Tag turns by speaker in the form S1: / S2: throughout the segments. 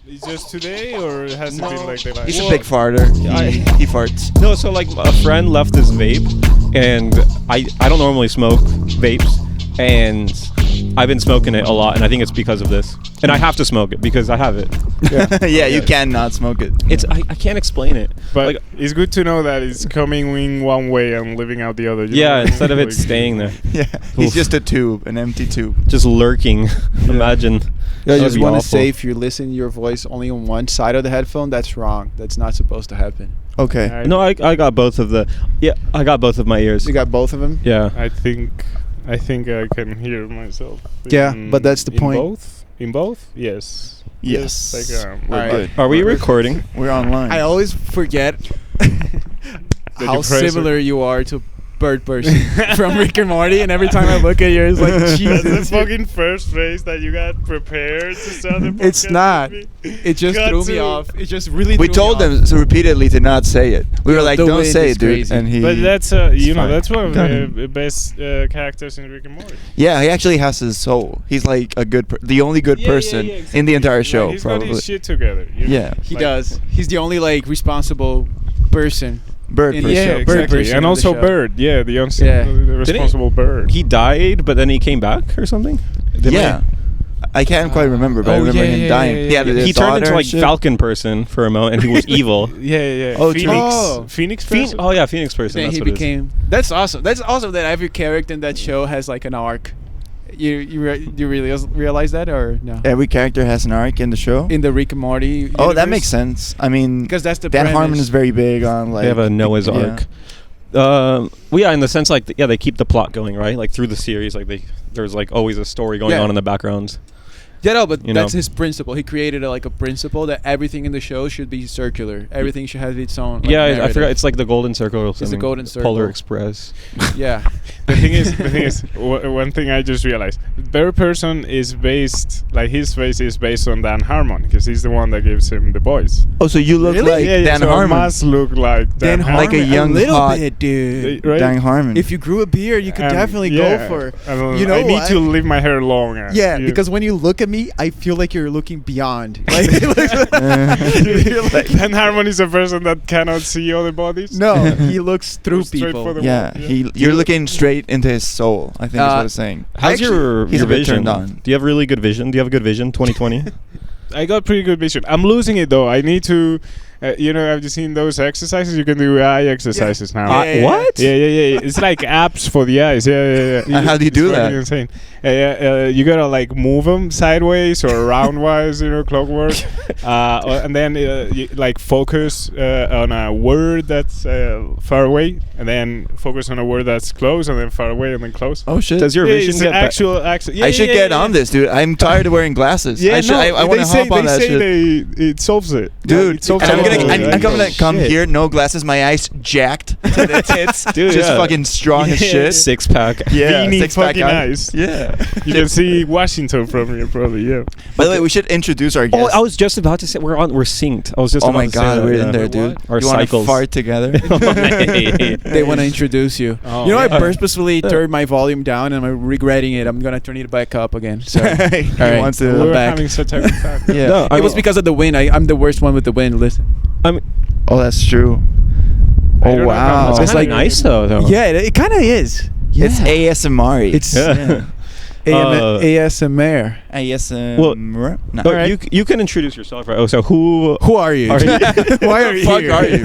S1: It's just today, or has it been like the last?
S2: He's a big farter. He farts.
S3: No, so like a friend left this vape, and I don't normally smoke vapes, and I've been smoking it a lot, and I think it's because of this. And I have to smoke it because I have it.
S2: Yeah, you cannot smoke it.
S3: It's I can't explain it.
S1: But
S3: like,
S1: it's good to know that it's coming in one way and living out the other.
S3: Yeah, instead of it staying there.
S2: Yeah, he's just a tube, an empty tube.
S3: Just lurking. Imagine.
S4: I
S3: That'd
S4: just
S3: be
S4: want to
S3: awful.
S4: say, if you listen your voice only on one side of the headphone, that's wrong. That's not supposed to happen.
S2: Okay.
S3: No, I got both of the. Yeah, I got both of my ears.
S4: You got both of them?
S3: Yeah.
S1: I think I can hear myself.
S4: Yeah, but that's the point.
S1: In both? Yes.
S2: Yes.
S1: Like,
S2: We're
S4: Alright.
S2: good.
S3: Are we recording?
S2: We're online.
S4: I always forget how
S1: depressor.
S4: similar you are to Bird Person from Rick and Morty, and every time I look at you, it's like,
S1: That's the
S4: Jesus.
S1: fucking first phrase that you got prepared to start the podcast.
S4: It's not.
S1: with me.
S4: It just
S1: Got
S4: threw me
S1: to.
S4: off. It just really
S2: We
S4: threw
S2: told
S4: me off.
S2: them so repeatedly to not say it. We were
S4: Yo,
S2: like,
S4: the
S2: "Don't
S4: wind
S2: say
S4: is
S2: it, dude."
S4: crazy.
S2: And he.
S1: But that's
S2: fine.
S1: that's one of
S2: Done.
S1: the best characters in Rick and Morty.
S2: Yeah, he actually has his soul. He's like a good, the only good person in the entire show,
S1: Like, he's
S2: probably.
S1: got his shit together. You know?
S2: Yeah.
S4: He
S1: Like-
S4: does. He's the only like responsible person.
S2: Bird
S4: In
S2: person.
S4: the
S1: Yeah,
S4: show. Bird
S1: exactly.
S4: person
S1: And
S4: of the
S1: also
S4: show.
S1: Bird. Yeah, the
S4: Yeah.
S1: the responsible bird.
S3: He died, but then he came back or something. Didn't
S2: Yeah. I can't quite remember, but I
S1: Oh,
S2: remember
S1: yeah,
S2: him
S1: yeah,
S2: dying.
S1: yeah,
S2: He had
S1: yeah.
S2: his
S3: he turned
S2: daughter
S3: into
S2: and
S3: like
S2: shit.
S3: Falcon person for a moment, and he was evil.
S1: Yeah.
S2: Oh,
S1: Phoenix.
S4: true.
S1: Phoenix.
S3: Phoenix. Oh yeah, Phoenix person.
S4: Then
S3: That's
S4: he
S3: what it is.
S4: became. That's awesome. That's awesome that every character in that show has like an arc. You really realize that, or no?
S2: Every character has an arc in the show.
S4: In the Rick and Morty.
S2: Oh, that
S4: universe?
S2: makes sense. I mean,
S4: Because that's the
S2: Dan
S4: premise.
S2: Harmon is very big on like.
S3: They have a Noah's
S2: yeah.
S3: Ark. Well, yeah, in the sense like they keep the plot going, right? Like through the series, like there's like always a story going
S4: Yeah.
S3: on in the background.
S4: Yeah, no, but
S3: You
S4: that's
S3: know.
S4: his principle. He created like a principle that everything in the show should be circular. Everything should have its own. Like,
S3: Yeah, I
S4: narrative.
S3: forgot. It's like the Golden Circle. Or
S4: It's the
S3: something.
S4: Golden Circle.
S3: Polar Express.
S4: Yeah.
S1: The thing is, one thing I just realized: Bird Person is based, like his face is based on Dan Harmon, because he's the one that gives him the voice.
S2: Oh, so you look
S4: Really?
S2: like
S1: yeah,
S2: Dan
S1: so it
S2: Harmon.
S1: must look like Dan
S4: Dan
S1: Harmon.
S2: Like a young,
S4: little
S2: hot
S4: bit, dude.
S1: Right?
S2: Dan Harmon.
S4: If you grew a beard, you could definitely
S1: yeah,
S4: go for.
S1: and
S4: You know
S1: I need
S4: what?
S1: to leave my hair long.
S4: Yeah,
S1: you-
S4: because when you look at me, I feel like you're looking beyond. Like, it looks you're like,
S1: Dan Harmon is a person that cannot see other bodies.
S4: no, he looks through
S1: Straight
S4: people.
S1: for the
S2: yeah,
S1: wall, yeah.
S2: you're looking straight into his soul. I think is what it's saying.
S3: How's your
S2: he's a bit
S3: vision?
S2: turned on.
S3: Do you have really good vision? Do you have a good vision? 2020.
S1: I got pretty good vision. I'm losing it though. I need to, have you seen those exercises? You can do eye exercises now.
S4: Yeah.
S3: What?
S1: Yeah. It's like apps for the eyes. Yeah.
S2: And how do you
S1: It's
S2: do
S1: fucking
S2: that?
S1: Insane. You gotta like move them sideways or roundwise, clockwork, and then you, like focus on a word that's far away, and then focus on a word that's close, and then far away, and then close.
S2: Oh shit!
S3: Does your
S1: Yeah,
S3: vision
S1: it's
S3: get
S1: actual? Yeah,
S2: I should
S1: yeah,
S2: get
S1: yeah.
S2: on this, dude. I'm tired of wearing glasses.
S1: Yeah,
S2: I want to hop on that shit.
S1: It solves it,
S2: Dude,
S1: It solves
S2: and I'm
S1: all
S2: gonna,
S1: of it.
S2: I'm gonna come
S3: Shit.
S2: here, no glasses, my eyes jacked to the tits,
S3: Dude,
S2: just
S3: yeah.
S2: fucking strong as shit.
S3: Six pack.
S2: Yeah,
S1: Beanie
S2: six-pack
S1: fucking eyes.
S2: Yeah.
S1: You can see Washington from here, probably. Yeah.
S2: By the way, we should introduce our
S3: Oh,
S2: guest.
S3: I was just about to say we're synced. I was just
S2: Oh
S3: about
S2: my
S3: to say
S2: god,
S3: that,
S2: we're
S3: yeah.
S2: in there, dude.
S3: Our
S2: you wanna
S3: cycles.
S2: fart together?
S4: They want to introduce you.
S1: Oh,
S4: You know, I
S1: yeah.
S4: purposefully turned my volume down, and I'm regretting it. I'm gonna turn it back up again. So
S2: He
S4: right.
S2: wants
S1: We
S2: to.
S1: were
S4: back.
S1: having such a good time.
S2: Yeah.
S3: No, I
S4: it was
S3: mean-
S4: because of the wind. I'm the worst one with the wind. Listen.
S2: Oh, that's true.
S1: I
S2: Oh
S1: don't know
S2: wow.
S1: how
S3: It's
S1: much
S4: It's
S3: like
S4: like-
S3: nice though.
S4: Yeah, it kind of is. Yeah.
S2: It's ASMR.
S4: It's
S3: Yeah.
S4: ASMR.
S2: ASMR.
S3: Well,
S2: No.
S3: But you can introduce yourself, right? Oh, so who?
S4: Who are you?
S3: Are you-
S4: Why are you
S2: fuck
S4: here?
S2: are you?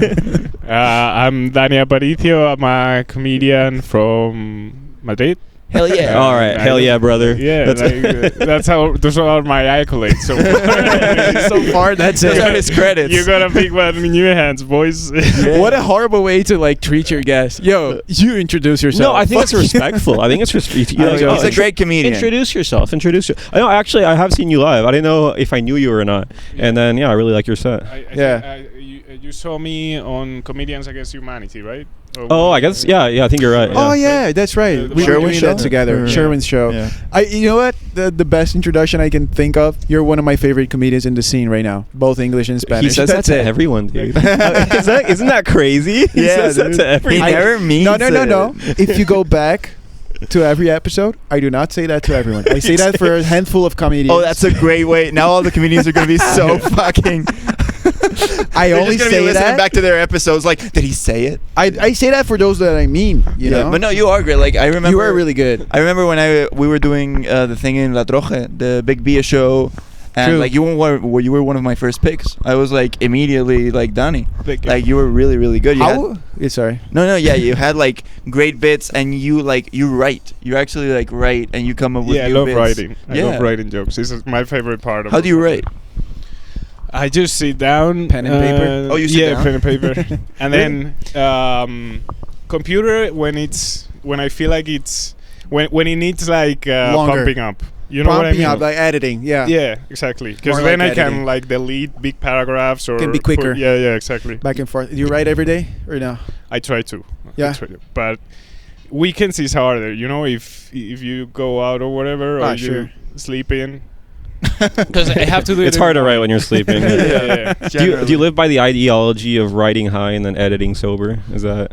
S1: I'm Dani Aparicio. I'm a comedian from Madrid.
S2: Hell yeah.
S3: All right, hell yeah, brother.
S1: Yeah, that's how. Those are my accolades. So,
S4: So far, that's
S2: Those
S4: it.
S2: are his credits.
S1: You got a big one in your hands, boys.
S4: What a horrible way to like treat your guest. Yo, you introduce yourself.
S3: No, I think
S4: Fuck
S3: it's
S4: you.
S3: respectful. I think it's respectful.
S2: He's a great comedian.
S3: Introduce yourself. Introduce you. I know. Actually, I have seen you live. I didn't know if I knew you or not. And then, yeah, I really like your set.
S4: Yeah.
S1: You saw me on Comedians Against Humanity, right?
S3: Oh, I guess. Yeah. I think you're right.
S4: Oh
S3: Yeah.
S4: yeah, that's right.
S1: The
S4: We were
S2: Sherwin
S4: doing
S2: show?
S4: that together.
S2: Or-
S4: Sherwin's show.
S2: Yeah.
S4: You know what? The best introduction I can think of. You're one of my favorite comedians in the scene right now, both English and Spanish.
S3: He says
S4: that's
S3: that to
S4: it.
S3: everyone, dude. Isn't that crazy? He
S2: Yeah,
S3: says that
S2: dude.
S3: to everyone.
S2: He never means
S4: No.
S2: it.
S4: If you go back to every episode. I do not say that to everyone. I say that for a handful of comedians.
S2: Oh, that's a great way. Now all the comedians are gonna be so fucking.
S4: I
S2: They're
S4: only
S2: just gonna be
S4: say
S2: listening
S4: that.
S2: back to their episodes. Like, did he say it?
S4: I say that for those that I mean. You know.
S2: But no, you are great. Like I remember,
S4: You are really good.
S2: I remember when we were doing the thing in La Troje, the Big Bia show, and
S4: True.
S2: like you were one of my first picks. I was like immediately like Dani.
S1: Thank you.
S2: Like you were really really good. You had-
S4: Sorry.
S2: no, yeah, you had like great bits, and you write. You actually like write, and you come up with
S1: Yeah, I
S2: new
S1: love
S2: bits.
S1: writing. I
S2: Yeah.
S1: love writing jokes. This is my favorite part of
S2: How do you write?
S1: I just sit down.
S4: Pen and paper?
S2: Oh, you sit down?
S1: pen and paper. And then computer when I feel like it's when it needs like
S4: Longer.
S1: pumping up. You know what I
S4: Pumping
S1: mean?
S4: up, like editing. Yeah.
S1: Yeah, exactly. Because
S4: More
S1: then
S4: like
S1: I can
S4: editing.
S1: like delete big paragraphs or
S4: Can be quicker.
S1: yeah, exactly.
S4: Back and forth. Do you write every day or no?
S1: I try to.
S4: Yeah.
S1: I try to. But weekends is harder. You know, if you go out or whatever, or you
S4: Sure.
S1: sleep in. Because I have to do it.
S3: It's hard to write when you're sleeping.
S1: Yeah.
S3: Do you live by the ideology of writing high and then editing sober? Is that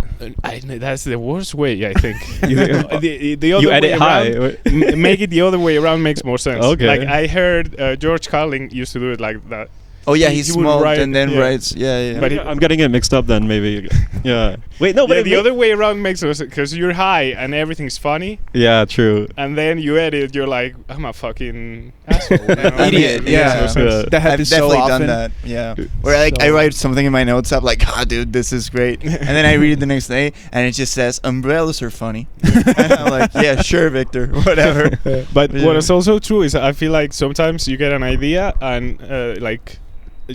S1: That's the worst way, I think.
S3: You
S1: the other
S3: you edit
S1: way
S3: high?
S1: around, make it the other way around makes more sense.
S3: Okay.
S1: Like I heard George Carlin used to do it like that.
S2: Oh yeah,
S1: He
S2: he
S1: would
S2: smoked
S1: write-
S2: and then
S1: yeah.
S2: writes. Yeah.
S1: But
S3: I'm getting it mixed up then, maybe. Yeah. Wait, no, but
S1: Yeah, the other way around makes sense because you're high and everything's funny,
S3: Yeah, true.
S1: and then you edit. You're like, I'm a fucking asshole. You know?
S4: Idiot,
S1: It makes
S4: yeah.
S1: no sense.
S3: Yeah.
S4: That
S2: I've
S4: happens so
S2: definitely
S4: often.
S2: done that. Yeah. Where like I
S4: So-
S2: write something in my notes app, like, dude, this is great, and then I read it the next day, and it just says umbrellas are funny. And I'm like, yeah, sure, Victor, whatever.
S1: But
S2: Yeah.
S1: what is also true is I feel like sometimes you get an idea and like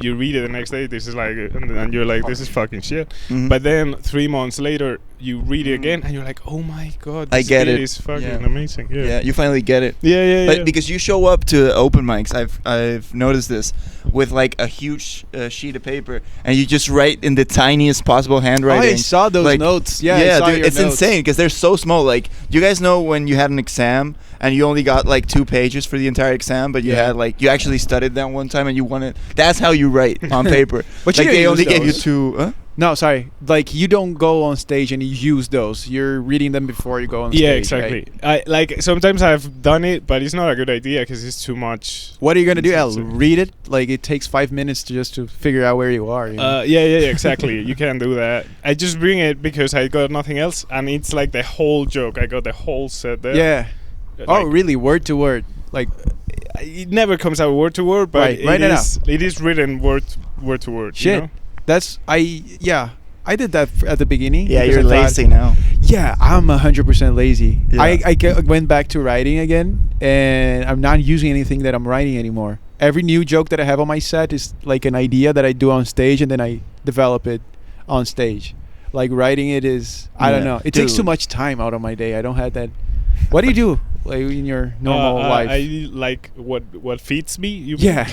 S1: you read it the next day. This is like, and you're like, this is fucking shit.
S2: Mhm.
S1: But then 3 months later, you read it again and you're like, oh my god,
S2: I
S1: this
S2: get
S1: bit
S2: it.
S1: is fucking
S2: Yeah.
S1: amazing. Yeah,
S2: Yeah, you finally get it.
S1: yeah.
S2: But because you show up to open mics, I've noticed this with like a huge sheet of paper, and you just write in the tiniest possible handwriting.
S4: I saw those
S2: Like,
S4: notes. Yeah, I saw
S2: dude,
S4: your
S2: it's
S4: notes.
S2: insane because they're so small. Like, you guys know when you had an exam and you only got like 2 pages for the entire exam, but you
S4: Yeah.
S2: had like you actually studied that one time and you wanted. That's how you write on paper.
S4: But you
S2: like
S4: don't
S2: they
S4: use
S2: only gave you
S4: those.
S2: 2. Huh?
S4: No, sorry. Like you don't go on stage and you use those. You're reading them before you go on
S1: Yeah,
S4: stage.
S1: exactly.
S4: right?
S1: I like sometimes I've done it, but it's not a good idea because it's too much.
S4: What are you gonna do?
S1: It's
S4: Al?
S1: insane.
S4: Read it. Like it takes 5 minutes to just to figure out where you are. You know?
S1: Yeah, exactly. You can't do that. I just bring it because I got nothing else, and it's like the whole joke. I got the whole set there.
S4: yeah. Oh,
S1: Like,
S4: really? Word to word. Like
S1: it never comes out word to word, but
S4: Right, write it
S1: it is written word to word.
S4: shit.
S1: You know?
S4: That's I did that at the beginning.
S2: Yeah,
S4: because
S2: you're
S4: I thought-
S2: lazy now.
S4: Yeah, I'm 100% lazy.
S2: Yeah.
S4: I went back to writing again, and I'm not using anything that I'm writing anymore. Every new joke that I have on my set is like an idea that I do on stage, and then I develop it on stage. Like writing it is, I don't
S2: Yeah.
S4: know. It takes too
S2: Dude.
S4: much time out of my day. I don't have that. What do you do like in your normal life?
S1: I like what feeds me. You
S4: Yeah.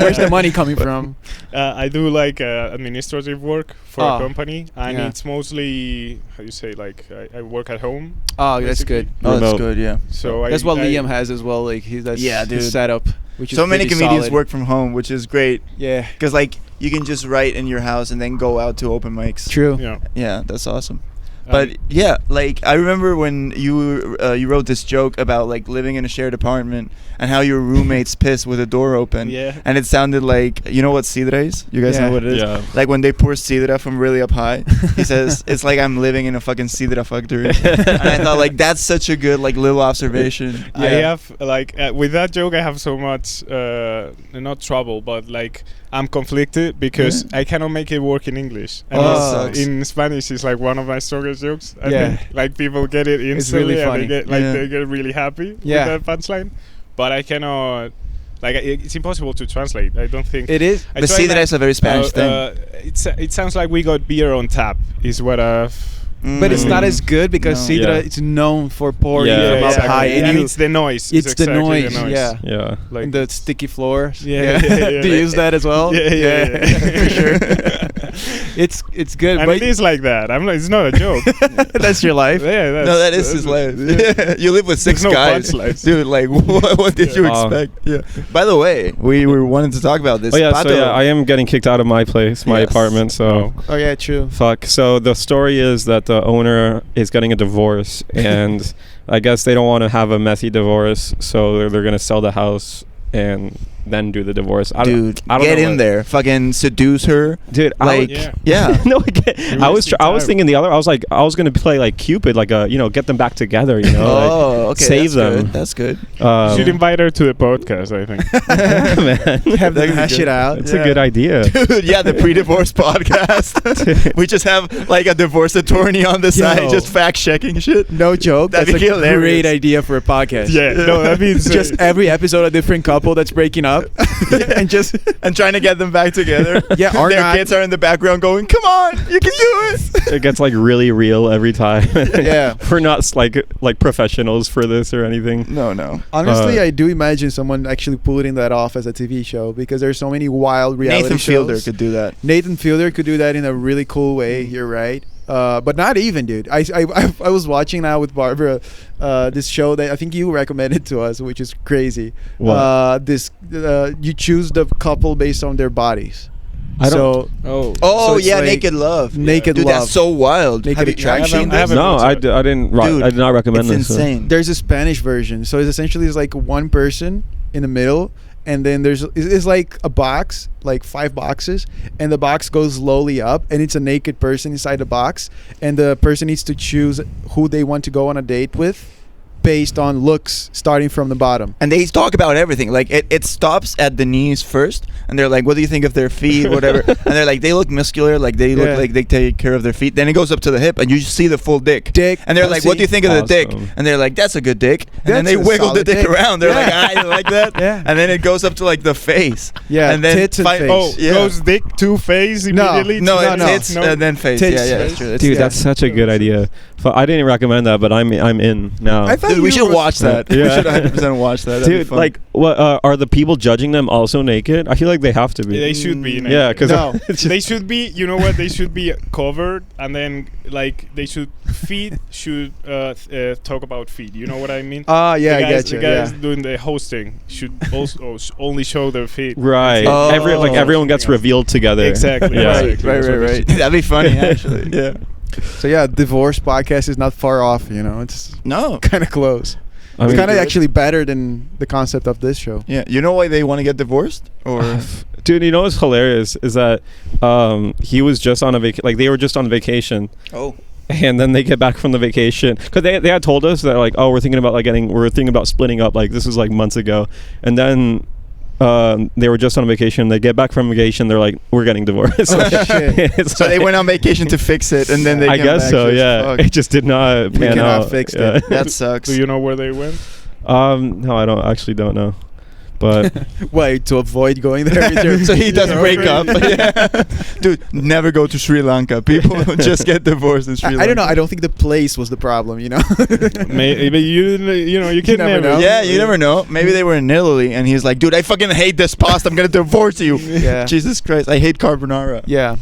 S4: Where's the money coming from?
S1: I do like administrative work for
S4: Oh,
S1: a company, and
S4: yeah.
S1: it's mostly how you say like I work at home.
S4: Oh, that's
S1: Basically.
S4: good.
S2: Oh, that's
S3: Remote.
S2: good. Yeah.
S1: So
S4: That's what
S1: I,
S4: Liam has as well. Like that's
S2: Yeah,
S4: his
S2: dude.
S4: setup, which is
S2: So many
S4: pretty
S2: comedians
S4: solid.
S2: work from home, which is great
S4: Yeah.
S2: because like you can just write in your house and then go out to open mics.
S4: True.
S1: Yeah.
S2: Yeah, that's awesome. But yeah, like I remember when you wrote this joke about like living in a shared apartment and how your roommate's pissed with the door open.
S1: Yeah.
S2: And it sounded like, you know what sidra is? You guys
S4: Yeah.
S2: know what it is?
S3: Yeah.
S2: Like when they pour sidra from really up high. He says it's like I'm living in a fucking sidra factory. And I thought like that's such a good like little observation.
S1: I have like with that joke I have so much not trouble but like I'm conflicted because I cannot make it work in English and
S2: Oh,
S1: it's,
S2: sucks.
S1: in Spanish it's like one of my strongest jokes. I
S4: Yeah.
S1: think, like people get it
S4: It's really
S1: instantly and
S4: funny.
S1: they get like
S2: Yeah.
S1: they get really happy
S4: Yeah.
S1: with that punchline, but I cannot like it's impossible to translate. I don't think
S4: It is.
S1: I
S2: But
S1: tried
S2: sidra
S1: that,
S2: is a very Spanish thing.
S1: it sounds like we got beer on tap is what I've
S4: But it's not as good because
S2: No.
S4: sidra
S3: Yeah.
S4: it's known for pouring
S3: Yeah,
S4: from up
S3: exactly.
S4: high,
S1: and
S4: and you,
S1: it's the noise.
S4: it's the
S1: exactly
S4: noise. Yeah.
S3: Yeah.
S1: like
S4: and the sticky floor.
S1: Yeah.
S4: Do you use that as well?
S1: Yeah.
S4: for sure. It's good,
S1: and
S4: but
S1: it is like that. I'm like, it's not a joke.
S4: that's your life.
S1: Yeah, that's,
S2: No, that is his life. You live with 6
S1: There's no
S2: guys,
S1: punchlines.
S2: dude. Like, what did you
S3: Yeah.
S2: expect? Yeah. By the way, we were wanting to talk about this.
S3: Oh yeah,
S2: Pato.
S3: so yeah, I am getting kicked out of my place, my
S2: Yes.
S3: apartment. So
S4: Oh yeah, true.
S3: fuck. So the story is that the owner is getting a divorce, and I guess they don't want to have a messy divorce, so they're gonna sell the house and then do the divorce. I don't
S2: get
S3: know
S2: in there, fucking seduce her,
S3: dude.
S2: like yeah.
S3: No, I was thinking the other. I was gonna play like Cupid, like get them back together. You know,
S2: oh, okay,
S3: save them.
S2: That's good.
S1: You should invite her to the podcast, I think.
S3: Man,
S4: Have them hash it out.
S3: it's a good idea.
S2: Dude, yeah, the pre-divorce podcast. We just have like a divorce attorney on the side, just fact checking shit.
S4: No joke.
S2: That'd
S4: That's
S2: be
S4: a
S2: hilarious.
S4: great idea for a podcast.
S1: Yeah, no, that means
S4: Just every episode a different couple that's breaking up, and just
S2: and trying to get them back together.
S4: Yeah, or
S2: their
S4: not.
S2: kids are in the background going, "Come on, you can do it."
S3: It gets like really real every time.
S4: Yeah.
S3: We're not like professionals for this or anything.
S2: No.
S4: honestly, I do imagine someone actually pulling that off as a TV show because there's so many wild reality
S2: Nathan
S4: shows.
S2: Fielder could do that.
S4: Nathan Fielder could do that in a really cool way. You're right. But not even, dude. I was watching now with Barbara this show that I think you recommended to us, which is crazy.
S3: What?
S4: You choose the couple based on their bodies.
S3: I don't-
S1: Oh.
S2: Oh
S4: So it's
S2: yeah,
S4: like
S2: Naked Love.
S4: Naked
S2: Dude,
S4: Love.
S2: that's so wild.
S4: Naked
S2: Have you
S4: Attraction.
S2: seen
S1: I
S2: this?
S1: haven't
S3: No,
S1: watched it.
S3: I didn't.
S2: Dude,
S3: I did not recommend
S2: It's
S3: this.
S2: insane.
S4: There's a Spanish version, so it's essentially like one person in the middle, and then it's like a box, like 5 boxes, and the box goes slowly up, and it's a naked person inside the box, and the person needs to choose who they want to go on a date with based on looks starting from the bottom.
S2: And they talk about everything. Like it stops at the knees first, and they're like, "What do you think of their feet, whatever?" And they're like, "They look muscular, like they look
S4: Yeah.
S2: like they take care of their feet." Then it goes up to the hip, and you see the full dick. And they're like,
S4: pussy.
S2: "What do you think of the dick?"
S3: Awesome.
S2: And they're like, "That's a good dick." And then
S4: That's
S2: they
S4: a
S2: wiggle the
S4: solid
S2: dick
S4: dick.
S2: around. They're like,
S4: Yeah.
S2: "Ah, you like that?"
S4: Yeah.
S2: And then it goes up to like the face.
S4: Yeah,
S2: And then
S4: tits and face.
S1: Oh,
S2: Yeah.
S1: goes dick to face immediately?
S2: No,
S4: No,
S2: it's
S4: no.
S2: tits and then face.
S4: Tits.
S2: Yeah, that's true.
S3: Dude,
S4: Yeah.
S3: that's such a good idea. I didn't recommend that, but I'm in now.
S4: I thought
S2: Dude, we
S4: you
S2: should
S4: were-
S2: watch that.
S3: Yeah.
S2: We should 100% watch that. That'd be
S3: Dude,
S2: fun.
S3: like, what are the people judging them also naked? I feel like they have to be.
S1: They should be.
S3: Yeah, because
S4: No.
S1: They should be, you know what? They should be covered, and then like they should talk about feet. You know what I mean?
S4: Yeah,
S1: the
S4: I
S1: guys,
S4: get you.
S1: The guys
S4: Yeah.
S1: doing the hosting should also only show their feet.
S3: right.
S2: Oh.
S3: Everyone gets revealed together.
S1: Exactly.
S3: Yeah.
S1: exactly. That's what they should-
S2: That'd be funny, actually. Yeah.
S4: So yeah, divorce podcast is not far off. You know, it's
S2: No.
S4: kind of close.
S3: I
S4: It's
S3: mean,
S4: kind of actually better than the concept of this show.
S2: Yeah. You know why they want to get divorced? Or
S3: dude, you know what's hilarious is that he was just on a they were just on vacation.
S2: oh.
S3: And then they get back from the vacation because they had told us that like, oh, we're thinking about splitting up, like this was like months ago, and then they were just on vacation. They get back from vacation, they're like, we're getting divorced.
S4: Oh, shit.
S3: It's
S2: So they
S3: like-
S2: went on vacation to fix it, and then they
S3: I
S2: came
S3: guess
S2: back,
S3: so.
S2: just,
S3: Yeah,
S2: fuck.
S3: it just did not
S4: We
S3: pan
S4: cannot
S3: out.
S4: fix
S3: Yeah.
S4: it.
S2: That sucks.
S1: Do you know where they went?
S3: No, I don't know, but
S4: Wait, to avoid going there with your
S2: So he doesn't
S4: your
S2: break up.
S4: girlfriend?
S2: Yeah. Dude, never go to Sri Lanka. People just get divorced in Sri Lanka.
S4: I don't know. I don't think the place was the problem. You know.
S1: Maybe you can
S4: never
S1: never
S4: know.
S1: know.
S2: Yeah, you never know. Maybe they were in Italy, and he's like, "Dude, I fucking hate this pasta. I'm gonna divorce you."
S4: Yeah.
S2: Jesus Christ, I hate carbonara.
S4: Yeah.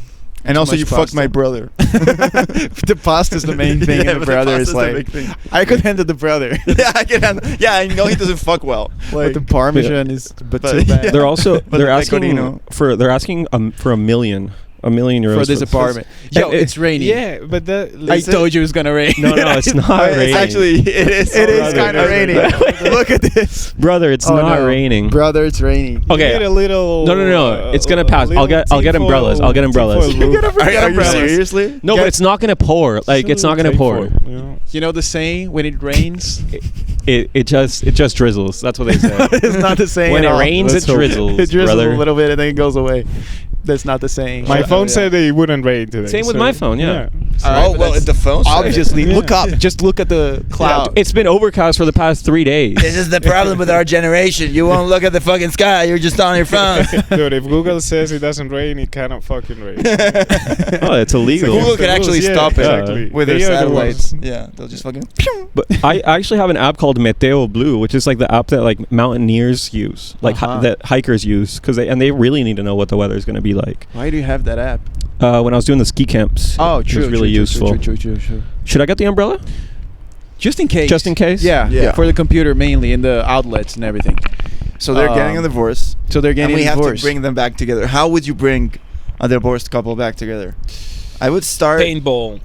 S2: And
S4: Too
S2: also,
S4: much
S2: you fucked
S4: pasta.
S2: my brother.
S4: The pasta's the main thing,
S2: Yeah,
S4: and
S2: but
S4: the brother
S2: pasta's
S4: is
S2: the
S4: like,
S2: big thing.
S4: I could handle the brother.
S2: Yeah, I can handle. Yeah, I know he doesn't fuck well.
S4: But
S2: Like,
S4: the Parmesan is
S2: but
S4: too bad.
S2: yeah.
S3: they're also
S2: But
S3: they're
S2: the
S3: asking
S2: pecorino.
S3: for $1 million €1
S4: for this apartment. Yo, it's raining.
S1: Yeah, but that.
S4: I told you it was gonna rain.
S3: No, it's not
S2: it's
S3: raining.
S2: actually it is.
S4: It is
S3: brother,
S4: kind of
S3: brother.
S4: raining. Look at this.
S3: Brother, it's
S4: Oh,
S3: not
S4: no.
S3: raining.
S4: Brother, it's raining.
S3: Okay.
S1: Get a little.
S3: No. It's gonna pass. I'll get umbrellas. I'll get umbrellas.
S2: Are you seriously?
S3: No, but it's not gonna pour. Like it's not gonna pour.
S4: You know the saying, when it rains,
S3: It just drizzles. That's what they say.
S4: it's not the saying.
S3: When
S4: at
S3: it
S4: all.
S3: rains,
S1: Let's
S3: it
S1: hope.
S3: drizzles,
S4: It drizzles
S3: brother.
S4: a little bit and then it goes away. That's not the saying.
S1: My
S4: Oh,
S1: phone
S4: yeah.
S1: said it wouldn't rain today.
S3: Same with
S1: so-
S3: my phone, yeah.
S4: All right,
S2: Oh
S4: but
S2: well,
S4: that's
S2: the phone.
S4: Obviously,
S1: Yeah.
S4: look up. Just look at the cloud.
S3: It's been overcast for the past 3 days.
S2: This is the problem with our generation. You won't look at the fucking sky. You're just on your phone.
S1: Dude, if Google says it doesn't rain, it cannot fucking rain.
S3: Oh, it's illegal.
S2: Google can actually
S1: Yeah,
S2: stop it
S1: exactly.
S2: with their
S1: They are the
S2: satellites.
S1: ones.
S2: Yeah, they'll just fucking.
S3: But I actually have an app called Meteo Blue, which is like the app that like mountaineers use, like that hikers use, because they really need to know what the weather is going to be like.
S4: Why do you have that app?
S3: When I was doing the ski camps,
S4: Oh,
S3: it
S4: true.
S3: was really useful.
S4: True.
S3: Should I get the umbrella?
S4: Just in case.
S3: Just in case?
S4: Yeah,
S2: Yeah.
S4: for the computer mainly, and the outlets and everything.
S2: So they're getting a divorce,
S4: So they're
S2: and
S4: getting
S2: we
S4: a
S2: have
S4: divorce.
S2: to bring them back together. How would you bring a divorced couple back together? I would start.
S1: Paintball.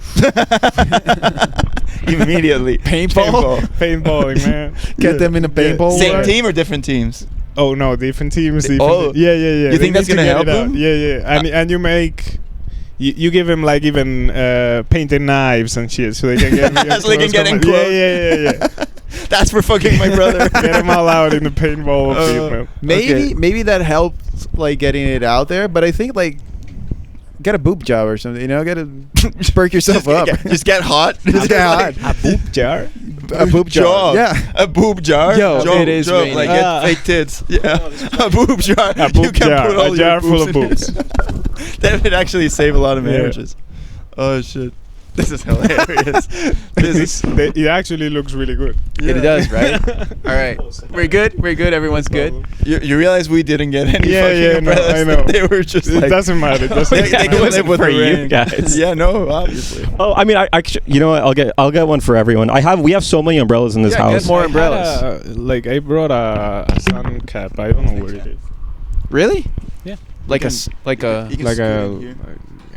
S2: immediately.
S4: Paintball?
S1: Paintballing, man.
S4: Get them in a paintball.
S2: Same
S4: war?
S2: team or different teams?
S1: Oh no, different teams.
S2: Oh.
S1: Yeah.
S2: You
S1: They
S2: think that's
S1: need to
S2: gonna
S1: get
S2: help
S1: it out.
S2: them?
S1: Yeah. And you make. You give him like even painted knives and shit, so they can get
S2: So they can get in close.
S1: Yeah.
S2: That's for fucking my brother.
S1: Get them all out in the paintball field, man.
S4: Maybe that helps like getting it out there, but I think like get a boob job or something. You know, get a perk yourself up.
S2: Just get hot.
S4: Just get hot.
S1: A boob jar.
S4: A boob job. Yeah.
S2: A boob jar.
S4: Yo,
S2: Job,
S4: it is
S2: job,
S4: raining.
S2: like get fake tits. Yeah. A boob jar.
S1: A boob jar.
S2: all
S1: A jar
S2: your
S1: full of
S2: in
S1: boobs.
S2: it. That would actually save a lot of
S1: Yeah.
S2: marriages. Oh shit. This is hilarious.
S1: It actually looks really good.
S4: It does, right? All right. We're good. Everyone's good.
S2: You realize we didn't get any fucking
S1: No,
S2: umbrellas.
S1: I know.
S2: They were just
S1: It
S2: like
S1: doesn't matter. It doesn't
S2: they
S1: matter.
S2: can
S3: wasn't
S2: live with
S3: for
S2: the
S3: you
S2: rain.
S3: guys.
S2: Yeah, no, obviously.
S3: Oh, I mean, you know what? I'll get one for everyone. We have so many umbrellas in this
S4: Yeah,
S3: house.
S4: get more
S1: I had
S4: umbrellas.
S1: I brought a sun cap. I don't know where it is.
S4: Really?
S1: Yeah.
S4: Like
S2: You
S4: a
S2: can
S1: Like
S2: scoot
S1: a.
S2: in here.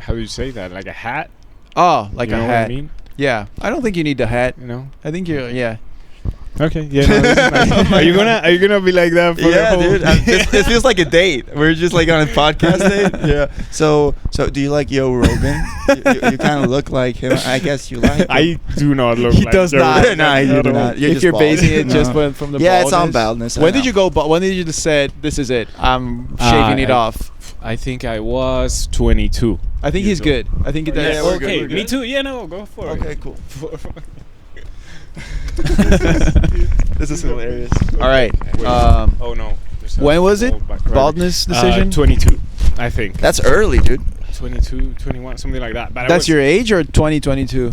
S1: How do you say that? Like a hat.
S4: like
S1: You
S4: a
S1: know
S4: hat.
S1: what I mean?
S4: Yeah. I don't think you need the hat.
S1: You know.
S4: I think you're yeah.
S1: Okay. Yeah. No, this is nice. Are you gonna be like that for the
S2: Yeah,
S1: whole?
S2: dude. This feels like a date. We're just like on a podcast date. Yeah. So do you like Joe Rogan? you kind of look like him. I guess you like him.
S1: I do not look.
S4: He
S1: like
S4: does
S1: Joe
S4: not.
S1: Rogan
S2: Nah, you
S1: at
S2: do
S1: all.
S2: not. You're
S4: If
S2: just
S4: you're
S2: bald.
S4: basing it just
S2: No.
S4: from the
S2: Yeah, it's on
S4: baldness.
S2: baldness. I
S4: When did
S2: know.
S4: you go? When did you just said this is it? I'm shaving it off.
S1: I think I was 22.
S4: I think he's good. I think
S2: Yeah,
S4: that's
S2: we're good,
S1: Okay,
S2: we're
S1: me
S2: good.
S1: too. Yeah, no, go for it.
S2: Okay, cool. This is hilarious.
S4: All right.
S1: Wait. Oh no. There's a
S4: When was it?
S1: old back right.
S4: Baldness decision?
S1: 22, I think.
S2: That's early, dude.
S1: 22, 21, something like that. But
S4: That's your age or 2022?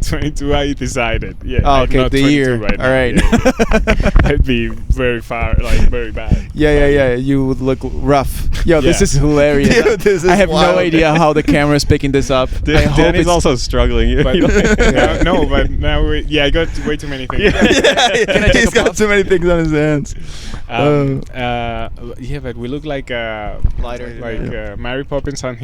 S1: 22. I decided. Yeah.
S4: Oh,
S1: I'm
S4: okay,
S1: not
S4: the
S1: 22
S4: year.
S1: Right
S4: All
S1: now.
S4: right.
S1: Yeah. I'd be very very bad.
S4: Yeah. You would look rough. Yo, this
S1: Yeah.
S4: is hilarious.
S2: Dude, this is
S4: I have no
S2: wild.
S4: idea how the camera's picking this up. I hope
S3: Danny's
S4: it's
S3: also struggling.
S1: But I got way too many things.
S2: Yeah, he's got too many things on his hands.
S1: Yeah, but we look like
S4: Lighter,
S1: like Mary Poppins and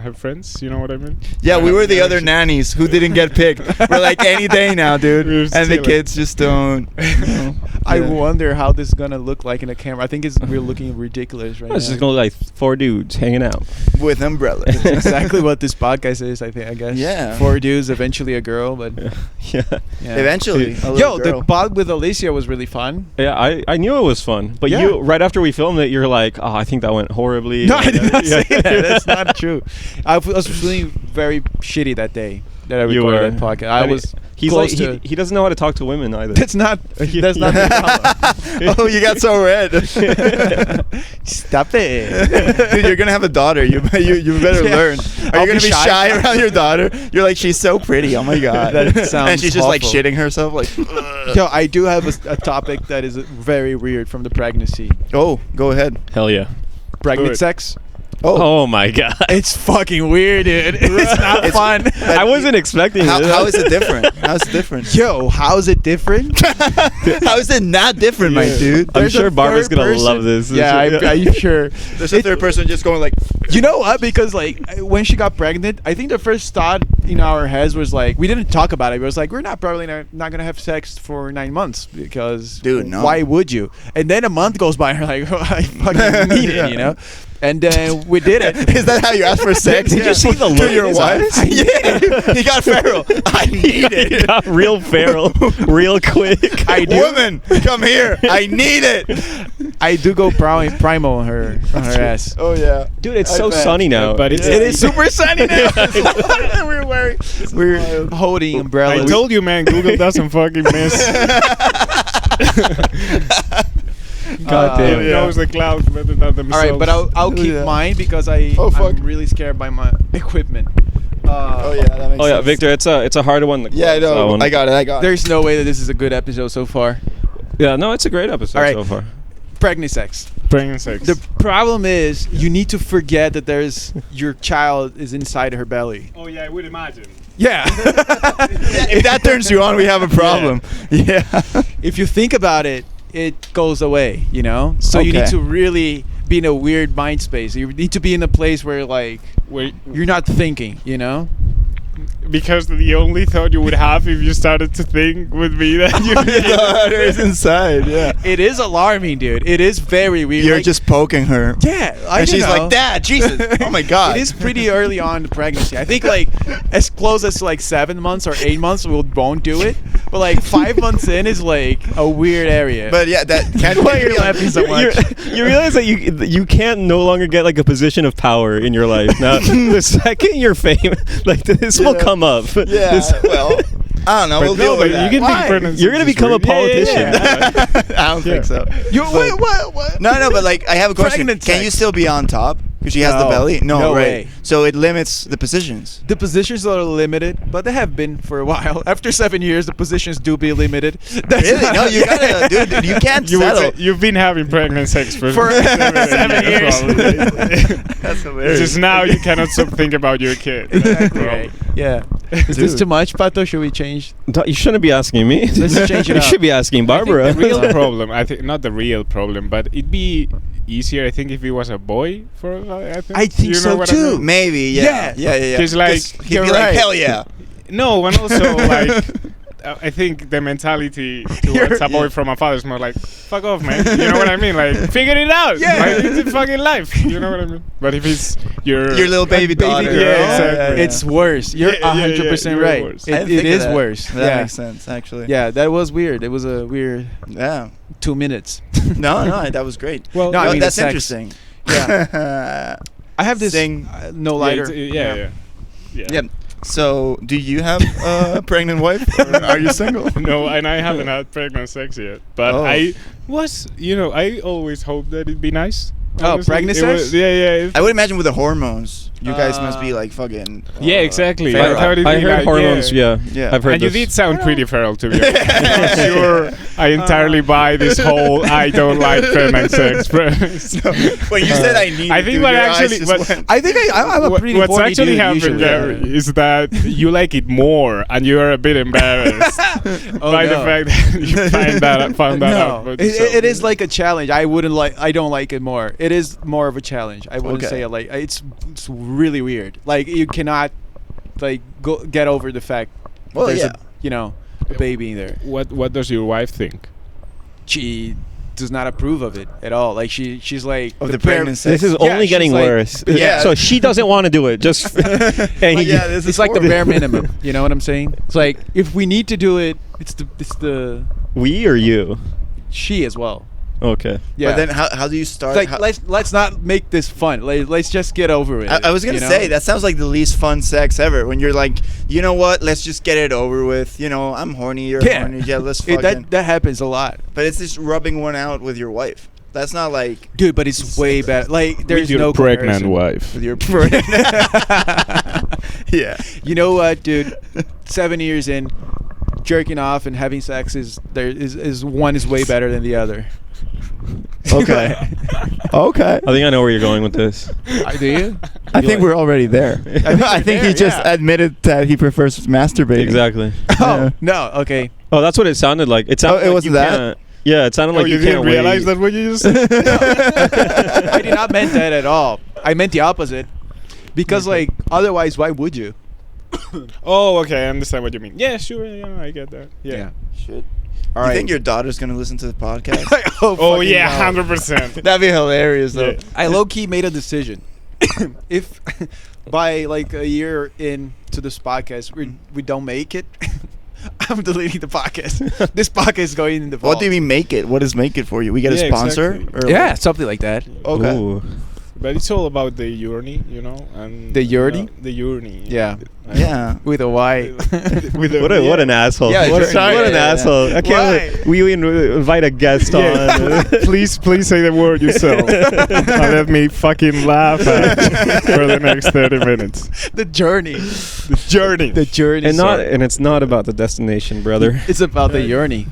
S1: her friends. You know what I mean?
S2: Yeah, we were the other nannies who didn't get picked. We're like any day now, dude.
S1: We're
S2: And the
S1: still
S2: kids just don't.
S4: I
S2: Yeah.
S4: wonder how this is gonna look like in the camera. I think we're looking ridiculous right
S3: It's
S4: now.
S3: just gonna look like 4 dudes hanging out.
S2: With umbrellas.
S4: That's exactly what this podcast is. I guess.
S2: Yeah.
S4: 4 dudes, eventually a girl, but
S3: Yeah.
S4: yeah.
S2: Eventually. a little
S4: Yo,
S2: girl.
S4: the pod with Alicia was really fun.
S3: Yeah, I knew it was fun, but
S4: Yeah.
S3: you right after we filmed it, you're like, oh, I think that went horribly.
S4: No, I did not
S3: Yeah.
S4: say that. That's not true. I was feeling very shitty that day that I
S3: You
S4: recorded
S3: were.
S4: that podcast. I
S3: And
S4: was
S3: He's
S4: close
S3: like
S4: to.
S3: he doesn't know how to talk to women either.
S4: That's not. That's not the problem.
S2: Oh, you got so red.
S4: Stop it.
S2: Dude, you're gonna have a daughter. You better
S4: Yeah.
S2: learn. Are
S4: I'll
S2: you gonna
S4: be
S2: be
S4: shy.
S2: shy around your daughter? You're like, she's so pretty. Oh my god.
S4: That sounds
S2: and she's just like
S4: awful.
S2: shitting herself. Like, ugh.
S4: Yo, I do have a topic that is very weird from the pregnancy.
S2: Oh, go ahead.
S3: Hell yeah.
S4: Pregnant
S1: Good.
S4: sex.
S3: Oh my god.
S4: It's fucking weird, dude. It's not
S2: It's-
S4: fun.
S3: I wasn't expecting it.
S2: How is it different? How's it different?
S4: Yo, how's it different?
S2: How is it not different, my
S1: Yeah.
S2: dude?
S3: I'm
S4: There's
S3: sure
S4: a
S3: Barbara's
S4: third
S3: gonna
S4: person.
S3: love this.
S4: Yeah, I'm sure.
S2: There's a third person just going like,
S4: You know what? Because like when she got pregnant, I think the first thought in our heads was like we didn't talk about it. It was like we're not gonna have sex for 9 months because
S2: Dude, no.
S4: why would you? And then a month goes by and we're like I fucking need it, you know. And then we did it.
S2: is that how you ask for sex?
S3: Did you see the look
S2: to
S3: in
S2: your
S3: his
S2: wife?
S3: eyes?
S2: Yeah, he got feral. I need
S3: He
S2: it.
S3: got real feral, real quick.
S4: I do.
S2: Woman, come here. I need it.
S4: I do go primo on her ass.
S2: Oh yeah,
S3: Dude, it's
S2: I
S3: so
S2: bet.
S3: sunny now.
S1: But it's
S4: It is super sunny now. we're
S2: wild.
S4: holding
S1: I
S4: umbrellas.
S1: told you, man. Google doesn't fucking miss.
S4: God damn.
S1: It knows the clouds better than themselves.
S4: All right, but I'll keep
S2: Yeah.
S4: mine because
S2: Oh, fuck.
S4: I'm really scared by my equipment.
S2: Oh yeah, that makes
S3: Oh yeah,
S2: sense.
S3: Victor, it's a harder one. To
S2: Yeah, I
S3: close, that
S2: know.
S3: one.
S2: I got it.
S4: There's no way that this is a good episode so far.
S3: Yeah, no, it's a great episode
S4: All right.
S3: so far.
S4: Pregnant sex.
S1: Pregnant sex.
S4: The problem is you need to forget that there's your child is inside her belly.
S1: Oh yeah, I would imagine.
S4: Yeah.
S2: If that turns you on, we have a problem. Yeah.
S4: If you think about it, it goes away, you know? So you need
S2: Okay.
S4: to really be in a weird mind space. You need to be in a place where like
S1: Wait,
S4: you're not thinking, you know?
S1: because the only thought you would have if you started to think would be that
S2: The daughter is inside. Yeah.
S4: It is alarming, dude. It is very weird.
S2: You're
S4: Like,
S2: just poking her.
S4: yeah, I
S2: And she's
S4: know.
S2: like, Dad, Jesus. Oh my God.
S4: It is pretty early on in the pregnancy. I think like as close as like 7 months or 8 months we won't do it. But like 5 months in is like a weird area.
S2: But yeah, that can't
S4: Why you're laughing so much?
S3: You realize that you can't no longer get like a position of power in your life. Now, the second you're famous, like this will
S2: Yeah.
S3: come up.
S2: Yeah,
S3: This-
S2: well, I don't know. We'll
S1: But
S2: deal
S1: no, but
S2: with that.
S1: you can
S4: Why?
S1: think pregnancy
S3: You're gonna
S1: is
S3: become a
S1: weird.
S3: politician.
S2: I don't think so.
S4: You
S2: But-
S4: what?
S2: No, but like I have a question.
S4: Pregnant
S2: Can you
S4: sex.
S2: still be on top? Because she has the
S4: No.
S2: belly?
S4: No
S2: right.
S4: way.
S2: So it limits the positions.
S4: The positions are limited, but they have been for a while. After 7 years, the positions do be limited. That's
S2: Really?
S4: not-
S2: No, you gotta, dude. You can't
S1: You would
S2: settle.
S1: say you've been having pregnant sex for,
S4: For 7 years.
S1: probably.
S2: That's hilarious.
S1: Just now you cannot stop thinking about your kid.
S4: Exactly.
S1: Well,
S4: Yeah. Is this
S2: Dude.
S4: too much, Pato? Should we change?
S3: You shouldn't be asking me.
S4: Let's change it
S3: You
S4: up.
S3: should be asking Barbara.
S1: The real problem, I think, not the real problem, but it'd be easier, I think, if he was a boy.
S4: I think
S1: you know
S4: so
S1: what I
S4: too.
S1: mean?
S2: Maybe, yeah. Yeah.
S1: Just like-
S2: 'Cause he'd
S4: You're
S2: be like,
S4: right.
S2: hell yeah.
S1: No, and also like. I think the mentality towards a boy
S2: yeah.
S1: from a father is more like, fuck off, man. You know what I mean? Like, figure it out.
S4: Yeah.
S1: Like, it's a fucking life. You know what I mean? But if it's your
S2: Your little baby daughter.
S1: Yeah, exactly.
S4: It's worse. You're
S1: Yeah, yeah,
S4: 100%
S1: you're
S4: right.
S1: worse.
S2: I didn't
S4: It
S2: think of
S4: is
S2: that.
S4: worse.
S2: That
S4: yeah.
S2: makes sense, actually.
S4: Yeah, that was weird. It was a weird
S2: Yeah.
S4: 2 minutes.
S2: No, that was great.
S1: Well,
S4: No, I mean,
S2: that's
S4: the sex.
S2: interesting.
S4: Yeah. I have this
S2: Sing.
S4: no
S1: yeah,
S4: lighter.
S1: it's- yeah.
S2: Yeah. So, do you have a pregnant wife, or are you single?
S1: No, and I haven't had pregnant sex yet. But
S2: Oh.
S1: I was, I always hoped that it'd be nice.
S4: Oh,
S1: honestly.
S4: pregnant
S1: It
S4: sex?
S1: was- yeah.
S2: I would imagine with the hormones, you guys must be like fucking.
S1: Yeah, exactly.
S2: feral.
S1: I thought it'd
S3: I
S1: be
S3: heard
S1: like,
S3: hormones. Yeah.
S2: Yeah.
S3: I've heard
S1: And you
S3: this.
S1: did sound pretty feral, to be honest. I'm not sure I entirely buy this whole I don't like pregnant sex premise.
S2: When you said I need,
S1: I think what actually,
S4: I think I'm a pretty
S1: what's
S4: horny
S1: actually
S4: dude
S1: happened,
S4: usually.
S1: Gary, is that you like it more, and you are a bit embarrassed
S4: Oh,
S1: by
S4: no.
S1: the fact that you found that out.
S4: No,
S1: about
S4: it
S1: yourself.
S4: is like a challenge. I don't like it more. It is more of a challenge. I wouldn't
S2: Okay.
S4: say it like it's really weird. Like you cannot like get over the fact
S2: Well,
S4: there's
S2: yeah.
S4: a baby in there.
S1: What does your wife think?
S4: She does not approve of it at all. Like she's like
S2: Of the
S4: bare-
S2: pregnancy.
S3: This is
S4: Yeah,
S3: only
S4: she's
S3: getting
S4: like-
S3: worse.
S2: Yeah.
S3: So she doesn't want to do it. Just and
S2: Yeah, this
S4: It's
S2: is
S4: like the
S2: horrible.
S4: bare minimum. You know what I'm saying? It's like if we need to do it, it's the
S3: we or you.
S4: she as well.
S3: Okay.
S4: Yeah.
S2: But then how do you start?
S4: It's like
S2: how-
S4: let's not make this fun. Let's just get over it.
S2: I was gonna
S4: you know?
S2: say that sounds like the least fun sex ever. When you're like, you know what? Let's just get it over with. I'm horny. You're
S4: Yeah.
S2: horny. Yeah, let's fucking.
S4: that happens a lot,
S2: But it's just rubbing one out with your wife. That's not like
S4: dude. But it's way better. Like there's
S1: With your
S4: no
S1: pregnant
S4: comparison.
S1: wife.
S2: with your. Yeah.
S4: You know what, dude? 7 years in, jerking off and having sex is one is way better than the other.
S2: Okay. Okay.
S3: I think I know where you're going with this.
S4: Do you?
S2: I think we're already there. I think he
S4: there,
S2: just
S4: yeah.
S2: admitted that he prefers masturbating.
S3: Exactly.
S4: Oh no. Okay.
S3: Oh, that's what it sounded like. It sounded
S2: Oh, it
S3: like
S2: wasn't
S3: you
S2: that?
S3: can't- Yeah, it sounded
S1: Oh,
S3: like
S1: you
S3: you
S1: didn't
S3: can't
S1: realize
S3: wait.
S1: that what you just said?
S4: I did not meant that at all. I meant the opposite. Because like otherwise, why would you?
S1: Oh, okay, I understand what you mean. Yeah, sure, yeah, I get that. Yeah.
S2: Shit.
S4: All
S2: You
S4: right.
S2: think your daughter's gonna listen to the podcast?
S1: Oh
S4: fucking
S1: yeah,
S4: no.
S1: 100%.
S2: That'd be hilarious, though.
S1: Yeah.
S4: I low key made a decision. If by like a year into this podcast we don't make it, I'm deleting the podcast. This podcast is going in the vault.
S2: What do you mean make it? What does make it for you? We get a
S1: Yeah,
S2: sponsor?
S1: exactly.
S2: Or
S4: Yeah, something like that.
S2: Okay.
S3: Ooh.
S1: But it's all about the journey, and
S4: The journey?
S1: the journey.
S4: Yeah.
S2: Yeah.
S4: With a Y.
S1: With a,
S3: What an asshole.
S2: Yeah,
S3: what,
S2: sorry.
S3: what an
S2: Yeah, yeah.
S3: asshole. I can't
S4: Why?
S3: we invite a guest
S1: Yeah.
S3: on.
S1: please say the word yourself. And let me fucking laugh at you for the next 30 minutes.
S4: The journey.
S1: The journey.
S4: The journey.
S3: and it's not about the destination, brother.
S4: It's about the journey.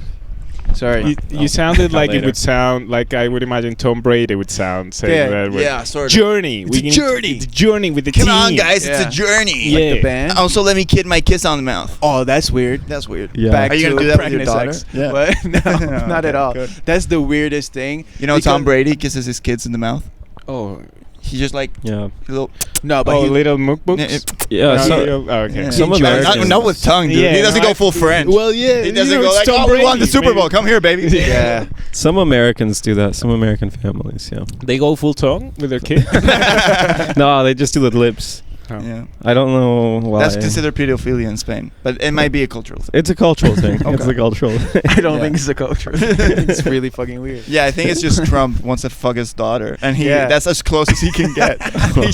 S4: Sorry.
S1: You sounded like it
S3: later.
S1: would sound like I would imagine Tom Brady would sound saying
S4: Yeah.
S1: that word.
S2: Yeah, sort of.
S1: Journey.
S4: It's a
S1: need-
S4: journey.
S1: It's a journey with the
S2: Come
S1: team.
S2: on, guys.
S4: Yeah.
S2: It's a journey.
S1: Yeah.
S4: The band.
S2: Also, let me kid my kiss on the mouth.
S4: Oh, that's weird.
S2: That's weird.
S3: Yeah.
S4: Back
S2: Are you
S4: to
S2: gonna do that with your
S4: pregnant
S2: daughter?
S4: sex.
S2: Yeah.
S4: But no, not at
S2: Okay,
S4: all.
S2: good.
S4: That's the weirdest thing.
S2: You know,
S4: Because-
S2: Tom Brady kisses his kids in the mouth.
S1: Oh,
S2: He just like
S3: Yeah.
S2: little.
S4: No, but
S1: Oh,
S4: he,
S1: little mukbooks.
S3: Yeah.
S1: Okay.
S2: Yeah.
S3: Some
S2: Not-
S3: Americans-
S2: not with tongue, dude.
S1: Yeah,
S2: he doesn't
S1: no,
S2: go full French.
S1: Well, yeah.
S2: He doesn't
S1: you know,
S2: go
S1: it's
S2: like,
S1: Tom
S2: "Oh, we won the
S1: Brady,
S2: Super Bowl.
S1: maybe."
S2: Come here, baby."
S4: yeah.
S3: Some Americans do that. Some American families, yeah.
S1: They go full tongue with their kid.
S3: No, they just do the lips.
S1: Oh.
S2: Yeah.
S3: I don't know why.
S2: That's considered pedophilia in Spain, but it might be a cultural thing.
S3: It's a cultural thing. It's
S2: Okay.
S3: a cultural thing.
S4: I don't
S2: Yeah.
S4: think it's a culture. It's really fucking weird.
S2: Yeah, I think it's just Trump wants to fuck his daughter, and that's as close as he can get.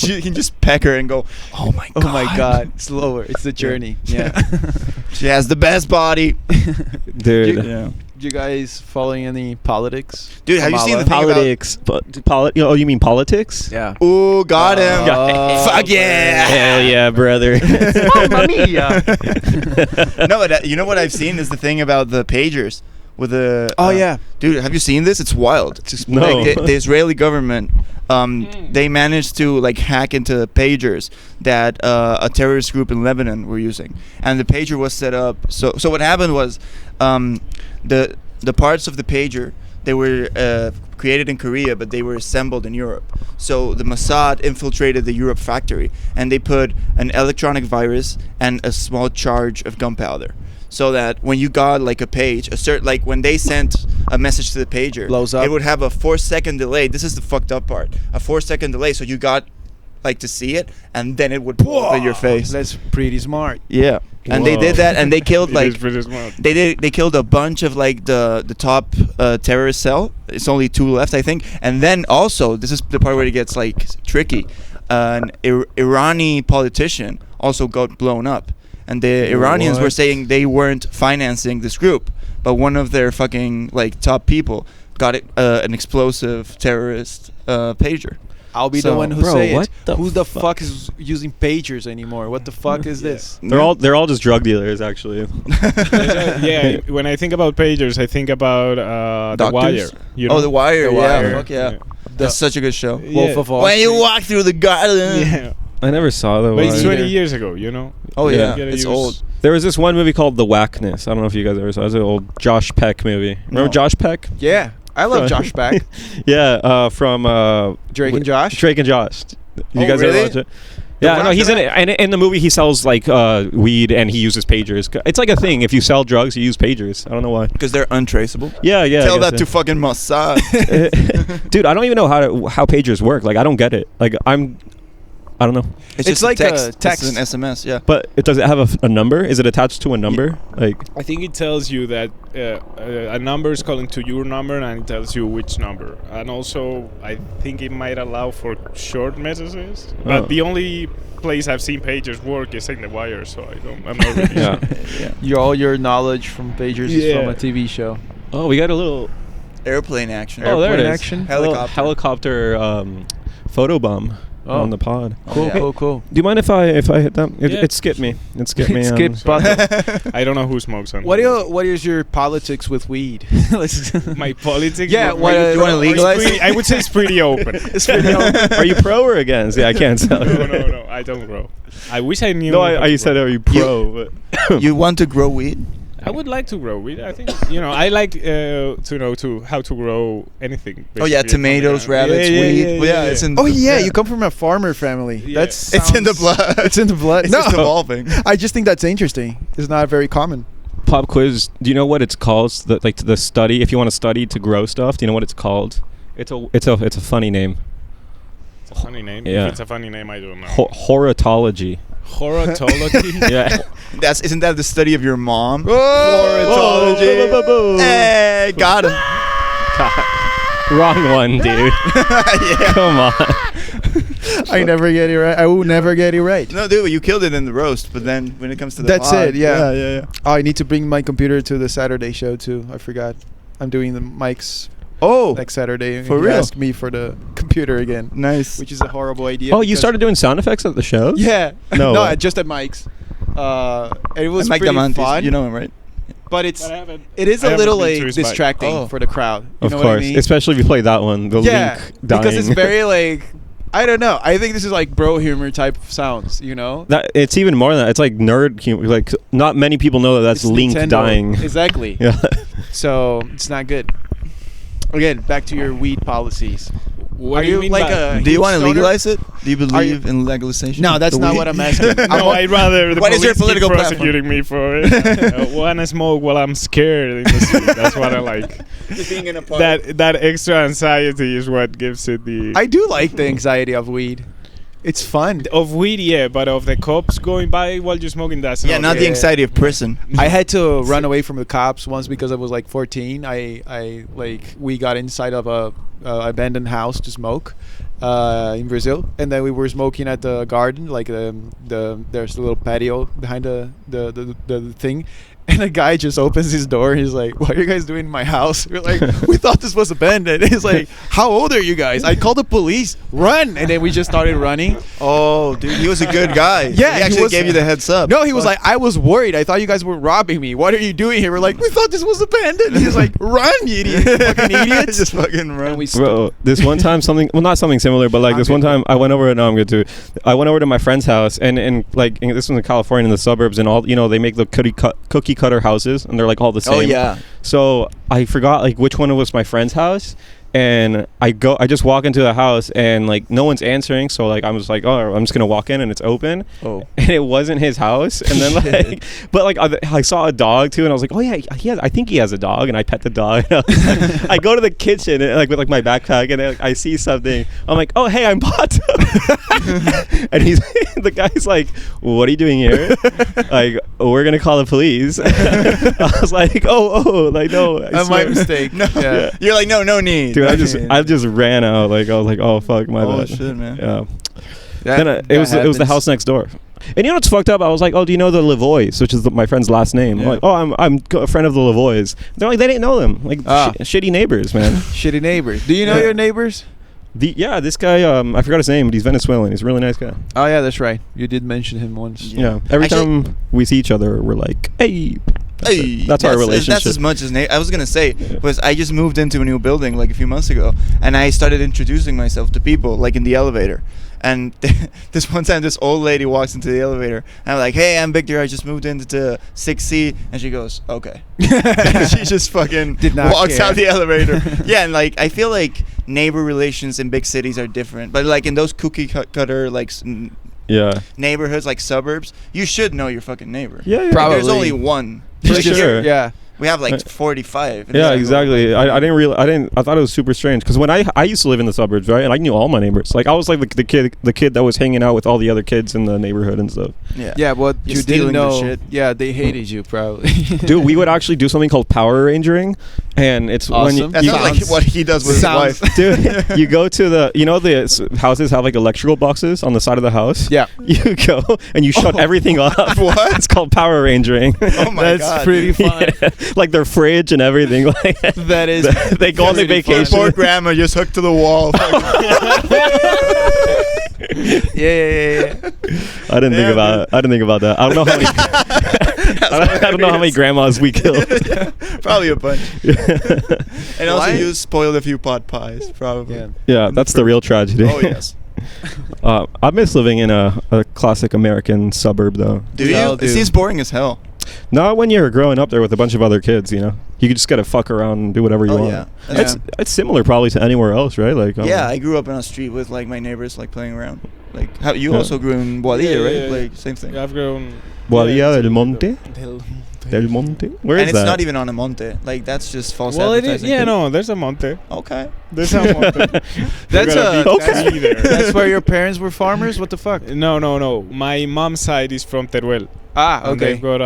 S2: He can just peck her and go, "Oh my god,
S4: Oh my god, slower. It's the journey. Yeah.
S2: she has the best body."
S3: Dude.
S2: Yeah.
S4: You guys following any politics?
S2: Dude, have you seen the thing
S3: Politics. Oh, you mean politics?
S4: Yeah.
S2: Ooh, got him.
S4: Oh,
S2: Fuck yeah.
S3: Hell yeah, brother.
S4: Mamma mia.
S2: No, but you know what I've seen is the thing about the pagers with the.
S4: Oh, yeah.
S2: Dude, have you seen this? It's wild.
S3: No.
S2: Like, the Israeli government, they managed to like hack into pagers that a terrorist group in Lebanon were using, and the pager was set up. So what happened was, the parts of the pager, they were created in Korea, but they were assembled in Europe. So the Mossad infiltrated the Europe factory, and they put an electronic virus and a small charge of gunpowder, so that when you got like a page, like when they sent a message to the pager,
S4: Blows up.
S2: it would have a 4-second delay. This is the fucked up part. A 4-second delay, so you got like to see it, and then it would blow up in your face.
S4: That's pretty smart.
S2: Yeah. And they
S1: Whoa.
S2: did that, and they killed
S1: It
S2: like
S1: is pretty smart.
S2: they killed a bunch of like the top terrorist cell. It's only 2 left, I think. And then also, this is the part where it gets like tricky. An Irani politician also got blown up, and the Iranians were
S4: What?
S2: saying they weren't financing this group, but one of their fucking like top people got an explosive terrorist pager.
S4: I'll be
S2: So-
S4: the one who
S3: Bro,
S4: say
S3: what
S4: it.
S3: the
S4: Who the fuck is using pagers anymore? What the fuck is this?
S3: They're all just drug dealers, actually.
S1: Yeah, when I think about pagers, I think about The
S2: Doctors?
S1: Wire. You know?
S2: Oh, The Wire.
S4: The
S2: Yeah,
S4: Wire.
S2: fuck yeah. That's such a good show.
S4: Wolf of Wall
S2: When you
S4: Street.
S2: walk through the garden.
S1: Yeah.
S3: I never saw the
S1: But it's
S3: Wire.
S1: 20 years ago, you know?
S2: Oh
S3: Yeah.
S2: yeah,
S1: You gotta
S2: it's
S1: use-
S2: old.
S3: There was this one movie called The Whackness. I don't know if you guys ever saw it. It was an old Josh Peck movie. Remember
S2: No.
S3: Josh Peck?
S4: Yeah. I love Josh Beck.
S3: Yeah, from
S4: Drake and Josh.
S3: Drake and Josh. You
S2: Oh,
S3: guys
S2: really?
S3: ever watch it? Yeah, no,
S2: Rock
S3: he's in
S2: Rock?
S3: it. And in the movie, he sells like weed and he uses pagers. It's like a thing. If you sell drugs, you use pagers. I don't know why.
S2: Because they're untraceable.
S3: Yeah, yeah.
S2: Tell
S3: I
S2: that
S3: guess,
S2: to fucking Mossad.
S3: Dude, I don't even know how pagers work. Like, I don't get it. Like, I don't know.
S2: It's
S4: just
S2: like
S4: a
S2: text.
S4: text.
S2: It's an SMS. Yeah.
S3: But does it have a number? Is it attached to a number? Like,
S1: I think it tells you that a number is calling to your number, and it tells you which number. And also, I think it might allow for short messages. But
S3: Oh.
S1: the only place I've seen pagers work is in The Wire, so I'm not really
S3: yeah.
S1: sure.
S4: All your knowledge from pagers is
S1: Yeah.
S4: from a TV show.
S3: Oh, we got a little
S2: Airplane action.
S3: Oh, there it
S4: Airplane
S3: is.
S4: action?
S2: Helicopter.
S3: Photo bomb
S4: Oh.
S3: on the pod.
S4: Cool,
S2: yeah.
S4: cool.
S3: Do you mind if I hit that?
S1: Yeah.
S3: It skipped me. It skipped me.
S4: Skip Pato.
S1: I don't know who smokes on.
S4: What is your politics with weed? Let's
S1: My politics?
S4: Yeah,
S1: my-
S4: what,
S1: my-
S4: you wanna
S1: it's
S2: legalize
S1: pretty-
S2: it?
S1: I would say it's pretty open.
S4: It's pretty open.
S3: Are you pro or against? Yeah, I can't tell.
S1: No, I don't grow. I wish I knew.
S3: No,
S1: how
S3: I
S1: to
S3: said,
S1: grow.
S3: are you pro? But
S2: You want to grow weed?
S1: I would like to grow weed. I think I like to know how to grow anything.
S2: Oh yeah,
S1: basically.
S2: tomatoes, rabbits, weed. Well, yeah, it's in.
S4: Oh yeah, you come from a farmer family.
S1: Yeah.
S4: That's
S2: It's in the blood.
S4: It's in the blood.
S2: It's
S4: no,
S2: just evolving.
S4: I just think that's interesting. It's not very common.
S3: Pop quiz. Do you know what it's called? The study. If you want to study to grow stuff, do you know what it's called? It's a funny name.
S1: It's a funny name.
S3: Yeah.
S1: If it's a funny name, I don't know.
S3: Horotology.
S1: Horotology.
S3: Yeah.
S2: Isn't that the study of your mom?
S3: Whoa.
S2: Hey, got him.
S3: Wrong one, dude.
S2: Yeah.
S3: Come on.
S4: I never get it right. I will never get it right.
S2: No, dude, you killed it in the roast, but then when it comes to the
S4: That's
S2: pod,
S4: it, yeah.
S2: yeah.
S4: Oh, I need to bring my computer to the Saturday show too. I forgot. I'm doing the mics
S2: Oh,
S4: next Saturday.
S2: For
S4: He
S2: real?
S4: asked me for the computer again,
S2: nice.
S4: which is a horrible idea.
S3: Oh, you
S4: because-
S3: started doing sound effects at the show?
S4: Yeah.
S3: No.
S4: No, just at mics. And it was
S2: Mike
S4: pretty
S2: Diamantis,
S4: fun.
S2: you know him, right?
S4: but it's
S1: But I haven't-
S4: it is
S1: I
S4: a
S1: haven't
S4: little
S1: been to
S4: like
S1: his bike.
S4: distracting
S2: Oh.
S4: for the crowd. You
S3: Of
S4: know
S3: course.
S4: what I mean?
S3: Especially if you play that one, the
S4: yeah,
S3: link dying.
S4: because it's very like I don't know. I think this is like bro humor type sounds. You know.
S3: That it's even more than that. It's like nerd humor. Like not many people know that that's
S4: It's
S3: Link
S4: Nintendo.
S3: dying.
S4: Exactly.
S3: Yeah.
S4: So it's not good. Again, back to your weed policies.
S1: What
S4: Are
S1: do you
S4: you
S1: mean
S4: like
S1: by-
S4: a?
S2: Do you want to
S4: stoner?
S2: legalize it? Do you believe in legalization?
S4: No, that's
S2: The
S4: not
S2: weed?
S4: what I'm asking.
S1: No, I'd rather the
S2: What is your
S1: police keep
S2: political platform?
S1: prosecuting me for it. Wanna smoke while I'm scared in the street. That's what I like.
S2: Being in a park.
S1: That extra anxiety is what gives it the.
S4: I do like the anxiety of weed. It's fun.
S1: Of weed, yeah, but of the cops going by while you're smoking, that's
S2: Yeah, not the
S4: Yeah.
S2: anxiety of prison.
S4: I had to run away from the cops once because I was like 14. We got inside of a abandoned house to smoke in Brazil, and then we were smoking at the garden, like there's a little patio behind the thing. And a guy just opens his door. He's like, "What are you guys doing in my house?" We're like, "We thought this was abandoned." He's like, "How old are you guys?" I called the police. Run! And then we just started running.
S2: Oh, dude, he was a good guy.
S4: Yeah,
S2: he
S4: he
S2: actually
S4: was-
S2: gave you the heads up.
S4: No, he was like, "I was worried. I thought you guys were robbing me. What are you doing here?" We're like, "We thought this was abandoned." He's like, "Run, you idiot! Fucking idiots!"
S2: Just fucking run.
S4: And we
S3: Bro, this one time not something similar, but like
S4: I'm
S3: this one
S4: good.
S3: time I went over. No, I'm good too. I went over to my friend's house, and this was in California in the suburbs, and all they make the cookie cutter houses, and they're like all the same.
S2: Oh yeah.
S3: So I forgot like which one was my friend's house, and I just walk into the house and like no one's answering, so like I was like, oh, I'm just gonna walk in and it's open,
S2: Oh.
S3: and it wasn't his house, and then like but like I saw a dog too, and I was like, oh yeah, I think he has a dog, and I pet the dog. And I go to the kitchen and, like with like my backpack, and then, like, I see something. I'm like, oh hey, I'm Pato. And the guy's like, what are you doing here? Like, we're gonna call the police. I was like, oh like no, I
S4: That's my
S3: swear.
S4: mistake.
S2: No.
S4: Yeah.
S2: You're like, no need.
S3: Dude, I just ran out. Like I was like, oh fuck, my
S2: Oh
S3: bad.
S2: shit, man.
S3: Yeah.
S4: That-
S3: Then it was the
S4: happens.
S3: house next door. And you know what's fucked up? I was like, oh, do you know the Lavois, which is my friend's last name? I'm
S2: Yeah.
S3: like, oh, I'm a friend of the Lavois. They're like, they didn't know them. Like shitty neighbors, man.
S4: Shitty neighbors. Do you know
S3: Yeah.
S4: your neighbors?
S3: This guy, I forgot his name, but he's Venezuelan. He's a really nice guy.
S4: Oh yeah, that's right. You did mention him once.
S3: Yeah. Every
S2: Actually-
S3: time we see each other, we're like, hey.
S2: Hey,
S3: That's our relationship.
S2: That's as much as I was gonna say was I just moved into a new building like a few months ago, and I started introducing myself to people like in the elevator. And this one time, this old lady walks into the elevator, and I'm like, "Hey, I'm Victor. I just moved into 6C," and she goes, "Okay." And she just fucking
S4: Did not
S2: walks
S4: care.
S2: out the elevator. Yeah, and like I feel like neighbor relations in big cities are different, but like in those cookie cutter like
S3: Yeah.
S2: neighborhoods like suburbs, you should know your fucking neighbor.
S3: Yeah, yeah.
S4: Probably.
S2: There's only one.
S3: For
S2: Like,
S3: sure.
S2: here,
S4: Yeah.
S2: we have like 45. and
S3: Yeah,
S2: it's like,
S3: exactly. I didn't realize. I thought it was super strange because when I used to live in the suburbs, right, and I knew all my neighbors. Like I was like the kid that was hanging out with all the other kids in the neighborhood and stuff.
S2: Yeah.
S4: Yeah, but
S2: You're
S4: you
S2: stealing
S4: didn't
S2: the
S4: know.
S2: shit.
S4: Yeah, they hated you probably.
S3: Dude, we would actually do something called Power Rangering, and it's when you,
S4: Awesome.
S2: That
S3: you
S2: sounds like what he does with his
S4: Sounds-
S2: wife.
S3: dude, you go to the houses have like electrical boxes on the side of the house.
S4: Yeah.
S3: You go and you shut everything off.
S2: What?
S3: It's called Power Rangering.
S2: Oh my
S4: That's
S2: god.
S4: pretty fun.
S3: Yeah. Like their fridge and everything. Like
S4: That is.
S3: they go on the
S4: pretty fun.
S3: vacation.
S2: Poor grandma just hooked to the wall.
S4: Yeah.
S3: I didn't
S2: Yeah,
S3: think about that. I don't know how many. I don't know how many grandmas we killed.
S2: Probably a bunch. And also
S4: Why?
S2: you spoiled a few pot pies, probably.
S4: Yeah.
S3: Yeah, that's the real tragedy.
S2: Oh yes.
S3: I miss living in a classic American suburb, though.
S2: Do
S4: We
S2: you?
S4: all
S2: It
S4: do.
S2: seems boring as hell.
S3: Not when you're growing up there with a bunch of other kids, you know. You could just gotta fuck around and do whatever you
S2: Oh
S3: want.
S2: yeah.
S3: It's similar probably to anywhere else, right? Like
S2: Yeah, I grew up in a street with like my neighbors like playing around. Like how you
S3: Yeah.
S2: also grew in Boadilla,
S1: Yeah,
S2: right?
S1: yeah, yeah.
S2: Like same thing.
S1: I've grown.
S3: Boadilla del Monte. Del Monte. Where is
S2: And it's
S3: that?
S2: not even on a monte. Like that's just false
S1: Well, it is.
S2: advertising.
S1: Yeah, no, there's a monte.
S2: Okay.
S1: There's a monte.
S4: That's
S1: We're gonna
S4: a.
S1: beat
S3: okay.
S1: me there.
S4: That's where your parents were farmers. What the fuck?
S1: No. My mom's side is from Teruel.
S4: Ah,
S1: And
S4: okay.
S1: they've got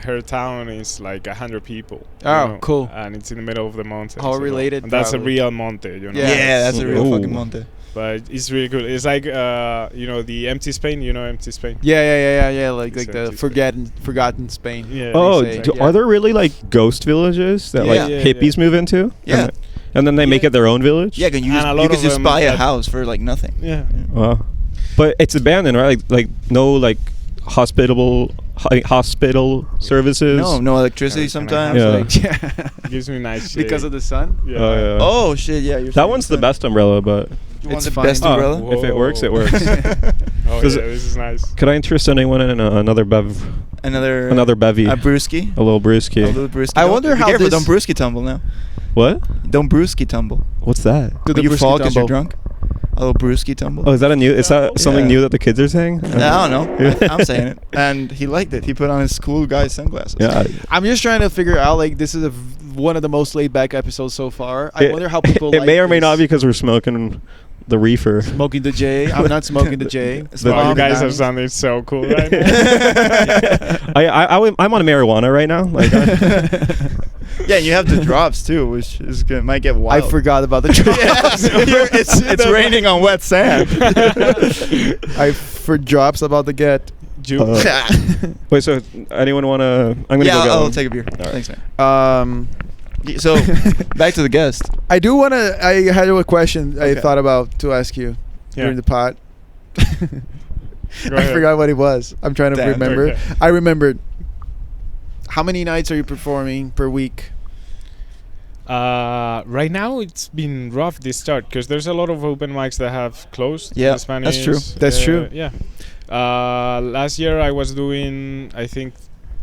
S1: her town is like 100 people.
S4: Oh, cool.
S1: And it's in the middle of the mountains.
S4: All
S1: you know.
S4: related,
S1: And that's
S4: probably.
S1: a real monte, you know.
S2: Yeah, that's a real
S3: Ooh.
S2: fucking monte.
S1: But it's really good. It's like the empty Spain. You know, empty Spain.
S4: Yeah. Like
S1: It's
S4: the
S1: empty
S4: forgotten Spain.
S1: Yeah.
S3: Oh,
S4: they say.
S3: are there really like ghost villages that
S2: Yeah.
S3: like
S1: Yeah,
S3: hippies move into?
S2: Yeah.
S3: And then they make
S1: Yeah.
S3: it their own village?
S2: Yeah, can you
S1: And
S2: just,
S1: a
S2: you
S1: lot
S2: could
S1: of
S2: just
S1: them
S2: buy a
S1: have-
S2: house for like nothing.
S1: Yeah.
S3: But it's abandoned, right? Like no like hospital services.
S2: No electricity
S1: Yeah,
S2: sometimes.
S3: Yeah.
S2: Like,
S4: Yeah.
S1: It gives me nice shade.
S4: Because of the sun.
S1: Yeah.
S3: Oh, yeah.
S2: oh shit, yeah. You're
S3: That one's the best umbrella, but
S2: You want
S4: It's
S2: the
S4: fine.
S2: best
S3: Oh,
S2: umbrella?
S3: if it works, it
S1: Whoa.
S3: works.
S1: Oh
S3: Does
S1: yeah,
S3: it-
S1: this is nice.
S3: Could I interest anyone in another bev? Another bevy.
S2: A brewski.
S3: A little brewski.
S2: A little brewski.
S4: I wonder how
S2: careful,
S4: this-
S2: don't brewski tumble now.
S3: What?
S2: Don't brewski tumble.
S3: What's that?
S4: Do the
S2: When you
S4: brewski
S2: fall because you're
S4: tumble.
S2: drunk. A little brewski tumble.
S3: Oh, is that a new? Is that something
S2: Yeah.
S3: new that the kids are saying?
S2: I don't know. I'm saying it, and he liked it. He put on his cool guy sunglasses.
S3: Yeah.
S4: I'm just trying to figure out, like, this is one of the most laid back episodes so far. I wonder how people
S3: It
S4: like
S3: may or may
S4: this.
S3: not be because we're smoking the reefer.
S4: Smoking the J. I'm not smoking the J.
S1: Wow, you guys
S4: I'm-
S1: are sounding so cool right now.
S3: I'm on marijuana right now. Like,
S2: Yeah, and you have the drops too, which is might get
S4: I
S2: wild.
S4: forgot about the drops.
S2: It's raining on wet sand.
S4: I for drops about to get.
S3: wait, so anyone want to? I'm gonna
S2: Yeah,
S3: go get
S2: I'll
S3: one.
S2: take a beer.
S3: right.
S2: Thanks, man.
S4: So
S2: Back to the guest.
S4: I do want to. I had a question I
S2: Okay.
S4: thought about to ask you during the pod.
S1: Go
S4: I
S1: ahead.
S4: forgot what it was. I'm trying to
S2: Damn,
S4: remember.
S1: okay.
S4: I remembered. How many nights are you performing per week?
S1: Right now it's been rough this start because there's a lot of open mics that have closed.
S2: Yeah,
S1: in Spanish,
S2: that's true.
S4: That's true.
S1: Yeah. Last year I was doing, I think,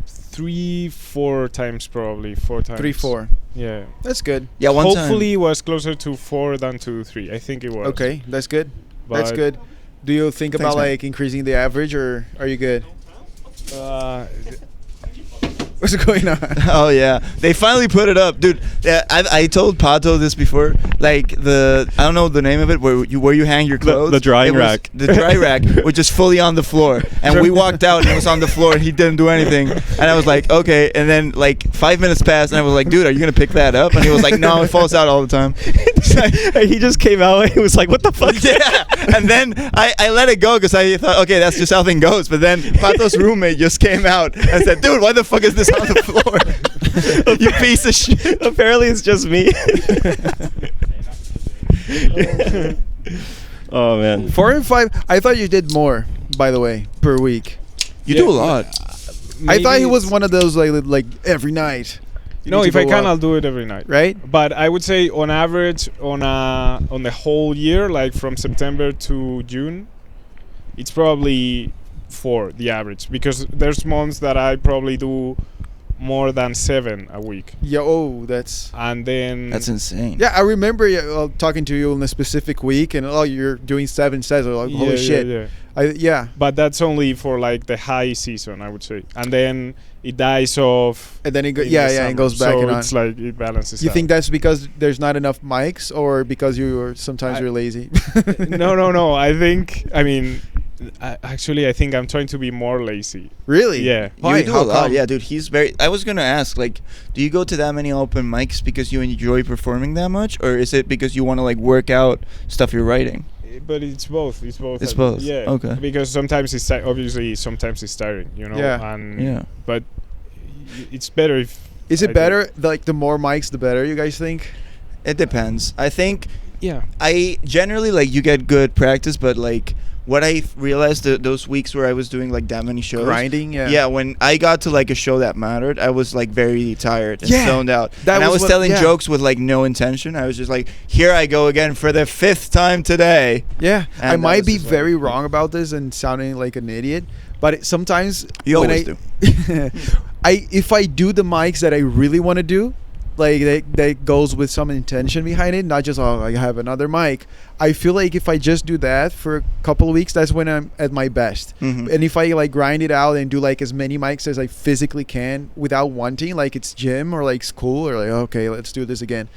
S1: 3-4 times probably. 4 times.
S4: 3-4.
S1: Yeah.
S4: That's good.
S2: Yeah, one
S1: Hopefully it was closer to 4 than to 3. I think it was.
S4: Okay, that's good. That's
S1: But,
S4: good. Do you think
S2: Thanks,
S4: about
S2: man.
S4: like increasing the average, or are you good?
S1: Uh,
S4: What's going on?
S2: Oh yeah, they finally put it up, dude. Yeah, I told Pato this before. Like I don't know the name of it, where you hang your clothes.
S3: The drying
S2: It was-
S3: rack.
S2: The dry rack, which is fully on the floor. And we walked out, and it was on the floor, and he didn't do anything. And I was like, okay. And then like 5 minutes passed, and I was like, dude, are you gonna pick that up? And he was like, no, it falls out all the time.
S3: He just came out and he was like, "What the fuck?"
S2: Yeah, and then I let it go because I thought, okay, that's just how thing goes. But then Pato's roommate just came out and said, dude, why the fuck is this on the floor? You piece of shit.
S3: Apparently, it's just me. Oh man.
S4: 4 and 5. I thought you did more, by the way, per week.
S2: You
S1: Yeah,
S2: do a lot.
S4: I thought he was
S1: it's-
S4: one of those like every night. You
S1: No,
S4: need to
S1: if I
S4: go
S1: can,
S4: up,
S1: I'll do it every night.
S4: right?
S1: But I would say on average, on the whole year, like from September to June, it's probably 4 the average, because there's months that I probably do more than 7 a week,
S4: Yeah. Oh, that's.
S1: and then
S2: That's insane.
S4: Yeah, I remember talking to you in a specific week, and you're doing 7 sets. I'm like, holy shit.
S1: Yeah. But that's only for like the high season, I would say, and then it dies off.
S4: And then it
S1: in the
S4: it
S1: summer.
S4: goes back
S1: so
S4: and on.
S1: it's like it balances.
S4: You
S1: out.
S4: think that's because there's not enough mics, or because sometimes you're lazy?
S1: No. I mean, actually, I think I'm trying to be more lazy.
S4: Really?
S1: Yeah.
S4: Why?
S2: You do
S4: How
S2: a lot,
S4: come?
S2: yeah, dude. He's very. I was gonna ask, like, do you go to that many open mics because you enjoy performing that much, or is it because you want to like work out stuff you're writing?
S1: But it's both. It's both.
S2: It's both.
S1: Yeah.
S2: Okay.
S1: Because sometimes it's obviously sometimes it's tiring, you know.
S4: Yeah.
S1: And
S2: Yeah.
S1: But it's better if.
S4: Is
S1: I
S4: it
S1: do-
S4: better? Like the more mics, the better. You guys think?
S2: It depends. I think
S1: Yeah.
S2: I generally like you get good practice, but like what I realized those weeks where I was doing like that many shows.
S4: Grinding. Yeah.
S2: Yeah, when I got to like a show that mattered, I was like very tired and
S4: Yeah,
S2: zoned out.
S4: that
S2: And I
S4: was
S2: was
S4: what-
S2: telling
S4: yeah.
S2: jokes with like no intention. I was just like, here I go again for the 5th time today.
S4: Yeah.
S2: And
S4: I
S2: that
S4: might
S2: was
S4: be
S2: just like-
S4: very wrong about this and sounding like an idiot, but sometimes
S2: You
S4: when
S2: always
S4: I,
S2: do.
S4: if I do the mics that I really want to do, like that goes with some intention behind it, not just I have another mic. I feel like if I just do that for a couple of weeks, that's when I'm at my best.
S2: Mhm.
S4: And if I like grind it out and do like as many mics as I physically can without wanting, like it's gym or like school or like okay, let's do this again,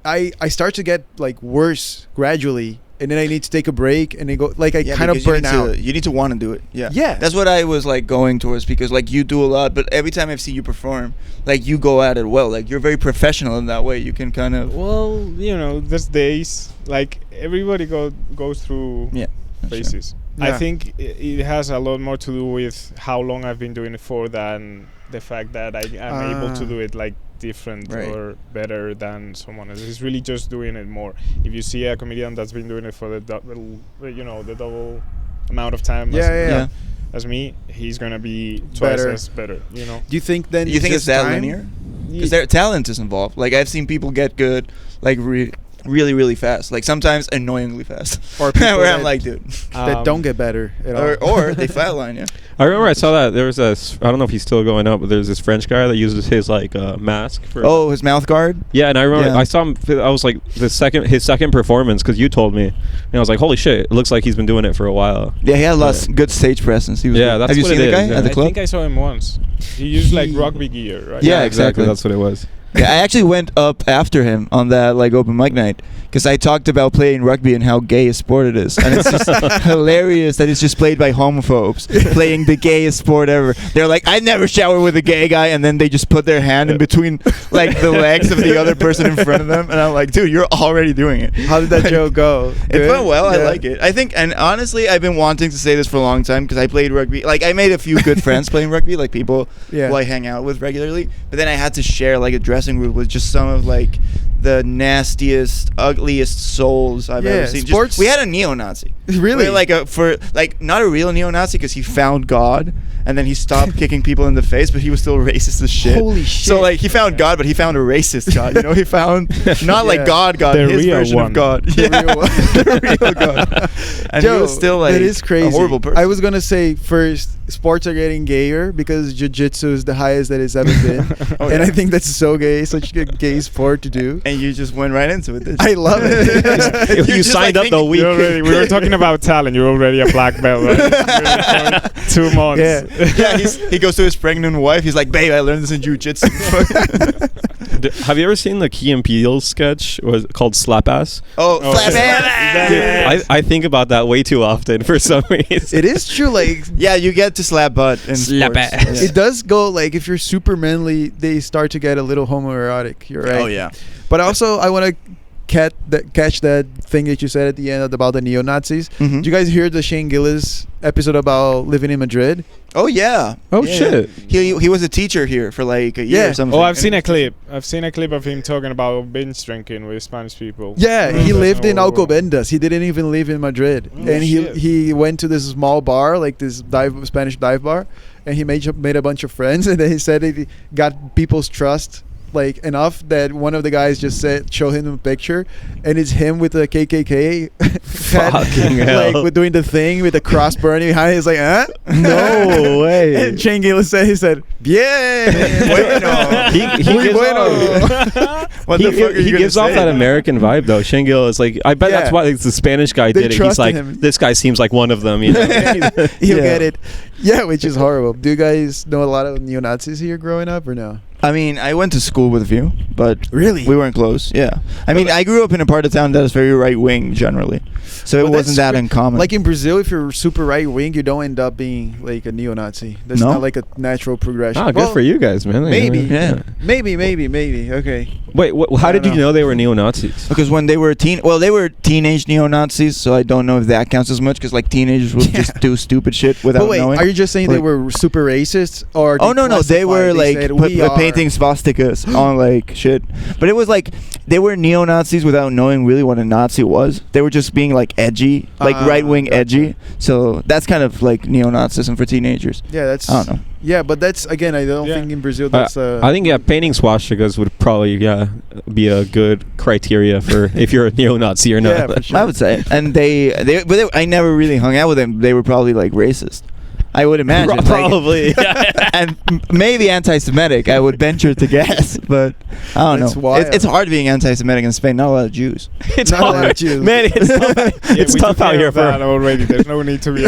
S4: I start to get like worse gradually, and then I need to take a break and then go like I
S2: Yeah,
S4: kind of
S2: because
S4: burn out.
S2: You need to want to do it. Yeah.
S4: Yeah.
S2: That's what I was like going towards, because like you do a lot, but every time I've seen you perform, like you go at it well. Like you're very professional in that way. You can kind of.
S1: Well, you know, there's days like everybody goes through
S2: Yeah. that's true.
S1: phases.
S4: Yeah.
S1: I think it has a lot more to do with how long I've been doing it for than the fact that I am able to do it like different
S2: Right.
S1: or better than someone else. It's really just doing it more. If you see a comedian that's been doing it for the double amount of time
S4: Yeah.
S1: as me, he's gonna be twice
S4: Better.
S1: as better, you know.
S4: Do you think then?
S2: You think it's
S4: just
S2: that
S4: time?
S2: linear? Because their talent is involved. Like I've seen people get good, like really, really fast. Like sometimes annoyingly fast.
S4: Or people
S2: where I'm
S4: that-
S2: like, dude.
S4: that don't get better at all.
S2: Or they flatline you.
S3: I remember I saw that there was I don't know if he's still going up, but there's this French guy that uses his like mask for.
S2: Oh, his mouth guard.
S3: Yeah, and I remember
S2: Yeah.
S3: I saw him. I was like his second performance because you told me, and I was like, holy shit! It looks like he's been doing it for a while.
S2: Yeah, he had a lot of good stage presence. He was
S3: Yeah,
S2: good.
S3: that's
S2: Have you
S3: what
S2: seen
S3: it
S2: the guy
S3: is, yeah.
S2: at the
S1: I
S2: club?
S1: think I saw him once. He used like rugby gear, right?
S2: Yeah, exactly.
S3: That's what it was.
S2: Yeah, I actually went up after him on that like open mic night because I talked about playing rugby and how gay a sport it is, and it's just hilarious that it's just played by homophobes playing the gayest sport ever. They're like, I never shower with a gay guy, and then they just put their hand in between like the legs of the other person in front of them, and I'm like, dude, you're already doing it.
S4: How did that joke go?
S2: It
S4: Good?
S2: went well. I
S4: Yeah.
S2: like it. I think, and honestly, I've been wanting to say this for a long time because I played rugby. Like, I made a few good friends playing rugby, like people
S4: Yeah.
S2: who I hang out with regularly. But then I had to share like a dressing room with just some of like the nastiest, ugliest souls I've
S4: Yeah,
S2: ever seen.
S4: sports-
S2: We had a neo-Nazi.
S4: Really?
S2: Like not a real neo-Nazi because he found God and then he stopped kicking people in the face, but he was still racist as shit.
S4: Holy shit.
S2: So like he found God, but he found a racist God. You know, he found not like
S4: Yeah.
S2: God,
S1: The
S2: his
S1: real
S2: version
S1: one.
S2: of God.
S4: The real one.
S2: The real God. And
S4: Joe,
S2: he was still like
S4: that is crazy.
S2: a horrible person.
S4: I was gonna say first, sports are getting gayer because jiu-jitsu is the highest that it's ever been,
S2: Oh,
S4: and
S2: yeah.
S4: I think that's so gay, such a gay sport to do.
S2: And you just went right into it. didn't you?
S4: I love it.
S3: You
S2: You're just,
S3: signed
S2: like,
S3: up the
S2: thinking-
S3: week.
S1: We were talking about talent. You're already a black belt. Right? 2 months.
S4: Yeah.
S2: Yeah, he goes to his pregnant wife. He's like, babe, I learned this in jiu-jitsu.
S3: Have you ever seen the Key and Peele sketch? Was called Slap Ass?
S2: Oh, flap
S1: yeah.
S2: ass.
S3: I think about that way too often for some reason.
S4: It is true. Like
S2: Yeah, you get to slap butt in
S3: Slap
S2: sports.
S3: ass.
S2: Yeah.
S4: it does go like if you're super manly, they start to get a little homoerotic. You're right.
S2: Oh, yeah.
S4: But also, I want to catch that thing that you said at the end about the neo-Nazis.
S2: Mhm.
S4: Did you guys hear the Shane Gillis episode about living in Madrid?
S2: Oh, yeah.
S3: Oh,
S2: Yeah.
S3: shit.
S2: He was a teacher here for like a year
S4: Yeah.
S2: or something.
S1: Oh, I've seen a clip. I've seen a clip of him talking about binge drinking with Spanish people.
S4: Yeah,
S1: Oh,
S4: he
S1: that's
S4: lived in
S1: horrible.
S4: Alcobendas. He didn't even live in Madrid,
S1: Oh,
S4: and
S1: shit.
S4: he went to this small bar, like this Spanish dive bar, and he made a bunch of friends. And then he said he got people's trust like enough that one of the guys just showed him a picture, and it's him with a KKK
S3: Fucking hell.
S4: like with doing the thing with the cross burning behind. He's like, huh?
S3: No way.
S4: And Shane Gillis he said, bien,
S2: Bueno.
S3: He
S4: muy
S3: gives
S4: bueno.
S2: What the fuck are you
S3: he
S2: gonna
S3: gives off
S2: say?
S3: that American vibe though. Shingil is like, I bet
S4: Yeah.
S3: that's why the Spanish guy
S4: They
S3: did it. He's
S4: trusted
S3: like,
S4: him.
S3: this guy seems like one of them. You know?
S4: He'll
S2: Yeah.
S4: get it. Yeah, which is horrible. Do you guys know a lot of neo-Nazis here growing up or no?
S2: I mean, I went to school with a few, but
S4: Really?
S2: we weren't close. Yeah. I mean, I grew up in a part of town that is very right wing generally, so it
S4: Well,
S2: wasn't
S4: that's
S2: that uncommon.
S4: Like in Brazil, if you're super right wing, you don't end up being like a neo-Nazi. That's
S2: No?
S4: not like a natural progression.
S3: Ah, good for you guys, man.
S4: Maybe.
S2: Yeah.
S4: Maybe. Okay.
S3: Wait, how
S4: I
S3: did
S4: don't
S3: you know they were neo-Nazis?
S2: because when they were they were teenage neo-Nazis, so I don't know if that counts as much because like teenagers will just do stupid shit without
S4: But wait,
S2: knowing.
S4: are you just saying they
S2: Like-
S4: were super racist or?
S2: Oh no, they were like
S4: said,
S2: put,
S4: "We are-"
S2: painting swastikas on like shit. But it was like they were neo-Nazis without knowing really what a Nazi was. They were just being like edgy, like
S4: Ah,
S2: right-wing
S4: gotcha.
S2: edgy. So that's kind of like neo-Nazism for teenagers.
S4: Yeah, that's.
S2: I don't know.
S4: Yeah, but that's again. I don't
S1: Yeah.
S4: think in Brazil that's.
S3: I think painting swastikas would probably be a good criteria for if you're a neo-Nazi or not.
S4: Yeah, for sure.
S2: I would say, and I never really hung out with them. They were probably like racist. I would imagine. like-
S3: Probably.
S2: and maybe anti-Semitic. I would venture to guess, but I don't
S4: That's
S2: know.
S4: wild.
S2: It's hard being anti-Semitic in Spain. Not a lot of Jews.
S3: It's
S4: Not a lot of
S3: hard.
S4: Jews.
S3: Man, it's tough,
S1: Yeah,
S3: it's
S1: we
S3: tough
S1: took
S3: out
S1: care
S3: here
S1: of
S3: for.
S1: that already. There's no need to be.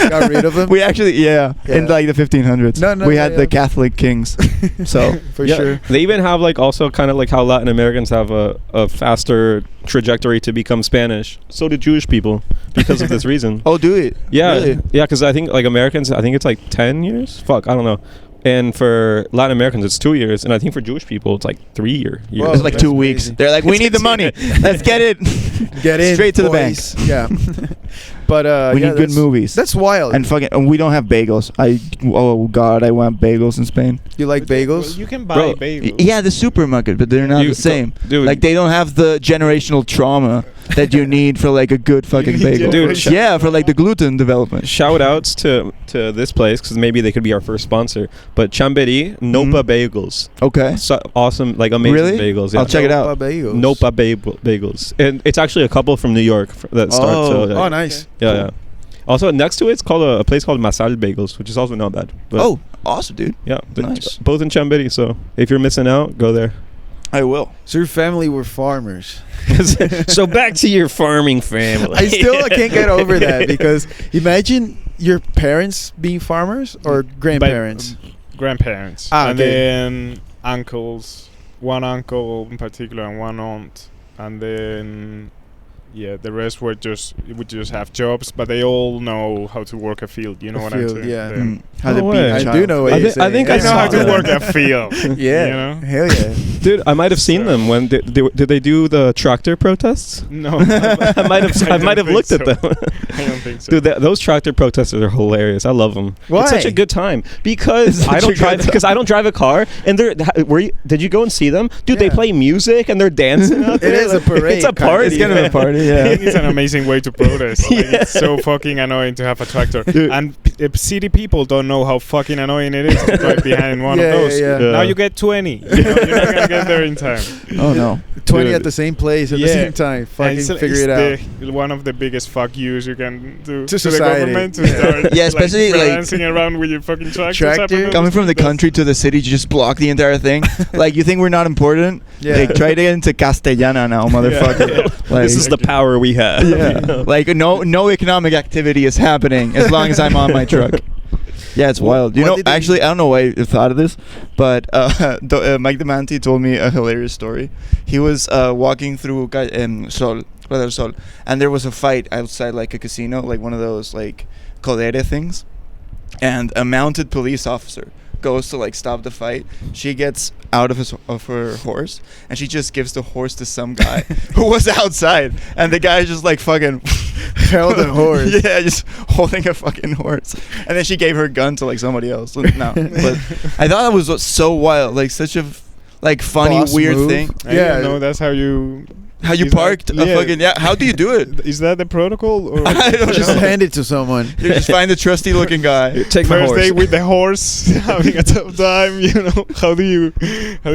S4: Got rid of them?
S2: We actually, in
S4: Yeah.
S2: like the 1500s,
S4: No,
S2: we
S4: yeah,
S2: had
S4: yeah.
S2: the Catholic kings. So
S4: for
S3: Yeah,
S4: sure.
S3: They even have like also kind of like how Latin Americans have a faster trajectory to become Spanish. So do Jewish people because of this reason.
S2: oh, do it?
S3: Yeah,
S2: Really?
S3: yeah, because I think like Americans, I think it's like 10 years. Fuck, I don't know. And for Latin Americans, it's 2 years, and I think for Jewish people, it's like 3 years.
S4: Whoa.
S2: It's like
S4: that's
S2: 2 weeks.
S4: crazy.
S2: They're like, we need the money. Let's get it.
S4: Get in.
S2: Straight to the bank.
S4: boys. Yeah. But
S2: We
S4: yeah,
S2: need good
S4: that's-
S2: movies.
S4: That's wild.
S2: And we don't have bagels. Oh god, I want bagels in Spain.
S4: You like bagels?
S1: Well, you can buy
S3: Bro,
S1: bagels.
S2: Yeah, the supermarket, but they're not
S3: You-
S2: the same.
S3: dude.
S2: Like they don't have the generational trauma that you need for like a good fucking bagel.
S3: Dude,
S2: Yeah, for like the gluten development.
S3: Shout outs to this place because maybe they could be our first sponsor. But Chambéry Nopa Bagels,
S2: Okay.
S3: so awesome, like amazing
S2: Really?
S3: bagels. Yeah.
S2: I'll check it out.
S3: Nopa Bagels, and it's actually a couple from New York that start.
S2: Oh.
S3: So,
S4: Oh, nice.
S3: yeah. Also, next to it's called a place called Masal Bagels, which is also not bad. But
S2: Oh, awesome, dude.
S3: yeah,
S2: Nice.
S3: both in Chambéry. So if you're missing out, go there.
S2: I will.
S4: So your family were farmers.
S3: So back to your farming family.
S4: I still can't get over that because imagine your parents being farmers or grandparents.
S1: Grandparents.
S4: Ah,
S1: and
S4: okay.
S1: then uncles. One uncle in particular and one aunt. And then the rest would just have jobs, but they all know how to work a field. You know what I'm
S4: field,
S1: saying?
S4: yeah.
S1: They-
S2: How
S3: No
S2: to
S3: way.
S2: beat a
S4: I
S2: child.
S4: do know what
S3: I
S4: you're
S3: thi- I
S4: saying.
S3: think
S1: They
S3: I
S1: know
S3: saw
S1: how to
S3: that.
S1: work a field.
S4: Yeah.
S1: You know?
S4: Hell yeah.
S3: Dude, I might have seen them when did they do the tractor protests?
S1: No.
S3: I might have looked at them.
S1: I don't think so.
S3: Dude, those tractor protesters are hilarious. I love them.
S4: Why?
S3: It's such a good time because
S2: It's
S3: I
S2: such
S3: don't
S2: a
S3: drive
S2: good
S3: because I don't drive a car. And did you go and see them? Dude, they
S4: Yeah.
S3: play music and they're dancing out
S4: It
S3: there.
S4: is a parade,
S3: It's a
S4: kind of.
S3: party.
S2: It's kind of
S3: man.
S2: a party,
S1: I
S2: yeah.
S1: think it's an amazing way to protest. Like,
S3: Yeah.
S1: It's so fucking annoying to have a tractor.
S3: Dude.
S1: And city people don't know how fucking annoying it is to drive behind one
S4: Yeah,
S1: of those.
S4: yeah.
S3: Yeah.
S1: Now you get 20. You know, you're not gonna get there in time.
S2: Oh no.
S4: 20
S3: Dude.
S4: at the same place at the
S1: Yeah.
S4: same time.
S1: And
S4: Fucking
S1: it's
S4: figure it out.
S1: one of the biggest fuck yous you can do
S4: To
S1: the
S4: society.
S1: government to start
S2: Yeah, especially,
S1: like
S2: like,
S1: dancing around with your fucking tractors.
S4: Tractor?
S2: Coming from the country to the city, to just block the entire thing. Like, you think we're not important?
S4: Yeah.
S2: Like, try to get into Castellana now, motherfucker. Like,
S3: This is the power we have.
S2: yeah. Like, no economic activity is happening as long as I'm on my truck. Yeah, it's wild. You
S4: what
S2: know,
S4: did they-
S2: actually, I don't know why you thought of this, but Mike Demanti told me a hilarious story. He was walking through Sol, Plaza del Sol, and there was a fight outside, like a casino, like one of those, like, codere things. And a mounted police officer goes to, like, stop the fight. She gets out of her horse, and she just gives the horse to some guy who was outside. And the guy just, like, fucking
S4: Held a horse.
S2: Yeah, just holding a fucking horse. And then she gave her gun to, like, somebody else. No, but I thought that was so wild, like, such a like funny,
S4: Boss
S2: weird
S4: move.
S2: thing.
S1: I
S4: Yeah.
S1: didn't know that's how you.
S2: How you
S1: Is that-
S2: parked a
S1: yeah.
S2: fucking how do you do it?
S1: Is that the protocol? Or
S2: I don't
S4: Just
S2: know.
S4: hand it to someone.
S2: You just find a trusty looking guy.
S3: Take my
S1: First
S3: horse.
S1: day with the horse, having a tough time. You know, how do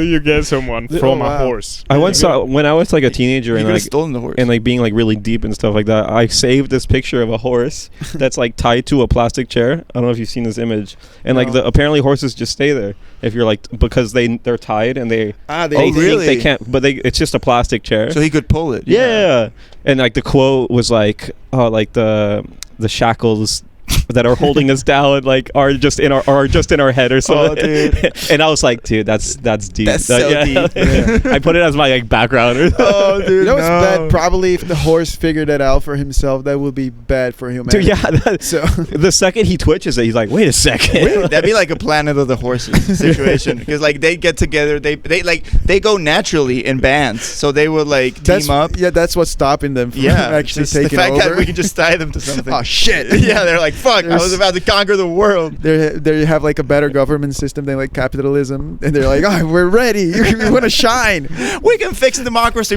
S1: you get someone from a
S4: wow.
S1: horse?
S3: I once saw when I was like a teenager
S2: You
S3: and
S2: could have
S3: like
S2: stolen the horse.
S3: and like being like really deep and stuff like that. I saved this picture of a horse that's like tied to a plastic chair. I don't know if you've seen this image. And like
S4: No.
S3: apparently horses just stay there if you're like because they're tied and they
S2: Oh,
S3: think
S2: really?
S3: they can't, but it's just a plastic chair.
S2: So he could pull it.
S3: Yeah. And like the quote was like, oh, like the shackles that are holding us down like are just in our head or something.
S2: Oh, dude.
S3: And I was like, dude, that's deep.
S2: That's so deep.
S3: I put it as my like background.
S2: Oh, dude.
S4: You know what's
S2: no.
S4: bad? Probably if the horse figured that out for himself, that would be bad for humanity.
S3: Dude, yeah.
S4: So
S3: The second he twitches it, he's like, wait a second.
S2: Wait, that'd be like a Planet of the Horses situation because like they get together, they go naturally in bands, so they would like
S4: that's
S2: team up.
S4: Yeah, that's what's stopping them from
S2: Yeah,
S4: actually
S2: just the
S4: taking
S2: fact
S4: over.
S2: that we can just tie them to something.
S4: Oh shit!
S2: Yeah, they're like, fuck, I was about to conquer the world.
S4: There you have like a better government system than like capitalism, and they're like, oh, we're ready. We want to shine.
S2: We can fix democracy.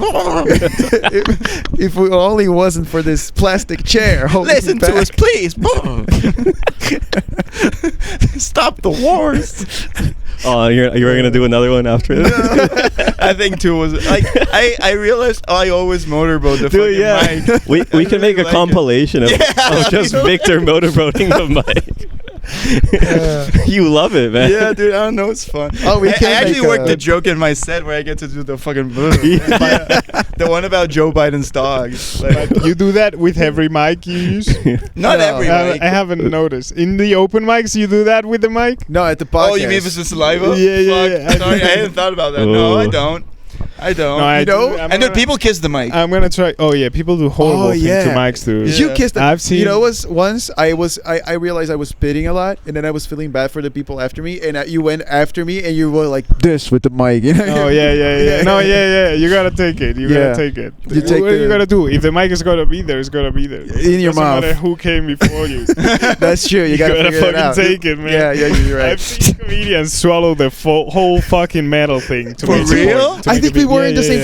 S4: If we only wasn't for this plastic chair. holding
S2: Listen
S4: it
S2: to
S4: back.
S2: us, please. Stop the wars.
S3: Oh, you're gonna do another one after this?
S2: I think two was like I realized I always motorboat the
S3: Dude,
S2: fucking mic.
S3: we can make a
S2: like it.
S3: compilation of,
S2: Yeah,
S3: of just
S2: you know?
S3: Victor motorboating the mic. You love it, man.
S2: Yeah, dude, I don't know, it's fun.
S4: Oh, we
S2: I
S4: can
S2: actually
S4: make
S2: worked
S4: a-
S2: the joke in my set where I get to do the fucking the one about Joe Biden's dog. Like,
S1: But you do that with every mic you use?
S2: not
S4: No,
S2: every
S1: I
S2: mic.
S1: haven't noticed. In the open mics, you do that with the mic?
S4: No, at the podcast.
S2: Oh, you mean with the saliva?
S1: Yeah, yeah,
S2: Fuck.
S1: yeah.
S2: Sorry, I hadn't thought about that. No, I
S3: Oh.
S2: don't. I don't.
S1: No, I
S4: You know?
S1: do- I'm
S2: and then
S1: gonna-
S2: people kiss the mic.
S1: I'm gonna try. Oh yeah, people do horrible things to mics too.
S4: Did you
S2: Yeah.
S4: kiss the?
S1: I've seen-
S4: You know, once I realized I was spitting a lot, and then I was feeling bad for the people after me, and you went after me, and you were like this with the mic. You know?
S1: Oh yeah. No, yeah. You gotta take it. You
S4: Yeah.
S1: gotta take it.
S4: You take
S1: what you
S4: the-
S1: gotta do? If the mic is gonna be there, it's gonna be there.
S4: In your
S1: Doesn't
S4: mouth.
S1: matter who came before you.
S4: That's true. You gotta, figure
S1: fucking
S4: it out.
S1: take it, man.
S4: Yeah, you're right.
S1: I've seen comedians swallow the whole fucking metal thing to
S2: For
S1: make the
S2: real?
S1: point, to
S4: I
S1: make
S4: think Like we were in the same.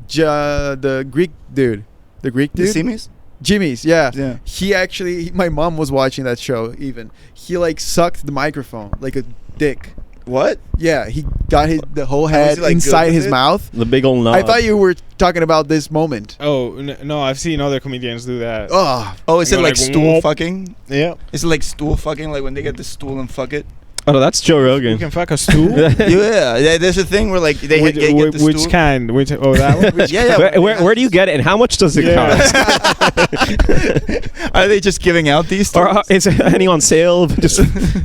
S1: Yeah.
S4: The Greek dude. The Greek
S2: You
S4: dude.
S2: see me?
S4: Jimmy's, yeah.
S2: Yeah.
S4: He actually, my mom was watching that show. Even he like sucked the microphone like a dick.
S2: What?
S4: Yeah, he got the whole
S2: was
S4: head
S2: he, like, good
S4: inside
S2: with
S4: his
S2: it?
S4: mouth.
S3: The big old knob.
S4: I thought you were talking about this moment.
S1: Oh no, I've seen other comedians do that.
S4: Oh,
S2: Oh, is it
S1: Go
S2: like
S1: like,
S2: stool
S1: whoop.
S2: fucking?
S1: Yeah,
S2: Is it like stool fucking? Like when they get the stool and fuck it?
S3: Oh, that's Joe
S1: you
S3: Rogan.
S1: can fuck a stool.
S2: Yeah. There's a thing where like they
S1: which,
S2: get the
S1: which
S2: stool.
S1: kind? Which? Oh, that one.
S2: Yeah.
S3: Where do you get it, and how much does it
S1: Yeah.
S3: cost?
S2: Are they just giving out these
S3: Or
S2: stools?
S3: is it any on sale? Just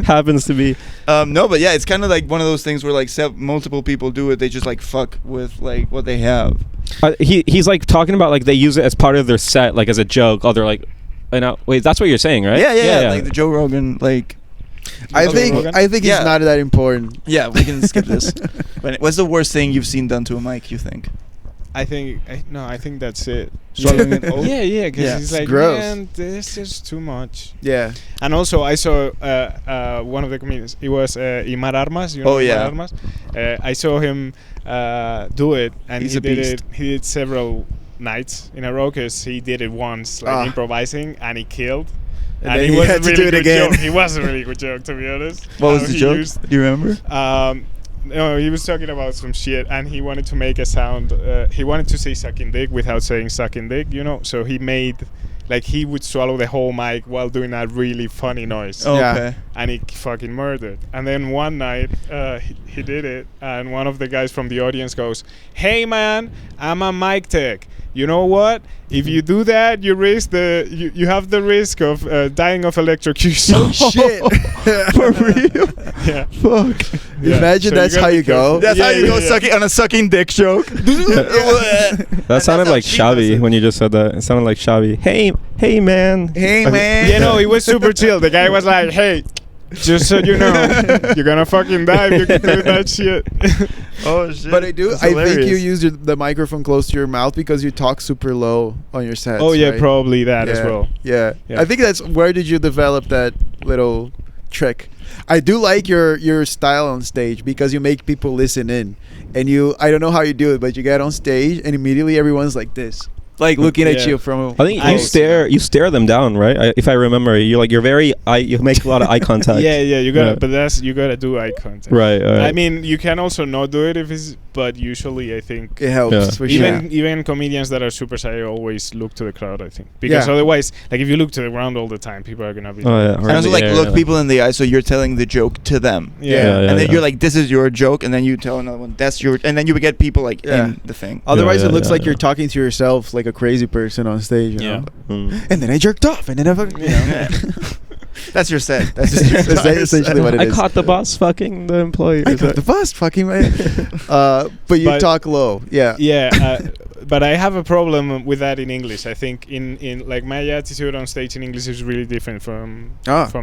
S3: happens to be.
S2: No, but yeah, it's kind of like one of those things where like multiple people do it. They just like fuck with like what they have.
S3: He's like talking about like they use it as part of their set, like as a joke. Oh, they're like, wait, that's what you're saying, right?
S2: Yeah. Like the Joe Rogan, like.
S4: I
S1: Okay.
S4: think
S2: Yeah.
S4: it's not that important.
S2: Yeah, we can skip this. But what's the worst thing you've seen done to a mic? You think?
S1: I think I think that's it.
S2: Swallowing it whole?
S1: Yeah, because
S2: Yeah.
S1: it's
S4: It's
S1: like,
S4: gross.
S1: man, this is too much.
S4: Yeah.
S1: And also, I saw one of the comedians. It was Imar Armas. You know
S2: Oh, yeah.
S1: Imar Armas? I saw him do it, and
S2: He's
S1: he
S2: a
S1: did
S2: beast.
S1: it. He did several nights in a row because he did it once, like
S4: Ah.
S1: improvising, and he killed.
S4: And
S1: And
S4: then
S1: he
S4: he
S1: was
S4: had
S1: a
S4: to
S1: really
S4: do it
S1: good
S4: again.
S1: joke. He was a really good joke, to be honest.
S2: What was
S1: How
S2: the
S1: he
S2: joke?
S1: used-
S2: Do you remember?
S1: No, he was talking about some shit, and he wanted to make a sound. He wanted to say "sucking dick" without saying "sucking dick," you know. So he made, like, he would swallow the whole mic while doing that really funny noise,
S2: Oh,
S4: Yeah.
S2: okay.
S1: and he fucking murdered. And then one night, he did it, and one of the guys from the audience goes, "Hey man, I'm a mic tech. You know what? If you do that, you risk you have the risk of dying of electrocution."
S4: Oh shit.
S2: For real?
S1: Yeah.
S2: Fuck.
S1: Yeah.
S4: Imagine
S1: So
S4: that's
S1: gotta
S4: how
S1: be
S4: you
S1: careful.
S4: go.
S2: That's how you
S1: Yeah,
S2: go
S1: yeah.
S2: sucking on a sucking dick joke.
S3: That sounded
S2: how
S3: like
S2: she does
S3: Xavi
S2: it.
S3: when you just said that. It sounded like Xavi. Hey, man.
S4: Hey man.
S1: Yeah, no, it was super chill. The guy was like, "Hey, just so you know, you're gonna fucking die if you can do that shit."
S2: Oh shit.
S4: But I do.
S2: That's
S4: I think you
S2: hilarious.
S4: use the microphone close to your mouth because you talk super low on your sets.
S1: Oh yeah,
S4: right?
S1: probably that
S4: yeah.
S1: as well.
S4: Yeah.
S1: Yeah.
S4: I think that's where did you develop that little trick? I do like your style on stage because you make people listen in, and I don't know how you do it, but you get on stage and immediately everyone's like this, like looking at
S1: Yeah.
S4: you from.
S3: I think
S1: I-
S3: you stare them down, right? If I remember, you're very you make a lot of eye contact.
S1: Yeah, you gotta,
S3: Yeah.
S1: but you gotta do eye contact.
S3: Right.
S1: I mean, you can also not do it if it's, but usually I think
S4: It helps
S3: Yeah.
S4: for sure.
S1: even comedians that are super shy always look to the crowd. I think because
S4: Yeah.
S1: otherwise, like if you look to the ground all the time, people are gonna be.
S3: Oh, yeah.
S2: And also like
S3: Yeah,
S2: look
S3: yeah.
S2: people in the eye, so you're telling the joke to them.
S1: Yeah.
S2: And then you're like, this is your joke, and then you tell another one, that's your, and then you get people like
S4: Yeah.
S2: in the thing.
S4: Otherwise,
S3: Yeah,
S4: it looks
S3: yeah,
S4: like
S3: yeah.
S4: you're talking to yourself like a crazy person on stage. You
S1: Yeah.
S4: know?
S3: Mm.
S4: And then I jerked off, and then I fucking. You know.
S2: That's your set. That's just your
S4: That's
S2: entire
S4: essentially
S2: set.
S4: what it
S3: I
S4: is.
S3: caught the boss fucking the employee.
S4: I got the bus, fucking man. But you
S1: But-
S4: talk low, yeah.
S1: Yeah, but I have a problem with that in English. I think in like my attitude on stage in English is really different from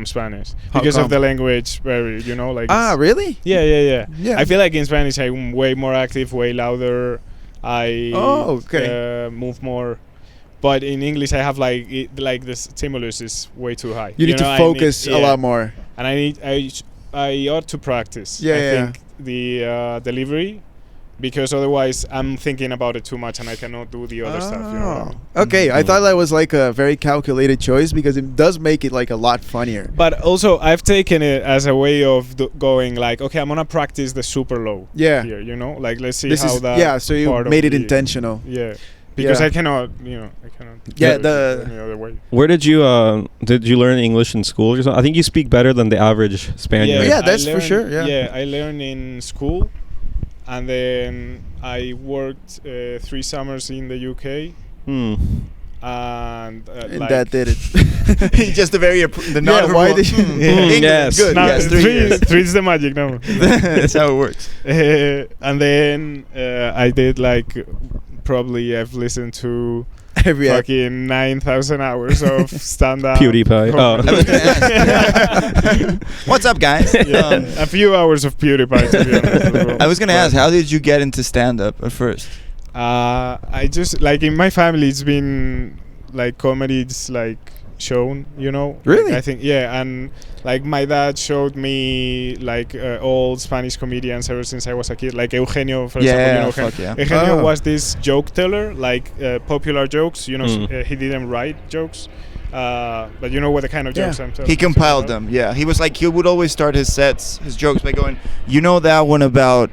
S1: Spanish
S4: How
S1: because
S4: come?
S1: of the language. Very, like. it's-
S4: Really?
S1: Yeah.
S4: Yeah.
S1: I feel like in Spanish I'm way more active, way louder. I move more. But in English I have like the stimulus is way too high.
S4: You need to
S1: I
S4: focus a
S1: yeah.
S4: lot more.
S1: And I ought to practice.
S4: Yeah,
S1: I
S4: yeah.
S1: think the delivery, because otherwise I'm thinking about it too much and I cannot do the other stuff. You know what I mean?
S4: Okay, I
S3: Mhm.
S4: thought that was like a very calculated choice because it does make it like a lot funnier.
S1: But also I've taken it as a way of going like, okay, I'm gonna practice the super low.
S4: Yeah.
S1: Here, like let's see
S4: This
S1: how
S4: is
S1: that.
S4: so you
S1: part of
S4: made it
S1: the-
S4: intentional.
S1: Yeah. Because
S4: Yeah.
S1: I cannot.
S4: Yeah,
S1: do it any other way.
S3: Where did you learn English in school or something? I think you speak better than the average Spaniard.
S4: Yeah,
S1: I
S4: that's for
S1: learned-
S4: sure, yeah.
S1: Yeah, I learned in school, and then I worked 3 summers in the UK,
S3: Hmm.
S1: and
S4: And
S1: like
S4: that did it.
S2: Just the very the
S4: Yeah, why did you-
S2: England,
S3: Yes.
S2: good.
S1: no,
S2: Yes, 3 years.
S1: three's the magic number.
S2: That's how it works.
S1: And then I did like probably I've listened to
S4: Every act.
S1: fucking 9,000 hours of stand-up.
S3: PewDiePie.
S2: I was gonna ask. What's up, guys?
S1: Yeah, a few hours of PewDiePie, to be honest. as well.
S2: I was gonna
S1: But,
S2: ask, how did you get into stand-up at first?
S1: I just like in my family, it's been like comedy. It's like shown, you know.
S4: Really?
S1: Like, I think, yeah, and like my dad showed me like old Spanish comedians ever since I was a kid, like Eugenio, for example. You know,
S2: fuck yeah.
S1: Eugenio
S4: Oh.
S1: was this joke teller, like popular jokes. You know,
S3: Mm.
S1: he didn't write jokes, but you know what the kind of jokes I'm talking.
S2: He compiled them. Yeah, he was like, he would always start his jokes by going, you know that one about,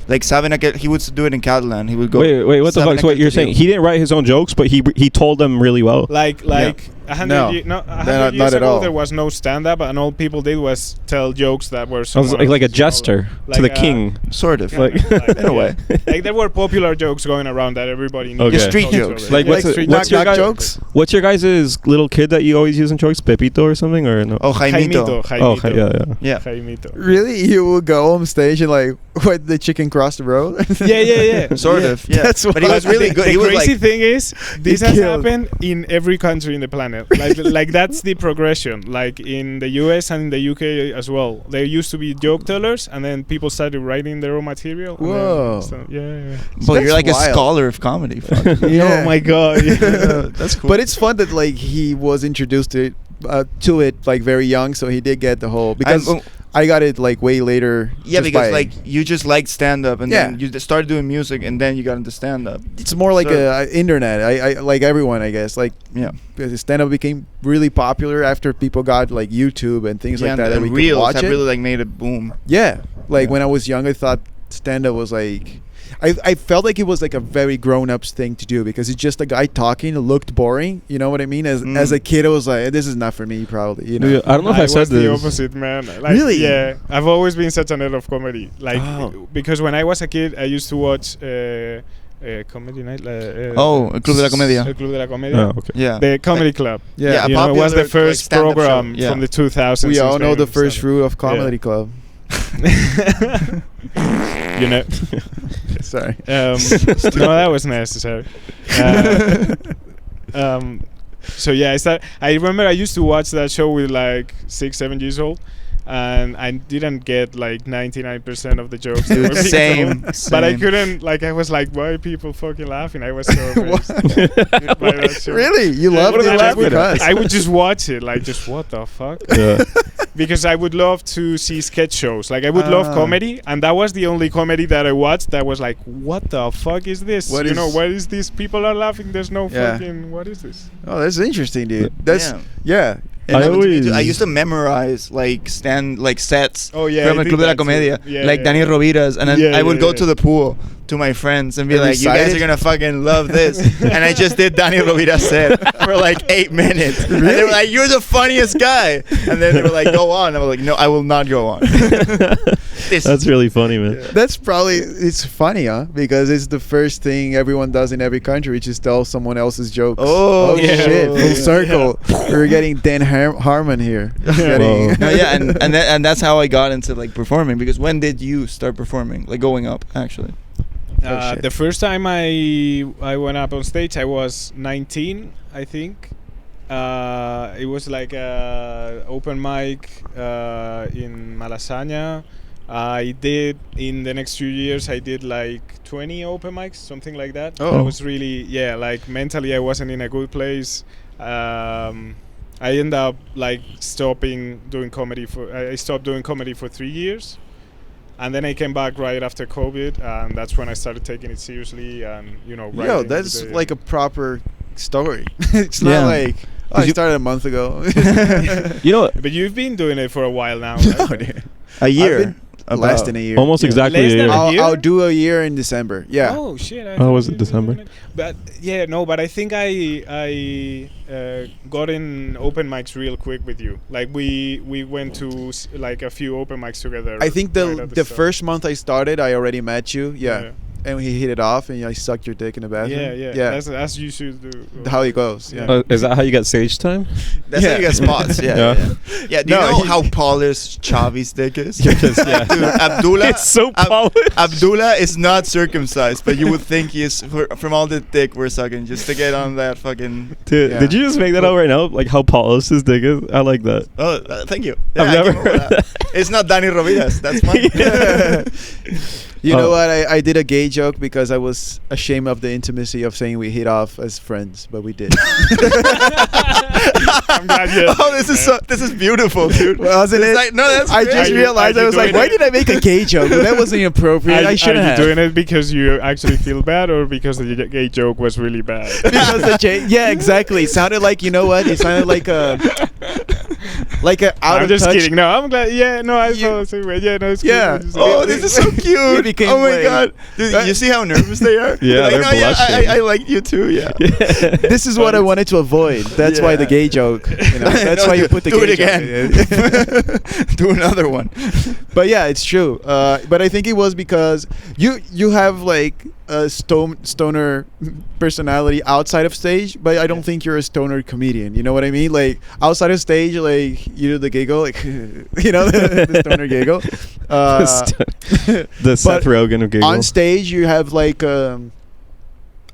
S2: like, saben a que, he would do it in Catalan. He would go.
S3: Wait, what the
S2: "Saben
S3: fuck?
S2: a
S3: So what
S2: que
S3: you're
S2: te
S3: saying?
S2: digo."
S3: He didn't write his own jokes, but he told them really well.
S1: Like a hundred
S4: No.
S1: years
S4: Not at
S1: ago,
S4: all.
S1: there was no stand-up, and all people did was tell jokes that were
S3: I was like a jester to the king.
S2: Sort of.
S3: Like-
S2: in a way.
S1: Like there were popular jokes going around that everybody knew.
S3: Okay.
S2: Yeah, street
S1: Told each
S2: jokes.
S1: other.
S3: Like,
S1: Yeah.
S3: what's it-
S1: street
S3: what's
S1: jokes.
S3: your
S4: knock
S3: guy-
S4: jokes?
S3: What's your guys' little kid that you always use in jokes? Pepito or something, or no?
S2: Oh, Jaimito.
S3: Oh, yeah.
S2: Yeah.
S1: Jaimito.
S4: Really? You will go on stage and like, what, the chicken crossed the road?
S1: Yeah.
S2: Sort of. Yeah.
S4: That's
S2: But he was really good.
S1: The
S2: He was
S1: crazy
S2: like,
S1: thing is, this
S4: He
S1: has
S4: killed.
S1: happened in every country in the planet. Like that's the progression. Like in the US and in the UK as well. There used to be joke tellers, and then people started writing their own material. and then
S4: Whoa.
S1: yeah.
S2: well, you're like
S4: That's
S2: a
S4: wild.
S2: scholar of comedy. Fuck.
S4: Yeah.
S1: Oh my god. Yeah.
S2: That's cool.
S4: But it's fun that like he was introduced to it like very young, so he did get the whole, because
S2: And,
S4: I got it like way later.
S2: yeah,
S4: just
S2: because
S4: by-
S2: like you just liked stand up, and
S4: Yeah.
S2: then you started doing music, and then you got into stand up.
S4: it's more like
S2: so-
S4: a internet. I like everyone, I guess. Like
S2: Yeah.
S4: stand up became really popular after people got like YouTube and things like that.
S2: And
S4: we could
S2: reels
S4: watch
S2: have
S4: it.
S2: really like made it boom.
S4: Yeah, like
S2: Yeah.
S4: when I was young, I thought stand up was like, I felt like it was like a very grown ups thing to do, because it's just a guy talking. It looked boring. You know what I mean? As a kid, I was like, this is not for me, probably. You know.
S3: Dude, I don't know if I said
S1: was the
S3: this.
S1: opposite, man. Like,
S4: Really?
S1: Yeah. I've always been such a nerd of comedy. Like
S4: Oh.
S1: because when I was a kid, I used to watch comedy night.
S2: Oh, El Club de la Comedia.
S1: El Club de la Comedia.
S3: Oh, okay.
S2: Yeah.
S1: The comedy club.
S4: Yeah.
S2: Yeah,
S1: You know, it was
S2: popular,
S1: the first
S2: like, stand-up
S1: program
S2: show. Yeah.
S1: from the 2000s.
S4: We
S1: in
S4: all know
S1: Spain,
S4: the first
S1: so-
S4: rule of comedy club.
S1: You know.
S4: Sorry.
S1: No, that was necessary. So yeah, I remember I used to watch that show with like 6-7 years old, and I didn't get like 99% of the jokes. that were being
S2: Same,
S1: told. But I
S2: same.
S1: couldn't. Like I was like, why are people fucking laughing? I was so amazed by that show.
S4: Really? You
S1: Yeah,
S4: loved
S1: what
S4: it
S1: are they
S4: just
S1: laughing at?
S4: because?
S1: I would just watch it, like just what the fuck.
S3: Yeah.
S1: Because I would love to see sketch shows. Like I would love
S4: Ah.
S1: comedy, and that was the only comedy that I watched that was like, what the fuck is this?
S4: What
S1: you
S4: is-
S1: know, what is this? People are laughing. There's no
S4: Yeah.
S1: fucking. What is this?
S4: Oh, that's interesting, dude. That's
S2: Yeah.
S4: yeah.
S2: And
S3: I
S2: I,
S3: always-
S2: I used to memorize like sets
S1: Oh yeah,
S2: from
S1: I
S2: El
S1: did
S2: Club de la
S1: that too.
S2: Comedia,
S1: Yeah,
S2: like
S1: yeah.
S2: Dani Rovira's, and then
S1: Yeah,
S2: I would
S1: yeah,
S2: go
S1: yeah.
S2: to the pool to my friends and be
S4: And
S2: like, "You guys
S4: recite
S2: are
S4: it?
S2: gonna fucking love this," and I just did Dani Rovira's set for like 8 minutes, and they were like, "You're the funniest guy," and then they were like, "Go on," I was like, "No, I will not go on." This-
S3: That's really funny, man.
S4: That's probably, it's funny, huh? Because it's the first thing everyone does in every country, which is tell someone else's jokes.
S2: Oh,
S1: yeah.
S4: Shit! Full
S1: Yeah.
S4: circle. We're getting Dan Harmon here. Getting-
S3: Whoa.
S2: No, yeah, and that's how I got into like performing. Because when did you start performing, like going up, actually?
S4: Oh, shit.
S1: The first time I went up on stage, I was 19, I think. It was like a open mic in Malasaña. I did in the next few years. I did like 20 open mics, something like that.
S4: Oh.
S1: I was really like mentally I wasn't in a good place. I ended up like stopping doing comedy I stopped doing comedy for 3 years. And then I came back right after COVID, and that's when I started taking it seriously and, you know, writing.
S4: Yo, that's
S1: every day.
S4: like a proper story. It's
S2: Yeah.
S4: not like, oh, I
S3: 'Cause you-
S4: started a month ago.
S3: You know,
S1: But you've been doing it for a while now.
S4: No,
S1: right?
S4: dude.
S2: A year.
S4: I've been less than a year.
S3: almost
S2: Yeah.
S3: exactly
S1: Less
S3: a
S1: than
S3: year.
S1: a year?
S4: I'll do a year in December. Yeah.
S1: Oh shit! I
S3: Oh,
S1: thought
S3: was
S1: you
S3: it
S1: were
S3: December?
S1: doing it. But yeah, no. But I think I got in open mics real quick with you. Like we went to like a few open mics together.
S4: I think
S1: right at
S4: the
S1: start.
S4: first month I started, I already met you. Yeah. And we hit it off, and I sucked your dick in the bathroom.
S1: Yeah. That's you should do.
S4: How it goes. Yeah.
S3: Is that how you get stage time?
S2: That's how you get spots. Yeah.
S3: Yeah.
S2: Yeah. Yeah. Do you
S4: No,
S2: know
S4: he-
S2: how polished Chavi's dick is?
S3: Yeah.
S2: Dude, Abdullah.
S3: It's so polished.
S2: Abdullah is not circumcised, but you would think he is from all the dick we're sucking just to get on that fucking.
S3: Dude,
S4: Yeah.
S3: did you just make that out right now? Like how polished his dick is? I like that.
S2: Oh, thank you.
S3: I've
S2: I
S3: never
S2: came up with
S3: heard
S2: that. It's not Dani Rovira's. That's mine.
S4: You know what? I did a gay joke because I was ashamed of the intimacy of saying we hit off as friends, but we did.
S1: I'm glad you.
S2: Oh, this is beautiful, dude.
S4: Wasn't it?
S2: Like, no, that's
S4: I
S2: great.
S4: just realized I was like, why did I make a gay joke? That wasn't appropriate. I shouldn't
S1: Are
S4: have.
S1: you doing it because you actually feel bad, or because the gay joke was really bad?
S4: Because yeah, exactly. It sounded like, you know what? It sounded like a out
S1: I'm
S4: of
S1: just
S4: touch.
S1: kidding. No, I'm glad. Yeah, no, I felt the same way. Yeah, no, it's cool.
S4: Yeah.
S1: It's just-
S2: Oh, this is so cute.
S4: became
S2: Oh my
S4: like-
S2: god, dude! You see how nervous they are?
S3: Yeah,
S2: Like,
S3: they're
S2: no, yeah,
S3: blushing.
S2: I like you too. Yeah.
S4: This is what I wanted to avoid. That's why the
S2: Yeah.
S4: gay joke. You know, that's
S2: No,
S4: why you put the
S2: do
S4: gay
S2: it again.
S4: joke.
S2: Do another one.
S4: But yeah, it's true. But I think it was because you have like a stoner personality outside of stage, but I don't think you're a stoner comedian. You know what I mean? Like outside of stage, like you do the giggle, like you know the stoner giggle.
S3: The Seth Rogen of giggles.
S4: On stage, you have like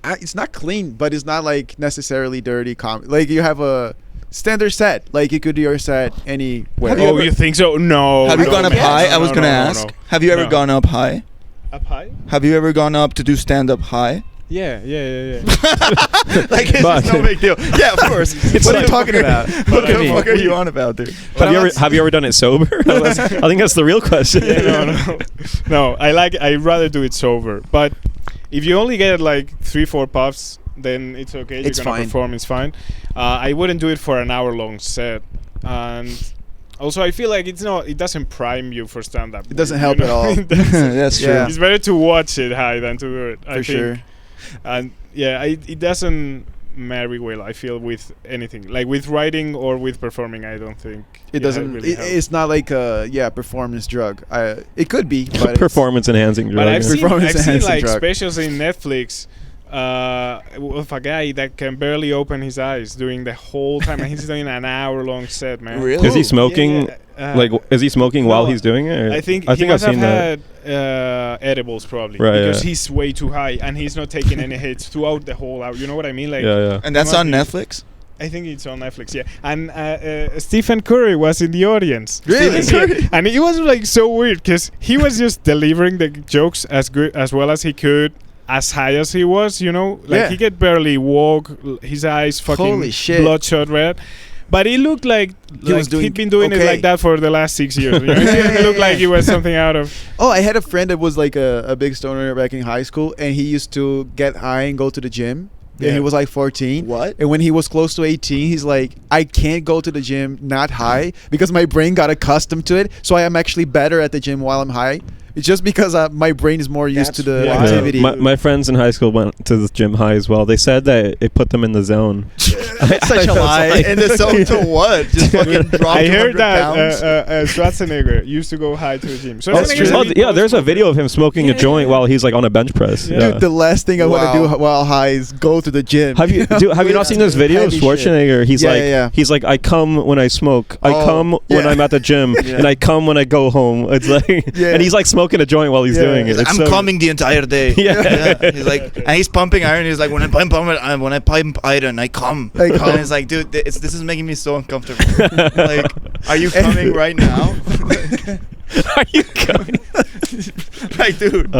S4: it's not clean, but it's not like necessarily dirty like you have a standard set. Like you could do your set anywhere.
S2: Have you
S1: Oh,
S2: ever-
S1: you think so? No.
S2: Have you
S1: no,
S2: gone up
S1: man.
S2: high?
S1: No,
S2: I was
S1: no,
S2: gonna
S1: no,
S2: ask.
S1: no.
S2: Have you ever
S1: No.
S2: gone up high?
S1: Up high?
S2: Have you ever gone up to do stand up high?
S1: Yeah.
S2: Like it's
S3: But-
S2: just no big deal. Yeah, of course.
S4: What are you talking about?
S2: What
S4: Look at
S2: the
S4: me.
S2: fuck are you on about, dude?
S3: Have you ever done it sober? I think that's the real question.
S1: Yeah, no. I'd rather do it sober. But if you only get like 3-4 puffs, then it's okay.
S4: It's
S1: You're gonna
S4: fine.
S1: perform. It's fine. I wouldn't do it for an hour-long set, and also I feel like it doesn't prime you for stand-up.
S4: It doesn't help at all.
S2: That's true.
S4: Yeah.
S1: It's better to watch it high than to do it. I
S4: For
S1: think.
S4: sure.
S1: And yeah, it doesn't marry well. I feel with anything, like with writing or with performing. I don't think
S4: It doesn't.
S1: really helps.
S4: It's not like a performance drug. It could be, but it's-
S3: Performance enhancing drug.
S1: But I've
S3: yeah.
S1: seen
S4: Performance-enhancing
S1: like
S4: drug.
S1: specials in Netflix with a guy that can barely open his eyes during the whole time, and he's doing an hour-long set, man.
S2: Really?
S3: Is he smoking?
S1: Yeah.
S3: Is he smoking while
S1: no,
S3: he's doing it? or-
S1: I think he
S3: I've
S1: must have
S3: seen that.
S1: had edibles probably,
S3: Right,
S1: because
S3: yeah.
S1: he's way too high and he's not taking any hits throughout the whole hour. You know what I mean? Like,
S3: Yeah.
S2: And that's
S1: Must
S2: on
S1: be.
S2: Netflix?
S1: I think it's on Netflix, yeah. And Stephen Curry was in the audience.
S2: Really?
S1: Stephen Curry. And it was like so weird because he was just delivering the jokes as well as he could, as high as he was, you know. Like
S4: Yeah.
S1: he could barely walk. His eyes fucking
S4: Holy shit.
S1: bloodshot red. But he looked like
S4: was doing
S1: he'd been doing it
S4: okay.
S1: like that for the last 6 years. You know? He didn't look like he was something out of.
S4: Oh, I had a friend that was like a big stoner back in high school, and he used to get high and go to the gym.
S1: Yeah.
S4: And he was like 14.
S2: What?
S4: And when he was close to 18, he's like, I can't go to the gym not high because my brain got accustomed to it. So I am actually better at the gym while I'm high. It's just because my brain is more used to the
S1: That's wild.
S4: activity.
S3: My friends in high school went to the gym high as well. They said that it put them in the zone.
S2: Such a lie. And the zone to what? Just fucking drop
S1: I heard
S2: 200
S1: that
S2: pounds?
S1: Schwarzenegger used to go high to the gym. So
S4: That's true.
S3: Yeah, there's a video of him smoking a joint while he's like on a bench press.
S1: Yeah.
S3: Yeah.
S4: Dude, the last thing I want to
S2: Wow.
S4: do while high is go to the gym.
S3: Have you not seen this video of
S4: Heavy
S3: Schwarzenegger? He's
S4: Yeah,
S3: like
S4: yeah, yeah.
S3: he's like, I come when I smoke, I
S2: Oh,
S3: come when
S4: yeah.
S3: I'm at the gym,
S2: Yeah.
S3: and I come when I go home. It's like,
S4: Yeah.
S3: and he's like smoking a joint while he's
S4: Yeah.
S3: doing it. It's
S2: I'm
S3: so-
S2: coming the entire day.
S3: Yeah.
S2: He's like, and he's pumping iron. He's like, when I pump iron, I come.
S4: I come.
S2: And it's like, dude, this is making me so uncomfortable. Like, are you coming right now?
S3: Are you coming?
S2: Like, dude.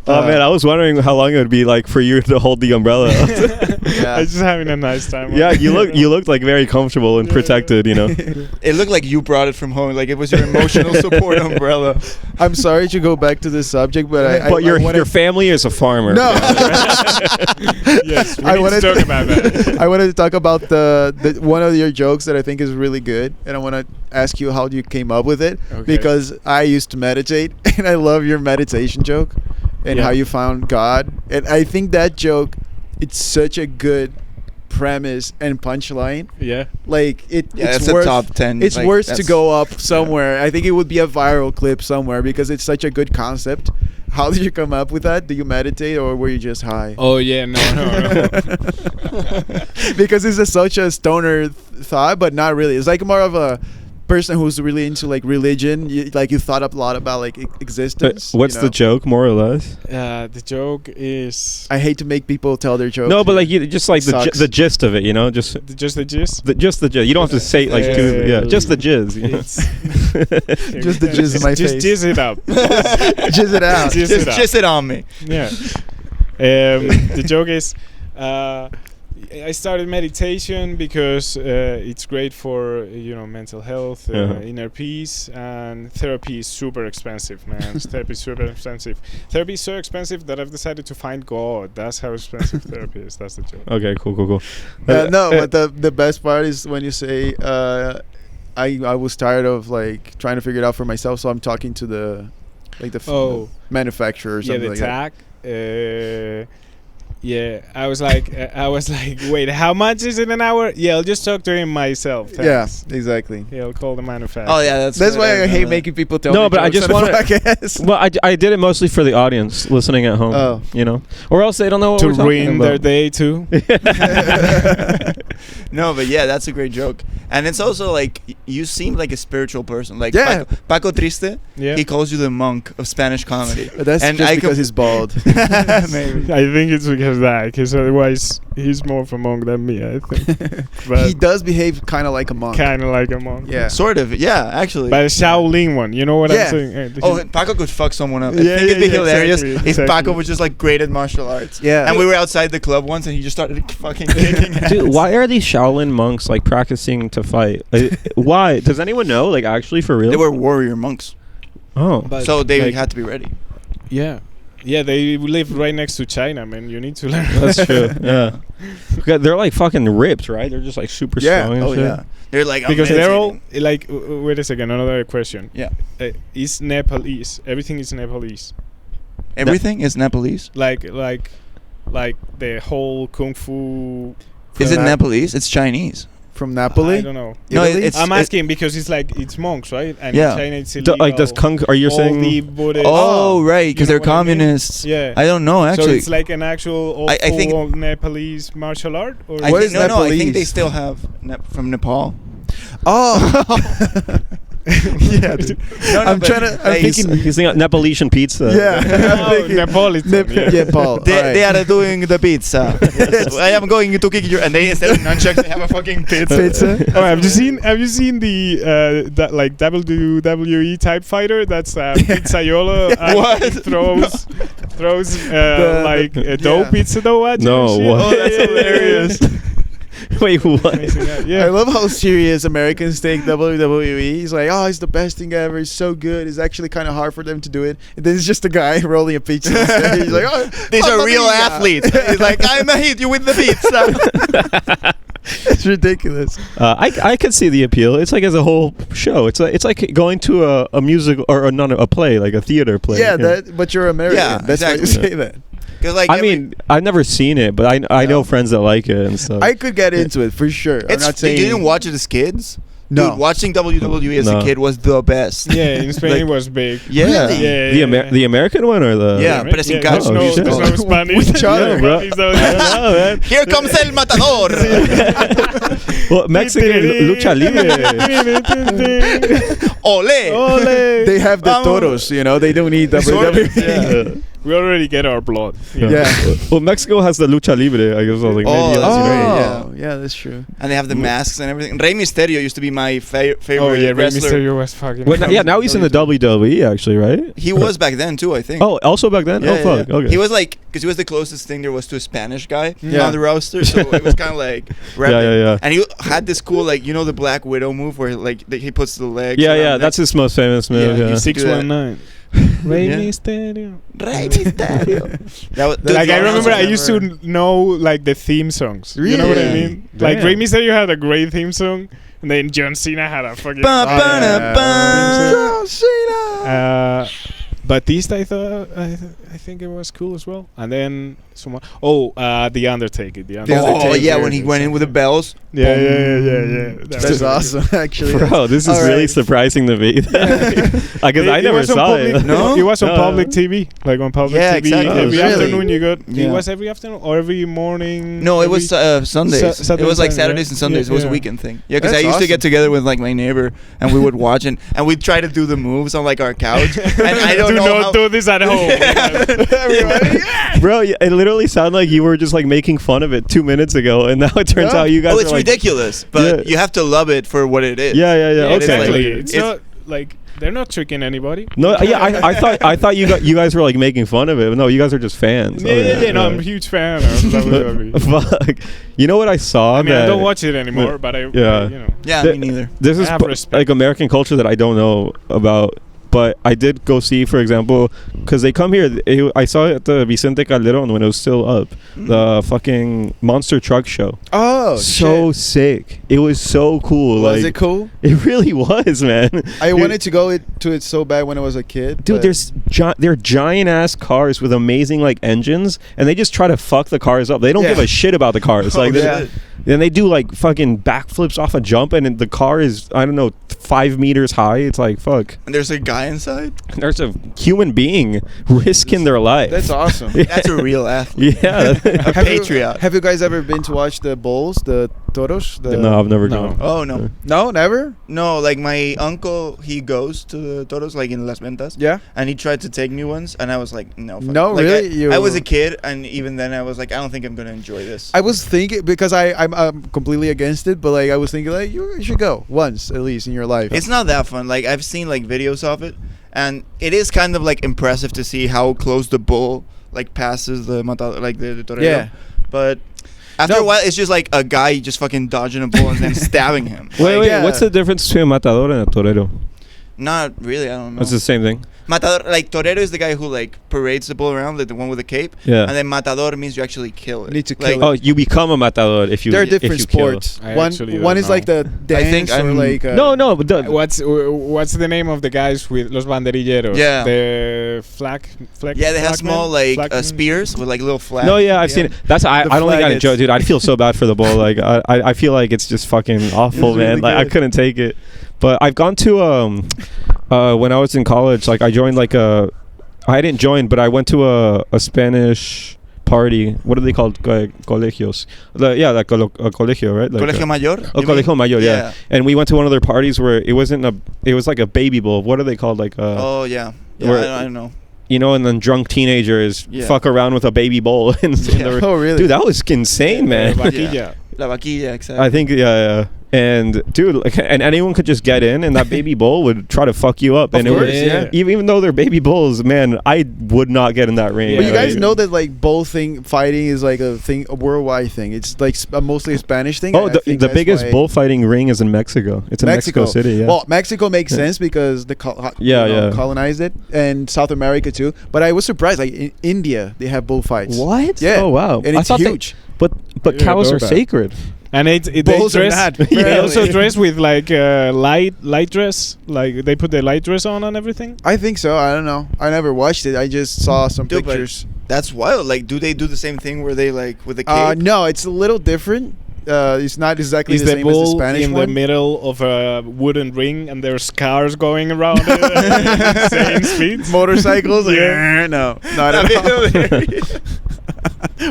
S3: Oh man, I was wondering how long it would be like for you to hold the umbrella.
S1: I was just having a nice time.
S3: Yeah, you looked like very comfortable and protected, you know.
S2: It looked like you brought it from home. Like it was your emotional support umbrella.
S4: I'm sorry to go back to this subject, but
S3: But your family is a farmer.
S4: No.
S1: Yes, we
S4: I
S1: need
S4: wanted
S1: to talk about that.
S4: I wanted to talk about the one of your jokes that I think is really good, and I want to ask you how you came up with it,
S1: Okay.
S4: because I used to meditate, and I love your meditation joke and
S1: Yeah.
S4: how you found God, and I think that joke, it's such a good premise and punchline.
S1: Yeah.
S4: Like
S2: Yeah,
S4: it's
S2: that's a
S4: worth,
S2: top 10.
S4: It's
S2: Like,
S4: worth to
S2: that's-
S4: go up somewhere. I think it would be a viral clip somewhere because it's such a good concept. How did you come up with that? Do you meditate or were you just high?
S1: Oh yeah, no.
S4: Because it's such a stoner thought, but not really. It's like more of a person who's really into like religion, you thought a lot about like existence.
S3: What's the joke, more or less?
S1: The joke is
S4: I hate to make people tell their jokes.
S3: No, but like you just like
S4: Sucks.
S3: the gist of it, you know, just
S1: the gist.
S3: the gist. You don't have to say it like just the jizz. You know?
S4: Just the jizz in my
S1: just
S4: face.
S1: jizz it up.
S4: Jizz it out.
S1: Jizz
S2: Just
S1: it up.
S2: kiss it on me.
S1: Yeah. The joke is, I started meditation because it's great for mental health, inner peace, and therapy is super expensive, man. Therapy is super expensive. Therapy is so expensive that I've decided to find God. That's how expensive therapy is. That's the joke.
S3: Okay, cool.
S4: No, but the best part is when you say I was tired of like trying to figure it out for myself, so I'm talking to the manufacturer or something
S1: the
S4: like
S1: tag. I was like, wait, how much is it an hour? Yeah, I'll just talk to him myself.
S4: that. Yeah,
S1: Thanks.
S4: exactly.
S1: Yeah, I'll call the manufacturer.
S2: Oh yeah, that's
S4: Why I hate making people tell
S3: No,
S4: me
S3: but I
S4: jokes
S3: just
S4: on a
S3: wanna-
S4: podcast.
S3: Well, I did it mostly for the audience listening at home.
S4: Oh.
S3: You know, or else they don't know what
S1: to
S3: we're talking
S1: ruin their
S3: about.
S1: day too.
S2: No, but yeah, that's a great joke. And it's also like you seem like a spiritual person. Like
S4: Yeah.
S2: Paco Triste,
S1: Yeah.
S2: he calls you the monk of Spanish comedy.
S4: But that's
S2: And
S4: just
S2: I
S4: because
S2: com-
S4: he's bald.
S2: Maybe.
S1: I think it's because of that, because otherwise he's more of a monk than me, I think. But
S4: He does behave kind of like a monk.
S1: kind of like a monk.
S4: Yeah.
S2: Sort of, yeah, actually.
S1: But a Shaolin one, you know what
S4: Yeah.
S1: I'm saying?
S2: Oh, Paco could fuck someone up. I
S1: Yeah,
S2: think it'd be
S1: yeah,
S2: hilarious
S1: exactly,
S2: if
S1: exactly.
S2: Paco was just like great at martial arts.
S4: Yeah.
S2: And we were outside the club once and he just started fucking kicking ass.
S3: Dude, why are these Shaolin monks like practicing to fight? Why? Does anyone know? Like, actually, for real?
S2: They were warrior monks.
S3: Oh,
S1: But
S2: So they
S1: like-
S2: had to be ready.
S1: Yeah. Yeah, they live right next to China, man. You need to learn.
S3: that's true. Yeah, okay, they're like fucking ripped, right? They're just like super
S4: Yeah.
S3: strong. And
S2: Oh
S3: shit.
S2: yeah. They're like
S1: Because they're all
S2: meditating.
S1: like. Wait a second, another question.
S2: Yeah.
S1: Is Nepalese? Everything is Nepalese.
S2: Everything is Nepalese.
S1: Like the whole kung fu.
S2: Is it
S4: Nap-
S2: Nepalese? It's Chinese.
S4: From Napoli?
S1: I don't know.
S2: No,
S4: Italy?
S2: it's
S1: I'm asking because it's monks, right? And
S2: Yeah.
S1: in China it's
S3: D-
S1: illegal.
S3: like, does kung? Are you
S1: all
S3: saying?
S1: the Buddhist.
S2: Oh, right, because
S1: You know
S2: they're
S1: what I mean?
S2: communists.
S1: Yeah.
S2: I don't know
S1: So
S2: actually.
S1: it's like an actual old
S2: I think-
S1: full Nepalese martial art, or
S2: I
S4: What
S2: think,
S4: is
S2: no, I think
S4: Nepalese?
S2: they still have from Nepal.
S4: Oh. Yeah, dude.
S2: No,
S4: I'm
S2: but
S4: trying to. I'm
S2: he's-
S4: thinking.
S3: He's thinking Nepalese pizza.
S4: Yeah. I'm
S1: Oh,
S4: thinking-
S1: Neapolitan.
S4: Yeah, Paul.
S2: They,
S4: alright.
S2: they are doing the pizza. I am going to kick you, and they instead of nunchucks, they have a fucking pizza.
S4: Pizza.
S1: Oh, have you seen the that like WWE type fighter? That's pizzaiolo.
S2: What?
S1: Throws
S4: The-
S1: a dough
S4: yeah.
S1: pizza dough at you.
S3: No,
S1: and shit.
S3: what?
S2: Oh, that's hilarious.
S3: Wait, what?
S1: Amazing,
S4: I
S1: yeah.
S4: love how serious Americans take WWE. He's like, oh, it's the best thing ever. It's so good. It's actually kind of hard for them to do it. And then it's just a guy rolling a pizza. He's like, oh,
S2: These are
S4: Mamma
S2: real
S4: mia.
S2: athletes. He's like, I'm gonna hit you with the pizza.
S4: It's ridiculous.
S3: I can see the appeal. It's like as a whole show. It's like going to a music or not a play, like a theater play.
S4: Yeah,
S3: you know?
S4: but you're American.
S2: Yeah,
S4: That's why you
S2: exactly.
S4: say that.
S2: 'Cause, like,
S3: I mean, I've never seen it, but I know friends that like it and stuff.
S4: I could get into it for sure. I'm
S2: it's
S4: not saying
S2: you didn't watch it as kids.
S4: No.
S2: Dude, watching WWE as
S3: No.
S2: a kid was the best.
S1: Yeah, in Spain
S2: Like-
S1: it was big.
S2: Yeah.
S4: Really?
S1: Yeah,
S3: the American one or the
S2: Yeah. but it's in
S1: there's
S3: Oh,
S1: no,
S3: shit.
S1: there's no Spanish.
S4: Which other?
S3: Yeah, bro.
S1: Spanish, though, I don't know, man.
S2: Here comes El Matador.
S3: well, Mexican lucha libre.
S2: Ole.
S1: Ole.
S4: They have the
S2: Vamos.
S4: toros, you know. They don't need
S2: Sort of,
S4: WWE.
S3: Yeah.
S1: We already get our blood.
S4: Yeah.
S3: Well, Mexico has the lucha libre. I guess I was like,
S2: Oh,
S3: maybe
S2: that's
S3: that's
S2: great,
S4: Oh, yeah, that's true.
S2: And they have the masks and everything. Rey Mysterio used to be my favorite
S1: Oh yeah, Rey
S2: wrestler.
S1: Mysterio was fucking.
S3: Well, yeah, now he's in the WWE actually, right?
S2: He was back then too, I think.
S3: Oh, also back then.
S2: Yeah,
S3: oh
S2: yeah,
S3: fuck.
S2: yeah.
S3: Okay.
S2: He was like, because he was the closest thing there was to a Spanish guy
S4: Yeah.
S2: on the roster, so it was kind of like rapping.
S3: yeah.
S2: And he had this cool, like, you know, the Black Widow move where like he puts the legs.
S3: Yeah,
S2: around
S3: yeah.
S2: the
S3: That's his most famous move.
S2: Yeah,
S3: Yeah.
S2: he's
S1: 619. Rey
S2: Yeah.
S1: Mysterio.
S2: Rey Mysterio. That was,
S1: Like I
S2: that was
S1: remember, I
S2: never-
S1: used to know like the theme songs. You know what I
S2: Really?
S1: mean? Like
S3: Damn.
S1: Rey Mysterio had a great theme song, and then John Cena had a fucking.
S2: Ba, ba,
S4: yeah.
S2: da, ba.
S1: Uh, Batista, I think it was cool as well. And then someone. The Undertaker. The Undertaker.
S2: Oh yeah, when he went in with the bells.
S1: Yeah.
S4: That's awesome, actually.
S3: Bro, this is
S4: All
S3: really
S4: right.
S3: surprising to me. Because I never saw it.
S2: No?
S1: It was on
S3: No.
S1: public TV, like on public
S2: Yeah,
S1: TV
S2: exactly.
S1: every
S4: Really?
S1: afternoon. You got.
S2: Yeah.
S1: It was every afternoon or every morning.
S2: No, it was Sundays.
S1: Saturday
S2: It was like
S1: and Sunday,
S2: Saturdays
S1: yeah.
S2: and Sundays.
S1: Yeah,
S2: It was a
S1: yeah.
S2: weekend thing. Yeah, because
S4: That's
S2: I used to get
S4: awesome.
S2: together with like my neighbor, and we would watch and we'd try to do the moves on like our couch. And I don't
S1: Do
S2: know
S1: not
S2: how.
S1: do this at home.
S3: Bro, it literally sounded like you were just like making fun of it 2 minutes ago, and now it turns
S4: Yeah.
S3: out you guys
S2: Oh,
S3: are
S2: it's
S3: like,
S2: ridiculous, but
S3: Yeah.
S2: you have to love it for what it is.
S3: Yeah.
S1: Yeah,
S3: Okay.
S1: exactly.
S2: Like,
S1: It's
S2: it's-
S1: not like they're not tricking anybody.
S3: No, yeah, I thought you guys were like making fun of it. No, you guys are just fans.
S1: Yeah. No, I'm a huge fan of WWE.
S3: Fuck. You know what I saw?
S1: I mean, I
S3: that-
S1: don't watch it anymore, but I,
S3: Yeah.
S1: you know.
S2: Yeah,
S3: The-
S2: me neither.
S3: This is
S1: I have respect.
S3: like American culture that I don't know about. But I did go see, for example, because they come here. I saw it at the Vicente Calderon when it was still up. The fucking monster truck show.
S4: Oh,
S3: So
S4: shit.
S3: sick. It was so cool.
S4: Was
S3: like,
S4: it cool?
S3: It really was, man.
S4: I
S3: Dude,
S4: wanted to go to it so bad when I was a kid.
S3: Dude,
S4: but
S3: they're giant ass cars with amazing like engines, and they just try to fuck the cars up. They don't
S4: Yeah.
S3: give a shit about the cars.
S2: Oh,
S3: Like,
S2: yeah.
S3: then they do like fucking backflips off a jump, and the car is, I don't know, 5 meters high. It's like fuck.
S2: And there's a guy inside.
S3: There's a human being risking their life.
S4: That's awesome.
S2: That's a real athlete.
S3: Yeah.
S2: A patriot.
S4: Have you guys ever been to watch the bulls, the toros?
S3: No, I've never
S1: No.
S3: gone.
S2: Oh no.
S4: No, never.
S2: No, like my uncle, he goes to the toros like in Las Ventas.
S4: Yeah.
S2: And he tried to take me once, and I was like, no. Fuck.
S4: No,
S2: Like,
S4: really?
S2: I was a kid, and even then I was like, I don't think I'm gonna enjoy this.
S4: I was thinking because I'm completely against it, but like I was thinking like you should go once at least in your life.
S2: It's not that fun. Like I've seen like videos of it, and it is kind of like impressive to see how close the bull like passes the the torero.
S4: Yeah.
S2: But after
S4: No.
S2: a while, it's just like a guy just fucking dodging a bull and then stabbing him.
S3: Wait,
S4: Yeah.
S3: what's the difference between a matador and a torero?
S2: Not really. I don't know.
S3: It's the same thing.
S2: Matador, like torero, is the guy who like parades the bull around, like the one with the cape.
S3: Yeah.
S2: And then matador means you actually kill it.
S4: Need to
S2: Like,
S4: kill
S3: Oh, you become a matador if you.
S4: They're
S3: if
S4: different
S3: you kill.
S4: sports.
S1: I
S4: One
S1: actually
S4: one
S1: don't
S4: is like
S1: know.
S4: the dance
S2: think
S4: or
S2: I'm-
S4: like
S3: No, but
S1: What's the name of the guys with los banderilleros?
S2: Yeah.
S1: The flag.
S2: Yeah, they have
S1: flagmen?
S2: small like
S1: Flagmen?
S2: spears with like little flags.
S3: No, yeah, I've seen it. That's I
S4: The
S3: don't think I
S4: flag
S3: enjoy,
S4: is-
S3: dude. I'd feel so bad for the bull. Like I feel like it's just fucking awful,
S4: It's
S3: man.
S4: really
S3: Like I
S4: good.
S3: couldn't take it. But I've gone to when I was in college. Like I joined like I didn't join, but I went to a Spanish party. What are they called? Colegios. Like colegio, right? Like
S2: Colegio Mayor.
S3: Oh,
S2: you
S3: Colegio
S2: mean?
S3: Mayor, yeah. And we went to one of their parties where it wasn't it was like a baby bull. What are they called? Like
S2: Oh yeah. Yeah,
S3: where-
S2: I don't know.
S3: you know, and then drunk teenagers
S2: Yeah.
S3: fuck around with a baby bull. And
S2: Yeah.
S4: Oh really?
S3: dude, that was insane, man.
S1: Vaquilla.
S2: La vaquilla, exactly.
S3: I think yeah. And dude, like, and anyone could just get in, and that baby bull would try to fuck you up.
S4: Of
S3: And
S4: course,
S3: it would,
S4: yeah.
S3: even though they're baby bulls, man, I would not get in that ring.
S4: But you guys
S3: Like-
S4: know that like bull fighting is like a worldwide thing. It's like mostly a Spanish thing.
S3: Oh,
S4: I
S3: the
S4: think that's
S3: biggest
S4: why-
S3: bullfighting ring is in Mexico. It's in Mexico City. Yeah.
S4: Well, Mexico makes
S3: Yeah.
S4: sense because the
S3: Yeah.
S4: colonized it, and South America too. But I was surprised. Like in India, they have bullfights.
S3: what?
S4: Yeah.
S3: Oh wow.
S4: And
S3: I
S4: it's
S3: thought
S4: huge.
S3: but
S1: Yeah,
S3: cows
S1: they're
S3: are
S1: bad.
S3: sacred.
S1: And they
S4: Bulls are
S1: dress.
S4: not,
S1: They
S4: apparently.
S1: also dress with like light dress. Like they put the light dress on and everything.
S4: I think so. I don't know. I never watched it. I just saw some
S2: Dude, but
S4: pictures.
S2: That's wild. Like, do they do the same thing where they like with the cape?
S4: No, it's a little different. It's not exactly
S1: Is
S4: the
S1: the
S4: same as the
S1: bull
S4: Spanish
S1: in
S4: one.
S1: the middle of a wooden ring and there's cars going around it at insane speeds?
S4: Motorcycles?
S1: Yeah.
S4: No, not
S2: That'd
S4: at
S2: be
S4: all.
S2: hilarious.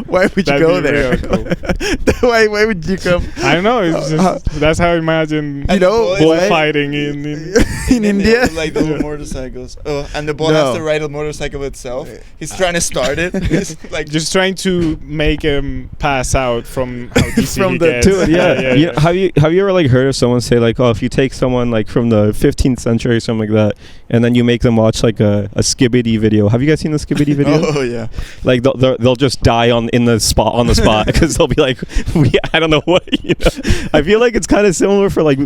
S4: Why would you
S1: That'd
S4: go
S1: be
S4: there?
S1: real cool.
S4: Why would you come?
S1: I don't know. It's just, that's how I imagine
S4: You know,
S1: bullfighting in
S4: in
S2: And then they
S4: India.
S2: have, like the little motorcycles. Oh, and the bull
S4: No.
S2: has to ride a motorcycle itself. He's trying to start it. He's like
S1: just trying to make him pass out from how dizzy
S4: From
S1: he
S4: the
S1: gets.
S3: Dude, yeah.
S1: yeah,
S3: You know, have you ever like heard of someone say like, oh, if you take someone like from the 15th century or something like that, and then you make them watch like a Skibbity video? Have you guys seen the Skibbity video?
S2: Oh yeah.
S3: Like they'll just die on the spot because they'll be like, I don't know what. You know? I feel like it's kind of similar for like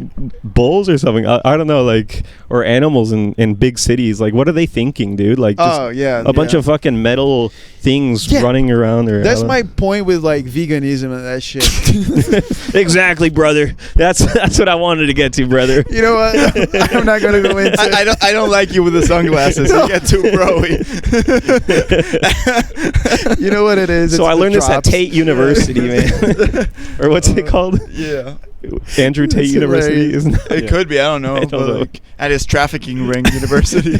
S3: bulls or something. I don't know, like, or animals in big cities. Like, what are they thinking, dude? Like, just
S4: Oh yeah.
S3: a bunch of fucking metal things
S4: Yeah.
S3: running around. Or
S4: That's my point with like veganism and that shit.
S3: exactly, brother. That's what I wanted to get to, brother.
S4: You know what? I'm not gonna go into.
S2: I don't like you with the sunglasses. You get too broy.
S4: You know what it is?
S3: So
S4: It's
S3: I
S4: the
S3: learned this at
S4: drops.
S3: Tate University, man. Or what's it called?
S2: Yeah.
S3: Andrew Tate
S4: It's
S3: University,
S4: hilarious.
S3: isn't it?
S2: It could be. I don't know.
S3: I don't
S2: but
S3: know.
S2: like at his trafficking ring university.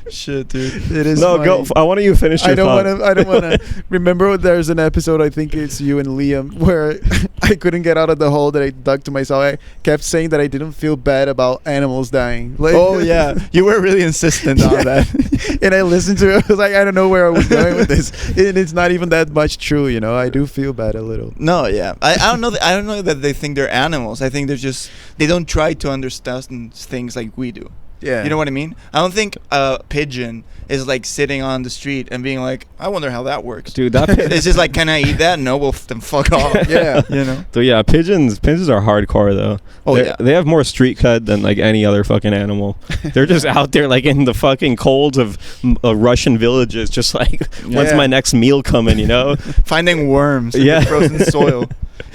S2: Shit, dude.
S4: It is.
S3: No,
S4: funny.
S3: go. I want you to finish your
S4: I don't
S3: thought.
S4: want to. I don't want to. Remember, there's an episode. I think it's you and Liam where I couldn't get out of the hole that I dug to myself. I kept saying that I didn't feel bad about animals dying. Like,
S2: Oh yeah, you were really insistent on that.
S4: And I listened to it. I was like, I don't know where I was going with this, and it's not even that much true. You know, I do feel bad a little.
S2: No, yeah, I don't know. I don't know that they think they're animals. I think they don't try to understand things like we do.
S4: Yeah.
S2: You know what I mean? I don't think a pigeon is like sitting on the street and being like, I wonder how that works.
S3: Dude, that
S2: It's just like, can I eat that? No, well, then fuck off.
S4: Yeah.
S2: You know?
S3: So yeah, pigeons are hardcore though.
S2: Oh,
S3: They're-
S2: yeah.
S3: They have more street cred than like any other fucking animal. They're just out there like in the fucking colds of Russian villages, just like when's
S2: Yeah.
S3: my next meal coming? You know?
S2: Finding worms in
S3: Yeah.
S2: the frozen soil.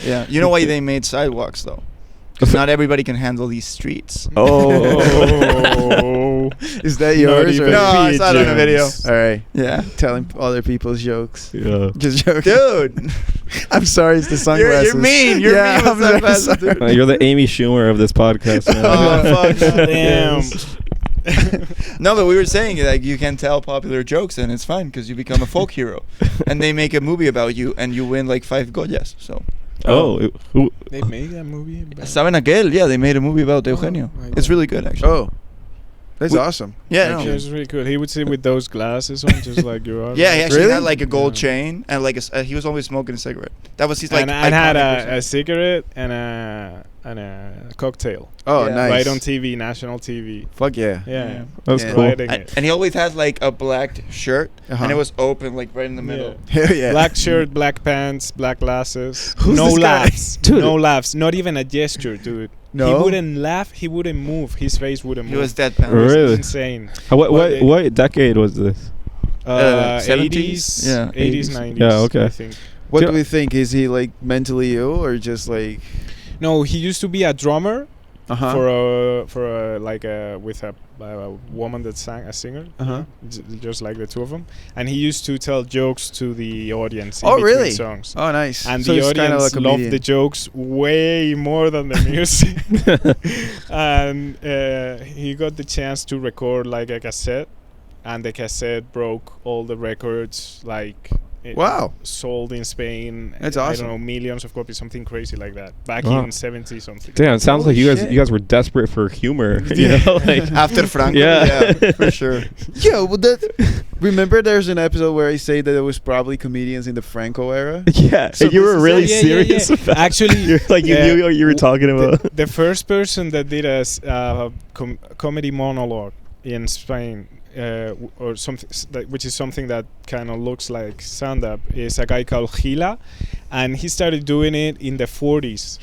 S2: Yeah. You know why they made sidewalks though? Because not everybody can handle these streets.
S1: Oh.
S4: Is that yours?
S1: even
S4: Or?
S2: No, I saw it in a video.
S1: pigeons.
S4: All right.
S2: Yeah.
S4: Telling other people's jokes.
S3: Yeah.
S4: Just joking.
S2: Dude.
S4: I'm sorry. It's the sunglasses.
S2: You're mean. You're
S4: Yeah,
S2: mean with
S4: I'm very
S2: sunglasses, dude.
S4: sorry.
S3: You're the Amy Schumer of this podcast. Man.
S2: Oh, fuck.
S1: Damn.
S2: No, but we were saying like you can tell popular jokes and it's fine because you become a folk hero, and they make a movie about you and you win like 5 Goyas. So
S3: Oh, who?
S1: They made that movie. about-
S2: ¿Saben aquel? Yeah, they made a movie about Eugenio.
S1: my
S2: It's
S1: God.
S2: really good actually.
S4: Oh, that's
S2: We-
S4: awesome.
S2: Yeah,
S1: Actually,
S2: no.
S1: it was really cool. He would sit with those glasses on, just like you are.
S2: Yeah, he actually
S4: Really?
S2: had like a gold
S1: Yeah.
S2: chain and like he was always smoking a cigarette. That was his like.
S1: and had
S2: iconic
S1: a
S2: persona.
S1: cigarette and a cocktail.
S4: Oh,
S2: Yeah.
S4: nice.
S1: Right on TV, national TV.
S4: Fuck yeah.
S1: Yeah.
S3: That's
S4: Yeah.
S3: cool.
S1: Riding
S2: And,
S1: it.
S2: and he always had like a black shirt
S4: Uh-huh.
S2: and it was open like right in the middle.
S4: Hell yeah.
S1: Black shirt, black pants, black glasses.
S4: Who's
S1: no
S4: this guy?
S1: laughs.
S3: Dude.
S1: No laughs. Not even a gesture, dude.
S4: No?
S1: He wouldn't laugh. He wouldn't move. His face wouldn't
S2: He
S1: move.
S2: was deadpan.
S3: Really?
S1: It was insane.
S3: What
S1: But
S3: what decade was this?
S2: 70s?
S1: 80s,
S2: Yeah.
S1: 80s, 90s.
S3: Yeah, okay.
S1: I think.
S4: What
S3: Yeah.
S4: do we think? Is he like mentally ill or just like?
S1: No, he used to be a drummer
S4: Uh-huh.
S1: for a like a with a woman that sang, a singer.
S4: Uh-huh.
S1: Just like the two of them, and he used to tell jokes to the audience. In
S4: Oh,
S1: between
S4: really?
S1: Songs.
S4: Oh, nice.
S1: And
S4: So
S1: the
S4: he's kinda
S1: audience
S4: like a
S1: loved the
S4: comedian.
S1: jokes way more than the music. And he got the chance to record like a cassette, and the cassette broke all the records. Like it
S4: Wow.
S1: sold in Spain.
S4: That's
S1: I
S4: awesome.
S1: don't know, millions of copies, something crazy like that. Back
S3: Wow.
S1: in 70 something.
S3: Damn, it sounds
S4: Holy
S3: like
S4: shit.
S3: you guys were desperate for humor. You know, like
S2: After Franco,
S3: Yeah.
S2: yeah, for sure.
S4: Yeah, well, remember there's an episode where I say that there was probably comedians in the Franco era.
S3: yeah.
S4: So
S3: and you
S4: this
S3: were
S4: is
S3: really
S1: it? Yeah, yeah,
S3: serious.
S1: yeah.
S3: About
S1: Actually,
S3: you're like you
S1: yeah.
S3: knew what you were talking about.
S1: The first person that did a comedy monologue in Spain, or something, which is something that kind of looks like stand-up, is a guy called Gila, and he started doing it in the 40s.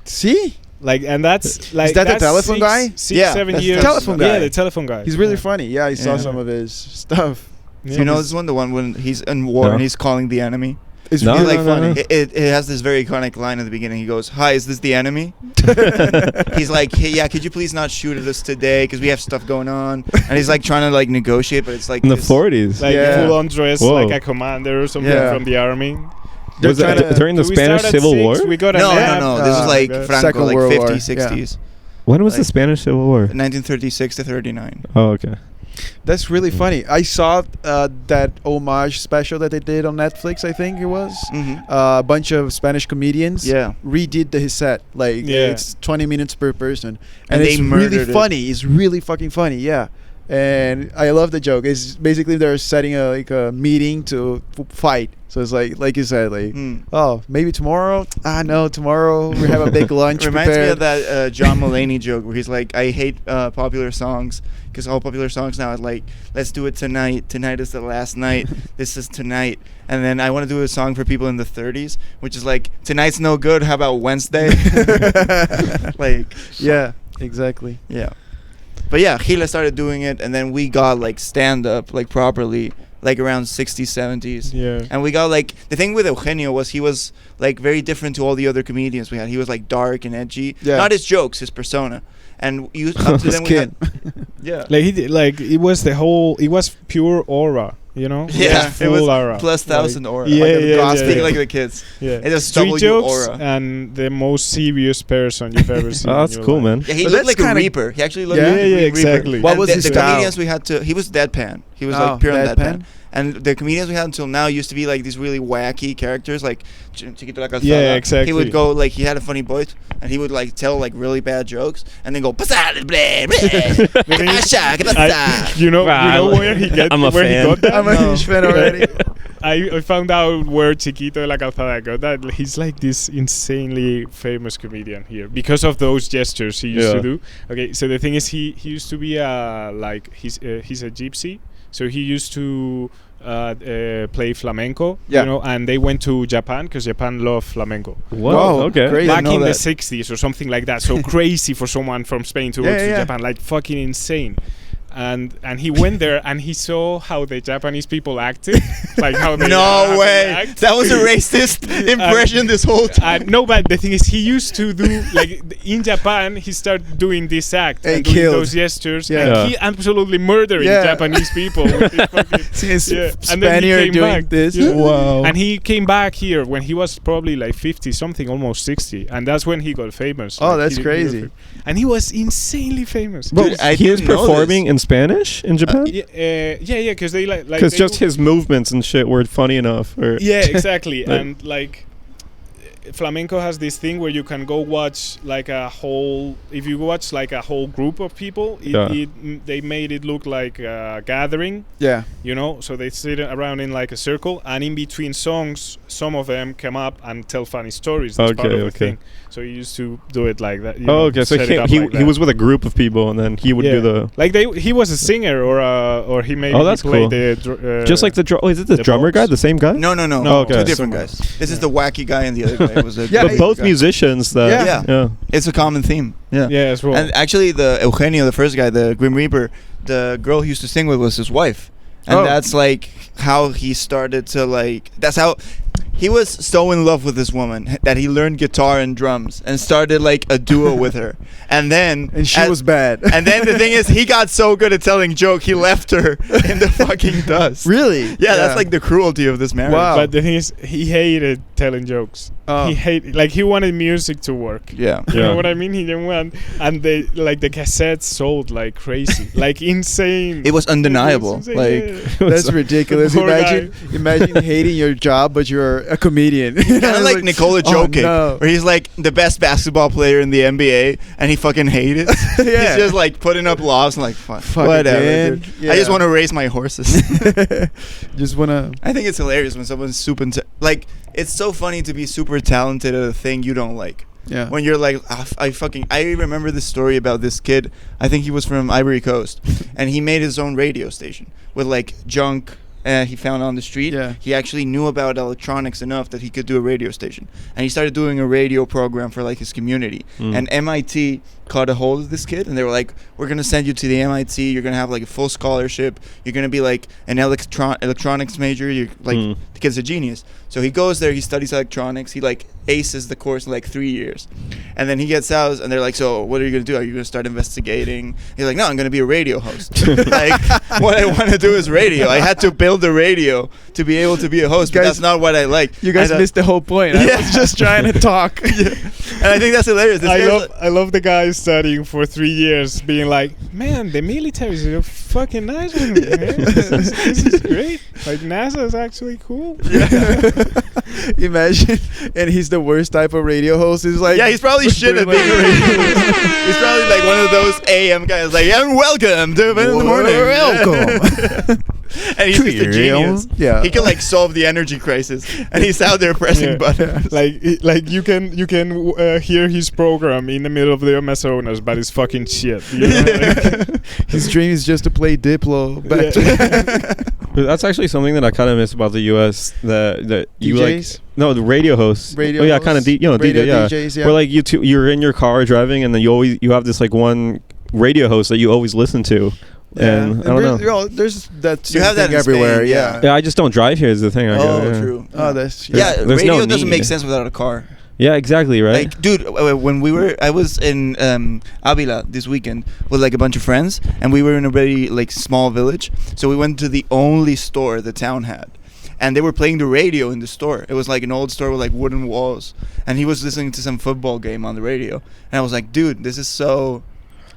S4: See?
S1: Like, and that's like
S4: that the
S1: that's
S4: telephone guy?
S1: 6,
S2: Yeah,
S1: 7
S2: that's the
S1: years.
S4: telephone guy.
S1: Yeah, the telephone guy.
S4: He's really
S1: yeah.
S4: funny. Yeah, I saw
S2: Yeah.
S4: some of his stuff.
S1: Yeah.
S2: You know this one, the one when he's in war
S3: No.
S2: and he's calling the enemy.
S4: It's
S3: No,
S4: really
S2: Like
S3: no,
S2: funny.
S3: no.
S2: It has this very iconic line at the beginning. He goes, "Hi, is this the enemy?" He's like, "Hey, yeah, could you please not shoot at us today because we have stuff going on?" And he's like trying to like negotiate, but it's like
S3: In the
S2: this-
S3: 40s.
S1: Like
S4: Yeah.
S1: full on dress,
S3: Whoa.
S1: like a commander or something
S4: Yeah.
S1: from the army.
S3: Was
S4: They're
S3: it
S4: trying to-
S3: during the
S1: So we
S3: Spanish
S1: start at
S3: Civil
S1: 6,
S3: War?
S1: We got a
S2: No,
S1: nap.
S2: no, no. This is like
S1: okay.
S2: Franco,
S4: Second
S2: like
S4: World
S2: 50s,
S4: War, yeah.
S2: 60s,
S3: When was the
S2: like-
S3: Spanish Civil War?
S2: 1936 to 39.
S3: Oh, okay.
S4: That's really funny. I saw that homage special that they did on Netflix, I think it was.
S2: Mm-hmm.
S4: A bunch of Spanish comedians
S2: Yeah.
S4: redid his set. Like,
S1: Yeah.
S4: it's 20 minutes per person.
S2: And
S4: And
S2: they
S4: it's really
S2: murdered it.
S4: funny. It's really fucking funny, yeah. And I love the joke. It's basically they're setting a meeting to fight. So it's like you said, like,
S2: Mm.
S4: oh, maybe tomorrow? No, tomorrow we have a big lunch
S2: Reminds me
S4: prepared.
S2: of that John Mulaney joke where he's like, I hate popular songs because all popular songs now are like, let's do it tonight. Tonight is the last night. This is tonight. And then I want to do a song for people in the 30s, which is like, tonight's no good. How about Wednesday? Like,
S4: Yeah, exactly.
S2: yeah. But yeah, Gila started doing it, and then we got like stand up like properly like around 60s, 70s.
S1: Yeah.
S2: And we got like the thing with Eugenio was he was like very different to all the other comedians we had. He was like dark and edgy.
S4: Yeah.
S2: Not his jokes, his persona. And you up to
S4: This
S2: then we
S4: kid.
S2: had, yeah.
S1: Like it was it was pure aura, you know?
S2: Yeah,
S1: It
S2: it
S1: was
S2: was
S1: full aura.
S2: plus 1,000 aura.
S1: Yeah,
S2: like
S1: yeah,
S2: gospel,
S1: yeah.
S2: like the kids.
S1: Yeah.
S2: It just
S1: Street
S2: double
S1: jokes
S2: aura.
S1: and the most serious person you've ever seen.
S3: Oh,
S1: in
S3: that's
S1: your
S3: cool,
S1: life.
S3: man.
S2: Yeah, he
S4: But
S2: looked
S4: that's
S2: like a
S4: kinda-
S2: reaper. He actually looked
S4: Yeah?
S2: like a
S1: Yeah,
S2: reaper.
S1: exactly.
S4: What
S2: And
S4: was
S2: the,
S4: his
S2: the
S4: style?
S2: comedians we had to? He was deadpan. He was
S4: Oh,
S2: like pure on
S4: deadpan?
S2: deadpan. And the comedians we had until now used to be like these really wacky characters, like Chiquito La Calzada.
S1: Yeah, exactly.
S2: He would go like he had a funny voice, and he would like tell like really bad jokes, and then go "Pasale, ble, ble, ¿qué pasa? ¿Qué pasa?"
S1: You know
S3: Wow,
S1: where he get
S3: I'm a
S1: where
S3: fan.
S1: he got that?
S4: I'm a huge fan already.
S1: I found out where Chiquito La Calzada got that. He's like this insanely famous comedian here because of those gestures he used
S3: Yeah.
S1: to do. Okay, so the thing is, he used to be like he's a gypsy, so he used to play flamenco,
S4: Yeah.
S1: you know, and they went to Japan because Japan loved flamenco.
S3: Whoa, okay.
S4: great.
S1: Back
S2: know
S1: in the
S2: that.
S1: 60s or something like that. So crazy for someone from Spain to go
S4: Yeah,
S1: to
S4: yeah.
S1: Japan, like fucking insane. And he went there and he saw how the Japanese people acted, like how they
S2: No
S1: they
S2: way.
S1: act.
S2: That was a racist impression this whole time.
S1: No, but the thing is, he used to do like in Japan. He started doing this act
S4: And
S1: and doing
S4: killed.
S1: those gestures,
S4: Yeah.
S1: and
S3: Yeah.
S1: he absolutely murdering
S4: Yeah.
S1: Japanese people. With his fucking,
S4: Since
S1: yeah. And then he
S4: Spaniard
S1: came
S4: doing
S1: back.
S4: this.
S1: Yeah.
S3: Wow.
S1: And he came back here when he was probably like 50 something, almost 60, and that's when he got famous.
S4: Oh,
S1: Like,
S4: that's
S1: he
S4: crazy.
S1: And he was insanely famous.
S3: Bro,
S2: Dude, I
S3: he was
S2: didn't know
S3: performing
S2: this.
S3: in Spanish in Japan?
S1: Yeah, because they like
S3: Because
S1: they
S3: just
S1: do-
S3: his movements and shit were funny enough. Or
S1: Yeah, exactly.
S3: Like-
S1: And like flamenco has this thing where you can go watch like a whole. If you watch like a whole group of people,
S3: Yeah.
S1: they made it look like a gathering.
S4: Yeah.
S1: You know, so they sit around in like a circle, and in between songs, some of them come up and tell funny stories. That's part
S3: Okay,
S1: of the
S3: okay.
S1: thing. So he used to do it like that. You
S3: Oh,
S1: know,
S3: okay. So
S1: set it up
S3: he
S1: like
S3: he
S1: that.
S3: was with a group of people, and then he would do the
S1: like he was a singer or he maybe
S3: Oh, that's
S1: he played
S3: cool.
S1: the
S3: just like the is it the
S1: the
S3: drummer
S1: box.
S3: guy, the same guy?
S2: No, no, no.
S1: No,
S3: okay.
S2: Two different
S1: Someone.
S2: guys. This is
S1: Yeah.
S2: the wacky guy, and the other guy was a.
S4: Yeah,
S3: But
S2: good
S3: both
S2: guy.
S3: musicians. That
S2: Yeah.
S3: yeah.
S2: It's a common theme. Yeah.
S1: yeah as well.
S2: And actually, the Eugenio, the first guy, the Grim Reaper, the girl he used to sing with was his wife, and
S4: Oh.
S2: that's like how he started to like. That's how he was so in love with this woman that he learned guitar and drums and started like a duo with her, and then
S4: And she was bad.
S2: And then the thing is, he got so good at telling joke, he left her in the fucking dust.
S4: Really?
S2: Yeah, that's like the cruelty of this marriage.
S4: Wow.
S1: But the thing is, he hated telling jokes.
S4: Oh.
S1: He hated, like, he wanted music to work.
S2: Yeah.
S1: You know
S3: Yeah.
S1: what I mean? He didn't want, and they like the cassettes sold like crazy, like insane.
S2: It was undeniable.
S1: It was
S2: Like,
S1: insane, yeah.
S4: That's ridiculous.
S1: Poor
S4: Imagine hating your job, but you're a comedian.
S2: kind of like Nikola Jokic,
S4: no.
S2: where he's like the best basketball player in the NBA, and he fucking hated it.
S4: Yeah.
S2: He's just like putting up laws and like,
S4: Fuck
S2: whatever.
S4: again.
S2: Dude. I just
S4: Yeah.
S2: want to raise my horses.
S4: Just wanna.
S2: I think it's hilarious when someone's super like. It's so funny to be super talented at a thing you don't like.
S4: Yeah.
S2: When you're like, I remember this story about this kid. I think he was from Ivory Coast, and he made his own radio station with like junk he found on the street.
S4: Yeah.
S2: He actually knew about electronics enough that he could do a radio station, and he started doing a radio program for like his community.
S3: Mm.
S2: And MIT caught a hold of this kid, and they were like, "We're gonna send you to the MIT. You're gonna have like a full scholarship. You're gonna be like an electronics major. You're like the kid's a genius." So he goes there. He studies electronics. He like aces the course in like 3 years, and then he gets out, and they're like, "So what are you gonna do? Are you gonna start investigating?" He's like, "No, I'm gonna be a radio host. Like what I want to do is radio. I had to build the radio to be able to be a host, but
S4: Guys-
S2: that's not what I like."
S4: You guys
S2: I thought-
S4: missed the whole point. I
S2: Yeah.
S4: was just trying to talk.
S2: And I think that's hilarious. This guy's like-
S1: I love the guy studying for 3 years, being like, man, the military is a fucking nice one, man. This is great. Like NASA is actually cool.
S4: Imagine, and he's the worst type of radio host. He's like,
S2: yeah, he's probably shit at being a radio host. He's probably like one of those AM guys, like, "And welcome to in the morning."
S4: Welcome.
S2: And he's just a genius.
S4: Yeah.
S2: He can like solve the energy crisis, and he's out there pressing
S1: Yeah.
S2: buttons.
S1: Like you can hear his program in the middle of the Amazonas, but it's fucking shit. You know?
S4: His dream is just to play Diplo back to
S3: But that's actually something that I kind of miss about the U.S. That you like.
S4: DJs?
S3: No, the radio hosts.
S4: Radio
S3: Oh yeah, kind of
S4: hosts?
S3: DJ.
S4: Radio
S3: Yeah.
S4: DJs, yeah.
S3: Where like you're in your car driving, and then you have this like one radio host that you always listen to. And I don't know.
S4: There's that
S2: You have that
S4: thing
S2: in
S4: everywhere.
S2: Spain,
S4: yeah.
S3: Yeah, I just don't drive here is the thing. I guess, yeah.
S2: True.
S4: Oh, that's
S2: Yeah,
S3: There's
S2: radio
S3: no
S2: doesn't
S3: need.
S2: make sense without a car.
S3: Yeah, exactly, right?
S2: Like, dude, when I was in Avila this weekend with like a bunch of friends, and we were in a very like small village. So we went to the only store the town had, and they were playing the radio in the store. It was like an old store with like wooden walls, and he was listening to some football game on the radio, and I was like, dude, this is so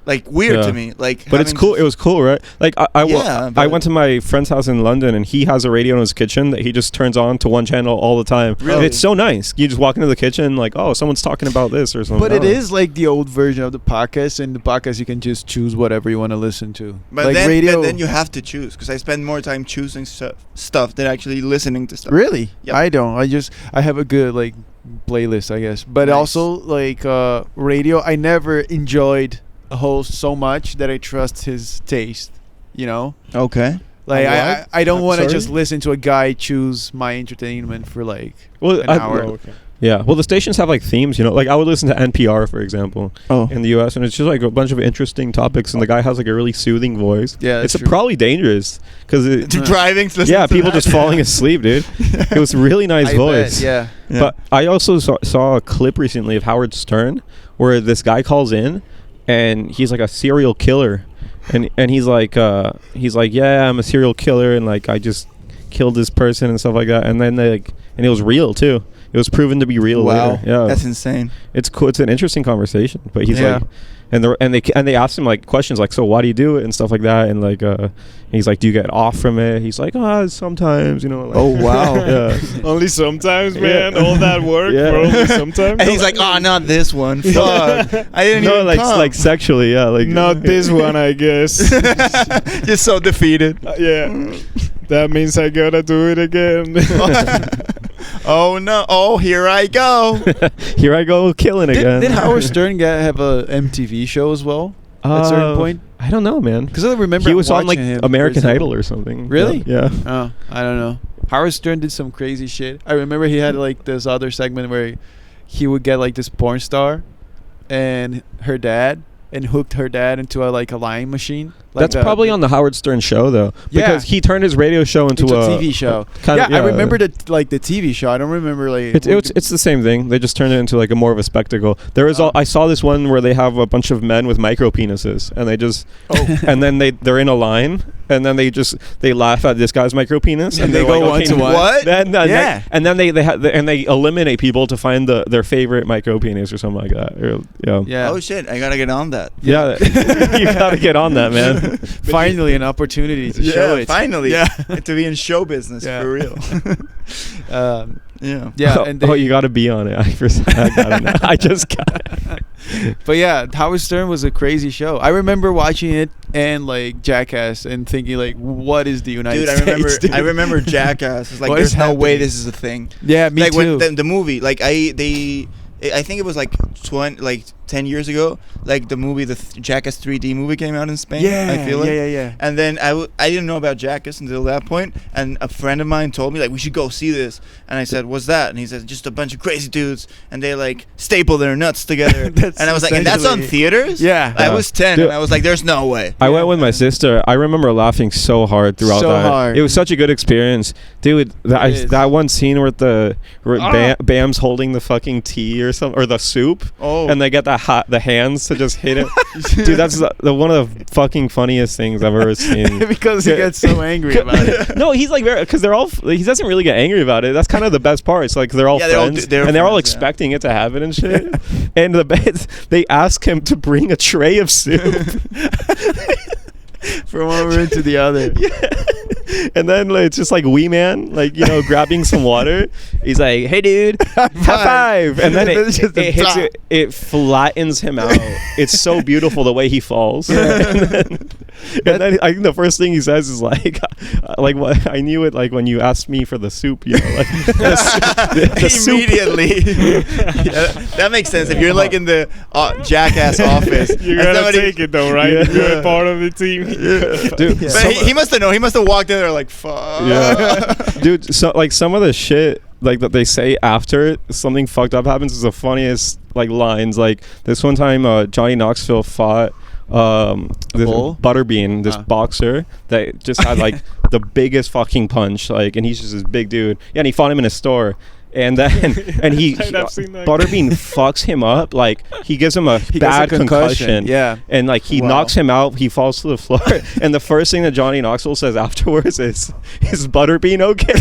S2: like weird to me. Like,
S3: but it's cool. It was cool, right? Like I went to my friend's house in London, and he has a radio in his kitchen that he just turns on to one channel all the time.
S2: Really?
S3: And it's so nice. You just walk into the kitchen, like, oh, someone's talking about this or something.
S4: But it is like the old version of the podcast. In the podcast, you can just choose whatever you want to listen to.
S2: But
S4: like
S2: then,
S4: radio,
S2: then you have to choose, because I spend more time choosing stuff than actually listening to stuff.
S4: really,
S2: Yep.
S4: I don't. I have a good like playlist, I guess. But
S2: Nice.
S4: also like radio, I never enjoyed a host so much that I trust his taste. You know.
S2: Okay.
S4: Like I don't want to
S1: Sorry?
S4: just listen to a guy choose my entertainment for like
S3: well,
S4: an hour.
S3: Yeah. Well, the stations have like themes, you know. Like I would listen to NPR, for example, in the U.S., and it's just like a bunch of interesting topics, and the guy has like a really soothing voice.
S4: Yeah, that's
S3: it's
S4: true.
S3: probably dangerous because
S2: Driving. To listen
S3: yeah,
S2: to
S3: people
S2: that.
S3: just falling asleep, dude. It was a really nice
S4: I
S3: voice.
S4: bet, yeah.
S2: Yeah.
S3: But I also saw a clip recently of Howard Stern where this guy calls in, and he's like a serial killer, and he's like, yeah, I'm a serial killer, and like I just killed this person and stuff like that, and then and it was real too. It was proven to be real
S2: Wow.
S3: later. Yeah,
S2: That's insane.
S3: it's cool. It's an interesting conversation. But he's
S4: Yeah.
S3: like, and they asked him like questions like, so why do you do it and stuff like that, and like he's like, do you get off from it? He's like, sometimes, you know. Like,
S2: Oh, wow.
S3: yeah.
S1: Only sometimes,
S3: Yeah.
S1: man. All that work
S3: Yeah.
S1: for only sometimes.
S2: And he's like, oh, not this one. Fuck. I didn't
S3: No,
S2: even
S3: like
S2: come.
S3: like sexually, yeah, like
S1: Not this one, I guess.
S2: Just so defeated.
S1: Yeah. That means I gotta do it again.
S2: Oh, no. Oh, here I go.
S3: Here I go killing again.
S4: Did Howard Stern have a MTV show as well at a certain point?
S3: I don't know, man.
S4: Because I remember
S3: He was on like
S4: watching him
S3: American
S4: recently.
S3: Idol or something.
S4: Really?
S3: Yeah.
S4: Oh, I don't know. Howard Stern did some crazy shit. I remember he had like this other segment where he would get like this porn star and her dad and hooked her dad into a lying machine. Like
S3: That's probably on the Howard Stern show though,
S4: Yeah.
S3: because he turned his radio show into
S4: a TV show.
S3: kind
S4: Yeah,
S3: of,
S4: I remember the TV show. I don't remember like.
S3: It's the same thing. They just turned it into like a more of a spectacle. There is I saw this one where they have a bunch of men with micro penises, and they just and then they're in a line, and then they laugh at this guy's micro penis, and
S4: They
S3: they're
S4: go
S3: like,
S4: one
S3: okay,
S4: to one.
S2: What?
S3: Yeah. And then they eliminate people to find their favorite micro penis or something like that. Yeah.
S4: Yeah.
S2: Oh, shit. I got to get on that.
S3: Yeah. You gotta get on that, man.
S4: Finally, an opportunity to show it.
S2: Finally.
S4: Yeah.
S2: To be in show business,
S4: Yeah.
S2: for real. Yeah.
S4: Yeah,
S3: Oh,
S4: and
S3: you got to be on it. I got it now. I just got it.
S4: But yeah, Howard Stern was a crazy show. I remember watching it and like Jackass and thinking like, what is the United
S2: Dude,
S4: States?
S2: I remember Jackass. It's like,
S4: What is
S2: there's no way
S4: happening?
S2: this is a thing.
S4: Yeah, me
S2: like
S4: too.
S2: when the movie, like I think it was like 10 years ago, like the movie, the Jackass 3D movie came out in Spain.
S4: yeah,
S2: I feel like.
S4: yeah.
S2: And then I didn't know about Jackass until that point, and a friend of mine told me like we should go see this, and I said, what's that? And he said, just a bunch of crazy dudes, and they like staple their nuts together.
S4: That's
S2: and I was like, and that's on
S4: essentially-
S2: theaters?
S4: Yeah.
S2: I was 10,
S3: Dude.
S2: and I was like, there's no way.
S3: I went with my sister. I remember laughing so hard throughout
S4: So
S3: that.
S4: hard.
S3: It was such a good experience, dude.
S4: is.
S3: That one scene where Bam's holding the fucking tea or something, or the soup,
S2: Oh.
S3: and they get the hands to just hit it. Dude, that's the one of the fucking funniest things I've ever seen.
S4: Because he gets so angry about it.
S3: No, he's like because he doesn't really get angry about it. That's kind of the best part. It's like they're all
S2: Yeah, they're all
S3: friends,
S2: they're
S3: and they're all
S2: friends, yeah.
S3: expecting it to happen and shit. And they ask him to bring a tray of soup.
S4: From one room to the other.
S3: And then like, it's just like Wee Man, like, you know, grabbing some water. He's like, "Hey, dude, high five!" And then
S4: It's just a
S3: it hits
S4: drop.
S3: it flattens him out. It's so beautiful the way he falls. And then I think the first thing he says is like what I knew it like when you asked me for the soup, you know, like the soup.
S2: Immediately. Yeah, that makes sense. If you're like in the Jackass office,
S1: You
S2: and
S1: gotta
S2: somebody-
S1: take it though, right?
S3: Yeah.
S1: If you're a part of the team.
S3: Dude,
S2: But
S3: some-
S2: he must have known. He must have walked in there like, fuck.
S3: Yeah, dude. So like some of the shit like that they say after something fucked up happens is the funniest like lines. Like this one time, Johnny Knoxville fought this
S4: bull?
S3: Butterbean, this boxer that just had like the biggest fucking punch, like, and he's just this big dude. Yeah, and he fought him in a store. And then, Butterbean fucks him up. Like, he gives him a bad concussion.
S4: Yeah.
S3: And, like, he knocks him out. He falls to the floor. And the first thing that Johnny Knoxville says afterwards is Butterbean okay?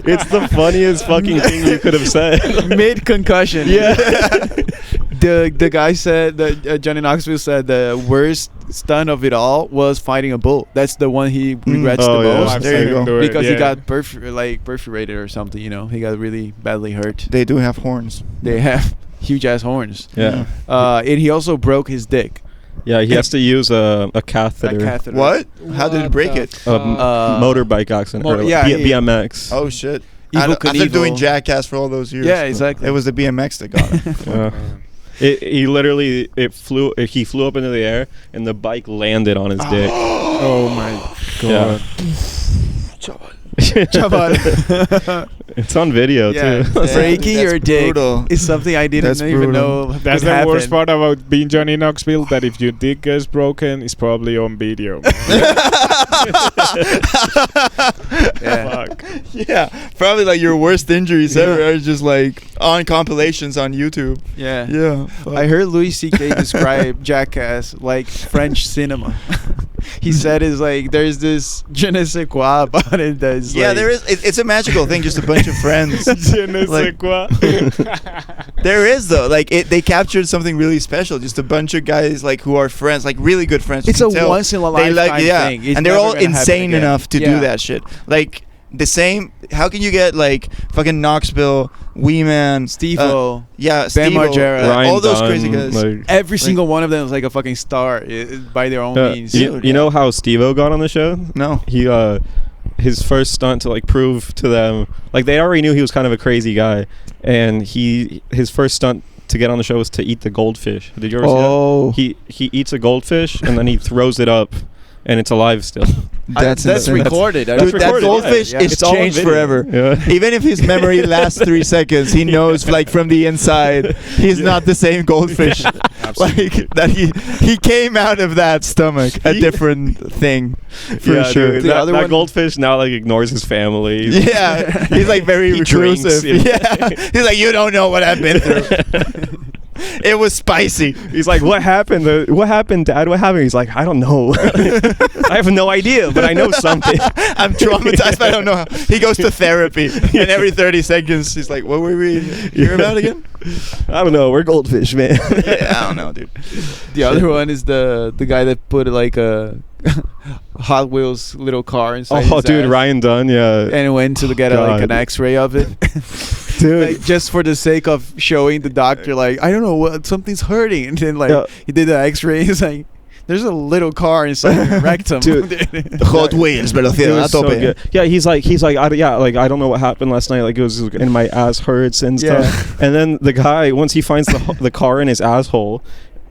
S3: It's the funniest fucking thing you could have said.
S4: Mid-concussion.
S3: Yeah.
S4: The guy said, that Johnny Knoxville said the worst stunt of it all was fighting a bull. That's the one he regrets the most.
S2: There you go.
S4: Because he got perforated or something, you know. He got really badly hurt.
S2: They do have horns.
S4: They have huge ass horns.
S3: Yeah.
S4: And he also broke his dick.
S3: Yeah, he has to use a catheter.
S4: A catheter.
S2: What? How did it break it?
S3: Motorbike accident. Or BMX.
S2: Oh shit.
S4: Evil
S2: After doing Jackass for all those years.
S4: Yeah, exactly.
S2: It was the BMX that got him.
S3: Yeah. He literally flew up into the air and the bike landed on his dick.
S1: Oh my god.
S4: Chaval.
S3: It's on video too.
S4: Breaking your dick
S2: brutal.
S4: is something I didn't even know.
S1: That's the worst part about being Johnny Knoxville, that if your dick gets broken, it's probably on video.
S4: Yeah.
S1: Fuck.
S2: Yeah, probably like your worst injuries ever are just like on compilations on YouTube.
S4: Yeah.
S2: Yeah.
S4: I heard Louis C.K. describe Jackass like French cinema. He said it's like there's this je ne sais quoi about it that's
S2: there is. It's a magical thing, just a bunch of friends.
S1: Je ne sais quoi.
S2: There is though, like they captured something really special. Just a bunch of guys like who are friends, like really good friends.
S4: It's
S2: You
S4: a
S2: can tell
S4: once in a
S2: they
S4: lifetime thing. It's
S2: and they're
S4: never
S2: all
S4: gonna happen
S2: insane
S4: again.
S2: enough to do that shit. Like the same. How can you get like fucking Knoxville, Wee Man,
S4: Steve-O,
S2: Ben
S4: Steve-O,
S2: Margera,
S3: Ryan
S2: all those
S3: Dunn,
S2: crazy guys.
S3: like-
S4: every single one of them is like a fucking star by their own means.
S3: You know how Steve-O got on the show?
S2: No.
S3: He his first stunt to like prove to them, like they already knew he was kind of a crazy guy, and his first stunt to get on the show was to eat the goldfish. Did you ever see that? He eats a goldfish and then he throws it up and it's alive still.
S4: That's
S2: insane.
S4: recorded.
S2: Dude, that
S3: recorded,
S2: goldfish
S4: yeah.
S2: is
S3: It's all on
S2: changed
S3: video.
S2: forever.
S3: Yeah.
S2: Even if his memory lasts 3 seconds, he knows like from the inside he's not the same goldfish. Like that he came out of that stomach a different thing for sure.
S3: Dude,
S4: The
S3: that,
S4: other
S3: that
S4: one-
S3: goldfish now like ignores his family.
S2: Yeah, he's like very
S3: He
S2: reclusive.
S3: drinks,
S2: Yeah, he's like, you don't know what I've been through. It was spicy.
S3: He's like, what happened? What happened, Dad? What happened? He's like, I don't know. I have no idea, but I know something.
S2: I'm traumatized, but I don't know how. He goes to therapy, and every 30 seconds, he's like, what were we hearing about again?
S3: I don't know. We're goldfish, man.
S2: Yeah, I don't know, dude.
S4: The other one is the guy that put like a Hot Wheels little car inside.
S3: Oh,
S4: his
S3: dude,
S4: ass
S3: Ryan Dunn, yeah.
S4: and went to get like an X-ray of it.
S3: Dude.
S4: Like, just for the sake of showing the doctor, like, I don't know what, something's hurting, and then like
S3: Yeah.
S4: he did the X-ray. He's like, there's a little car inside your rectum.
S3: Dude.
S2: Hot Wheels,
S3: It
S2: velocidad
S3: was
S2: a
S3: so
S2: tope.
S3: good. Yeah, he's like, I don't know what happened last night. Like, it was and my ass hurts and stuff.
S4: Yeah.
S3: And then the guy, once he finds the car in his asshole,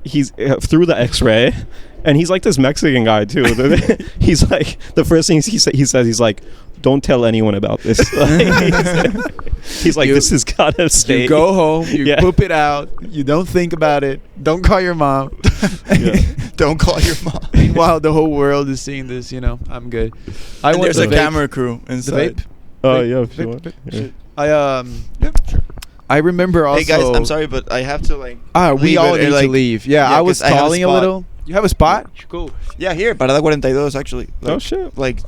S3: he's through the X-ray, and he's like this Mexican guy too. He's like, the first thing he says, he's like, don't tell anyone about this. He's like, this has gotta stay.
S4: You go home, you
S3: Yeah.
S4: poop it out, you don't think about it, don't call your mom.
S3: Yeah.
S2: Don't call your mom.
S4: Meanwhile, the whole world is seeing this, you know, I'm good.
S2: And there's
S4: the
S2: a
S4: vape.
S2: camera crew
S4: The
S2: inside.
S4: vape?
S3: Oh yeah, if you want. Yeah.
S4: I remember also.
S2: Hey guys, I'm sorry, but I have to like.
S4: We
S2: leave
S4: all
S2: it,
S4: need
S2: like-
S4: to leave. Yeah,
S2: Yeah,
S4: I was
S2: 'cause I have a
S4: stalling a
S2: spot.
S4: little. You have a spot? Cool.
S2: Yeah, here, Parada 42 actually. Like,
S3: Oh shit.
S2: Like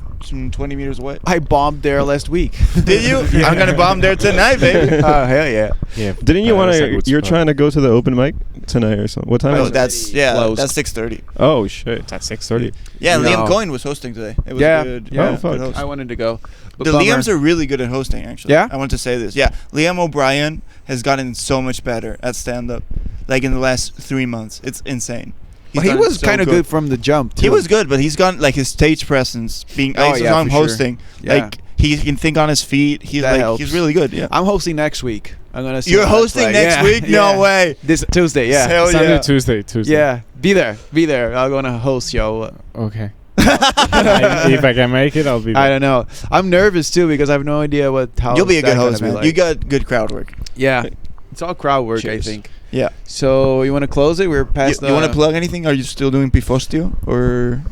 S2: 20 meters away.
S4: I bombed there last week.
S2: Did you? I'm gonna bomb there tonight, baby.
S4: Oh hell yeah!
S1: Yeah.
S3: Didn't you want
S1: that's a
S3: to?
S1: good
S3: You're
S1: spot.
S3: trying to go to the open mic tonight or something. What time
S2: Oh,
S3: is it?
S2: that's
S4: Closed.
S2: that's 6:30.
S3: Oh shit.
S1: It's at 6:30.
S2: Yeah,
S4: No.
S2: Liam Coyne was hosting today. It was
S4: Yeah,
S2: good.
S4: yeah.
S3: Oh, fuck.
S2: good host.
S4: I wanted to go. But
S2: The
S4: bummer.
S2: Liams are really good at hosting, actually.
S4: Yeah?
S2: I want to say this. Yeah, Liam O'Brien has gotten so much better at stand-up, like in the last 3 months. It's insane.
S4: But he
S2: done
S4: was
S2: so
S4: kind of good from the jump. Too.
S2: He was good, but he's gotten like his stage presence, being.
S4: Oh,
S2: I
S4: yeah,
S2: saw him
S4: for sure.
S2: hosting.
S4: Yeah.
S2: Like he can think on his feet. He's
S4: That
S2: like
S4: helps.
S2: he's really good. Yeah.
S4: I'm hosting next week. I'm gonna. See
S2: You're
S4: how that's
S2: hosting
S4: like.
S2: next
S4: Yeah.
S2: week? No way.
S4: This Tuesday. Yeah.
S2: Hell
S1: Sunday,
S2: yeah.
S1: Tuesday.
S4: Yeah. Be there. I'm gonna host yo.
S1: Okay. If I can make it, I'll be there.
S4: I don't know. I'm nervous too because I have no idea how.
S2: You'll be a
S4: that's
S2: good
S4: gonna
S2: host, man.
S4: like.
S2: You got good crowd work.
S4: Yeah. It's all crowd work,
S3: Cheers.
S4: I think.
S2: Yeah.
S4: So you want to close it? We're past.
S2: You want to plug anything? Are you still doing Pifostio or?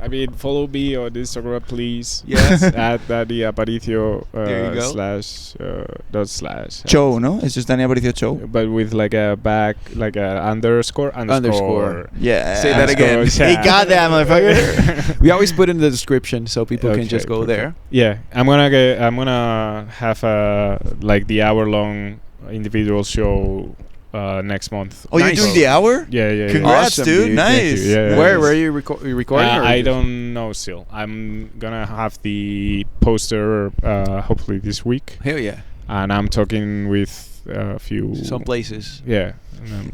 S1: I mean, follow me on Instagram, please.
S4: Yes.
S1: At Dani Aparicio
S4: There you go.
S1: /.
S2: Cho, no? It's just Dani Aparicio Cho.
S1: But with like a underscore.
S2: Yeah.
S4: Say that again.
S2: He got that, motherfucker.
S4: We always put in the description so people can
S1: Okay,
S4: just go there.
S1: Yeah, I'm gonna have the hour-long individual show next month.
S2: Oh, you're
S4: Nice.
S2: doing the hour?
S1: Yeah.
S2: Congrats,
S4: Awesome,
S2: dude.
S4: dude.
S2: Nice.
S1: Thank you. Yeah,
S4: Where
S1: yeah.
S4: are you recording? Or
S1: I
S4: just-
S1: don't know still. I'm gonna have the poster hopefully this week,
S4: Hell yeah.
S1: and I'm talking with a few.
S4: Some places.
S1: Yeah.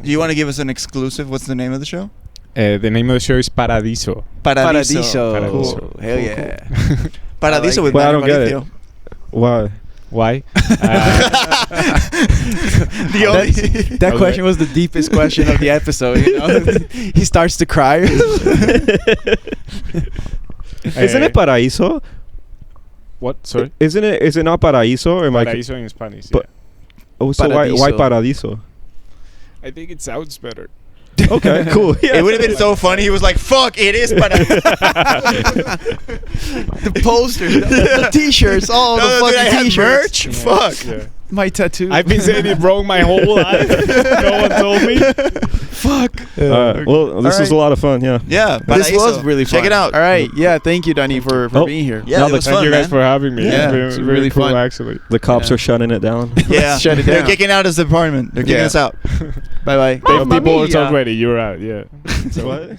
S2: Do you want to give us an exclusive? What's the name of the show?
S1: The name of the show is Paradiso.
S4: Paradiso.
S1: Paradiso.
S4: Cool. Hell yeah.
S2: Paradiso
S4: I like
S2: with
S3: Well, I
S2: Dani
S3: don't get it.
S2: Aparicio.
S3: Why?
S1: Why?
S2: The only
S4: That
S1: Okay.
S4: question was the deepest question of the episode. You know? He starts to cry.
S3: Isn't it Paraíso?
S1: What? Sorry.
S3: Is it not Paraíso or am I?
S1: Paradiso in Spanish.
S3: But- Oh, so why Paradiso?
S1: I think it sounds better.
S3: Okay, cool. Yeah.
S2: It would have been so funny. He was like, "Fuck, it is Paradiso."
S4: The posters, the t-shirts, all the
S2: Dude, I
S4: fucking
S2: have
S4: t-shirts.
S2: merch. Fuck.
S1: Yeah.
S4: My tattoo.
S1: I've been saying it wrong my whole life. No one told me.
S4: Fuck.
S3: Well, this was a lot of fun. Yeah.
S2: Yeah,
S4: This
S2: Paradiso.
S4: was really fun.
S2: Check it out.
S4: All right. Yeah. Thank you, Dani, for
S3: Oh.
S4: being here.
S2: Yeah,
S3: Now
S2: it
S3: the-
S2: was
S1: Thank
S2: fun,
S1: you guys
S2: man.
S1: for having me.
S4: Yeah,
S1: It's
S4: it's
S1: been
S4: really
S1: cool
S4: fun.
S1: actually.
S3: The cops
S4: Yeah.
S3: are shutting it down.
S2: Yeah,
S4: Shut it
S2: They're
S4: down.
S2: kicking out his department. They're kicking
S4: Yeah.
S2: us out.
S4: Bye bye.
S1: If people are already, you're out. Yeah. So
S3: What?